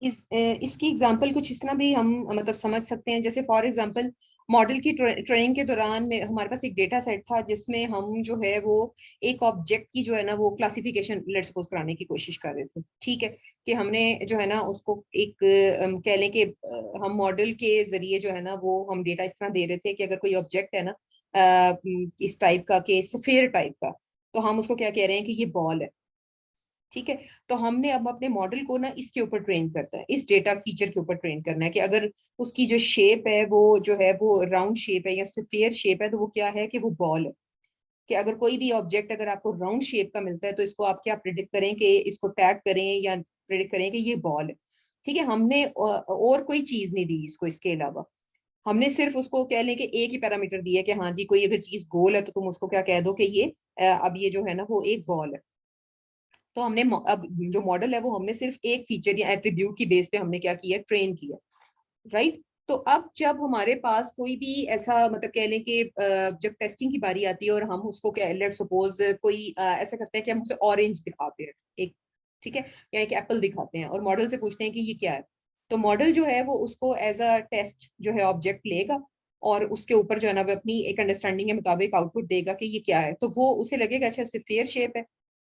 इसकी एग्जांपल कुछ इस तरह भी हम मतलब समझ सकते हैं, जैसे फॉर एग्जांपल मॉडल की ट्रेनिंग के दौरान में हमारे पास एक डेटा सेट था जिसमें हम जो है वो एक ऑब्जेक्ट की जो है ना वो क्लासिफिकेशन लेट्स सपोज कराने की कोशिश कर रहे थे। ठीक है, कि हमने जो है ना उसको एक कह लें कि हम मॉडल के जरिए जो है ना वो हम डेटा इस तरह दे रहे थे कि अगर कोई ऑब्जेक्ट है ना इस टाइप का, कि स्फीयर टाइप का, तो हम उसको क्या कह रहे हैं कि ये बॉल है। ठीक है, तो हमने अब अपने मॉडल को ना इसके ऊपर ट्रेन करता है, इस डेटा फीचर के ऊपर ट्रेन करना है कि अगर उसकी जो शेप है वो जो है वो राउंड शेप है या स्फीयर शेप है, तो वो क्या है कि वो बॉल है। कि अगर कोई भी ऑब्जेक्ट अगर आपको राउंड शेप का मिलता है तो इसको आप क्या प्रिडिक्ट करें, कि इसको टैग करें या प्रिडिक्ट करें कि ये बॉल है। ठीक है, हमने और कोई चीज नहीं दी इसको, इसके अलावा हमने सिर्फ उसको कह लें कि एक ही पैरामीटर दिया कि हाँ जी कोई अगर चीज गोल है तो तुम उसको क्या कह दो कि ये अब ये जो है ना वो एक बॉल है। तो हमने अब जो मॉडल है वो हमने सिर्फ एक फीचर या एट्रीब्यूट की बेस पे हमने क्या किया, ट्रेन किया। राइट। तो अब जब हमारे पास कोई भी ऐसा मतलब कह लें कि जब टेस्टिंग की बारी आती है और हम उसको क्या लेट सपोज कोई ऐसा करते हैं कि हम उसे ऑरेंज दिखाते हैं एक, ठीक है, या एक एप्पल दिखाते हैं और मॉडल से पूछते हैं कि ये क्या है। तो मॉडल जो है वो उसको एज अ टेस्ट जो है ऑब्जेक्ट लेगा और उसके ऊपर जो है ना वो अपनी एक अंडरस्टैंडिंग के मुताबिक आउटपुट देगा कि ये क्या है। तो वो उसे लगेगा अच्छा स्फीयर शेप है,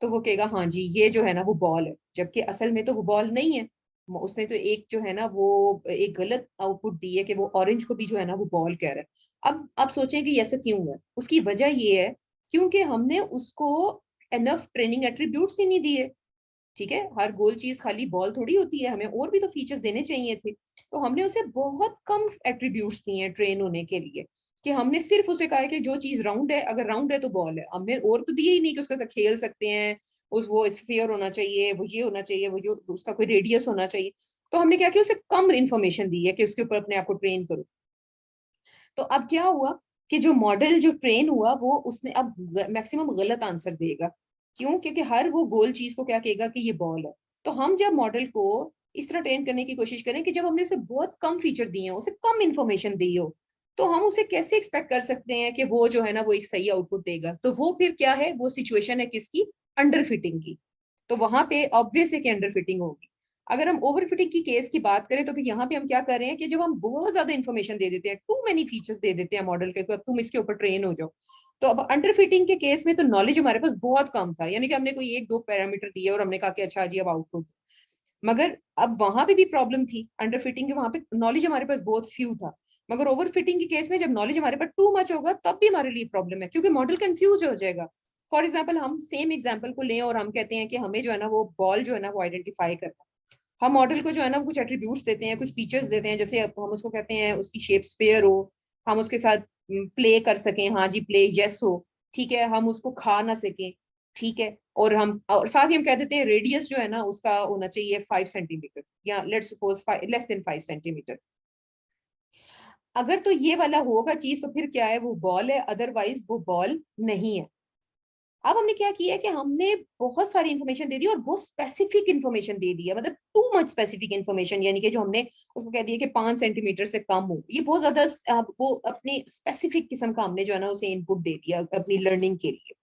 तो वो कहेगा हाँ जी ये जो है ना वो बॉल है, जबकि असल में तो वो बॉल नहीं है। उसने तो एक जो है ना वो एक गलत आउटपुट दी है कि वो ऑरेंज को भी जो है ना वो बॉल कह रहा है। अब आप सोचें कि ऐसा क्यों है, उसकी वजह ये है क्योंकि हमने उसको एनफ ट्रेनिंग एट्रीब्यूट्स ही नहीं दिए। ठीक है, हर गोल चीज खाली बॉल थोड़ी होती है, हमें और भी तो फीचर्स देने चाहिए थे। तो हमने उसे बहुत कम एट्रीब्यूट्स दिए हैं ट्रेन होने के लिए, कि हमने सिर्फ उसे कहा है कि जो चीज राउंड है, अगर राउंड है तो बॉल है। हमने और तो दिए ही नहीं कि उसके साथ खेल सकते हैं, उस वो स्फीयर होना चाहिए, वो ये होना चाहिए, वो जो उसका कोई रेडियस होना चाहिए। तो हमने क्या किया, उसे कम इंफॉर्मेशन दी है कि उसके ऊपर अपने आप को ट्रेन करो। तो अब क्या हुआ कि जो मॉडल जो ट्रेन हुआ वो उसने अब मैक्सिमम गलत आंसर देगा। क्यों? क्योंकि हर वो गोल चीज को क्या कहेगा कि ये बॉल है। तो हम जब मॉडल को इस तरह ट्रेन करने की कोशिश करें कि जब हमने उसे बहुत कम फीचर दिए हो, उसे कम इंफॉर्मेशन दी हो, तो हम उसे कैसे एक्सपेक्ट कर सकते हैं कि वो जो है ना वो एक सही आउटपुट देगा। तो वो फिर क्या है, वो सिचुएशन है किसकी, अंडर फिटिंग की। तो वहां पे ऑब्वियस है कि अंडर फिटिंग होगी। अगर हम ओवर फिटिंग की केस की बात करें तो फिर यहाँ पे हम क्या कर रहे हैं कि जब हम बहुत ज्यादा इन्फॉर्मेशन दे देते हैं, टू मेनी फीचर्स दे देते हैं मॉडल के, तो अब तुम इसके ऊपर ट्रेन हो जाओ। तो अब अंडर फिटिंग के केस में तो नॉलेज हमारे पास बहुत कम था, यानी कि हमने कोई एक दो पैरामीटर दिए और हमने कहा कि अच्छा जी अब आउटपुट। मगर अब वहां पे भी प्रॉब्लम थी अंडर फिटिंग के, वहां पे नॉलेज हमारे पास बहुत फ्यू था। मगर ओवर फिटिंग के केस में जब नॉलेज हमारे पास टू मच होगा तब भी हमारे लिए प्रॉब्लम है, क्योंकि मॉडल कंफ्यूज हो जाएगा। फॉर एग्जाम्पल हम सेम एग्जाम्पल को लें और हम कहते हैं कि हमें जो है ना वो बॉल जो है ना वो आइडेंटिफाई करना। हम मॉडल को जो है ना कुछ एट्रीब्यूट्स देते हैं, कुछ फीचर्स देते हैं, जैसे हम उसको कहते हैं उसकी शेप स्फेयर हो, हम उसके साथ प्ले कर सकें, हाँ जी प्ले यस हो। ठीक है, हम उसको खा ना सकें। ठीक है, और साथ ही हम कह देते हैं रेडियस जो है ना उसका होना चाहिए 5 सेंटीमीटर, या let's suppose less than 5 centimetre. अगर तो ये वाला होगा चीज तो फिर क्या है, वो बॉल है, अदरवाइज वो बॉल नहीं है। अब हमने क्या किया है कि हमने बहुत सारी इंफॉर्मेशन दे दी और बहुत स्पेसिफिक इंफॉर्मेशन दे दी है, मतलब टू मच स्पेसिफिक इंफॉर्मेशन, यानी कि जो हमने उसको कह दिया कि 5 सेंटीमीटर से कम हो, ये बहुत ज्यादा आपको अपनी स्पेसिफिक किस्म का हमने जो है ना उसे इनपुट दे दिया अपनी लर्निंग के लिए।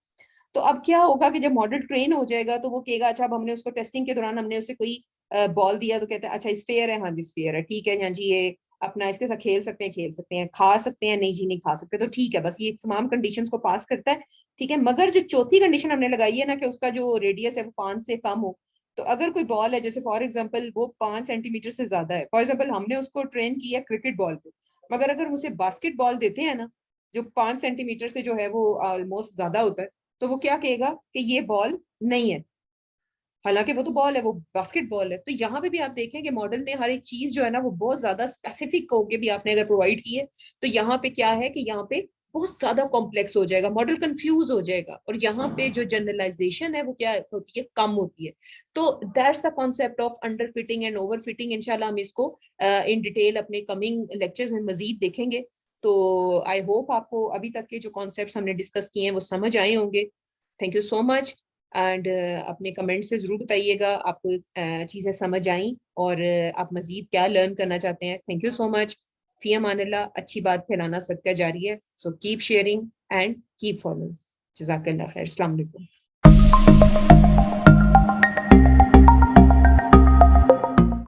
तो अब क्या होगा कि जब मॉडल ट्रेन हो जाएगा तो वो कहेगा अच्छा अब हमने उसको टेस्टिंग के दौरान हमने उसे कोई बॉल दिया तो कहता है अच्छा स्फेयर है, हाँ जी स्फेयर है, ठीक है हाँ जी ये अपना इसके साथ खेल सकते हैं, खेल सकते हैं, खा सकते हैं, नहीं जी नहीं खा सकते, तो ठीक है, बस ये तमाम कंडीशंस को पास करता है। ठीक है, मगर जो चौथी कंडीशन हमने लगाई है ना कि उसका जो रेडियस है वो 5 से कम हो। तो अगर कोई बॉल है जैसे फॉर एग्जाम्पल वो 5 सेंटीमीटर से ज्यादा है, फॉर एग्जाम्पल हमने उसको ट्रेन किया क्रिकेट बॉल पे, मगर अगर उसे बास्केट बॉल देते हैं ना जो 5 सेंटीमीटर से जो है वो ऑलमोस्ट ज्यादा होता है, तो वो क्या कहेगा कि ये बॉल नहीं है। हालांकि वो तो बॉल है, वो बास्केटबॉल है। तो यहाँ पे भी आप देखें कि मॉडल ने हर एक चीज जो है ना वो बहुत ज्यादा स्पेसिफिक होके भी आपने अगर प्रोवाइड की है, तो यहाँ पे क्या है कि यहाँ पे बहुत ज्यादा कॉम्प्लेक्स हो जाएगा, मॉडल कंफ्यूज हो जाएगा, और यहाँ पे जो जनरलाइजेशन है वो क्या होती है, कम होती है। तो that's the concept of under fitting and over fitting. इंशाल्लाह हम इसको इन डिटेल अपने कमिंग लेक्चर्स में मजीद देखेंगे। तो आई होप आपको अभी तक के जो कॉन्सेप्ट्स हमने डिस्कस किए हैं वो समझ आए होंगे। Thank you so much. And अपने कमेंट से जरूर बताइएगा आपको चीजें समझ आई, और आप मजीद क्या लर्न करना चाहते हैं। Thank you so much. फी अमानिल्लाह। अच्छी बात फैलाना सदका जारी है। So keep sharing and keep following. जज़ाकल्लाह खैर। अस्सलाम वालेकुम।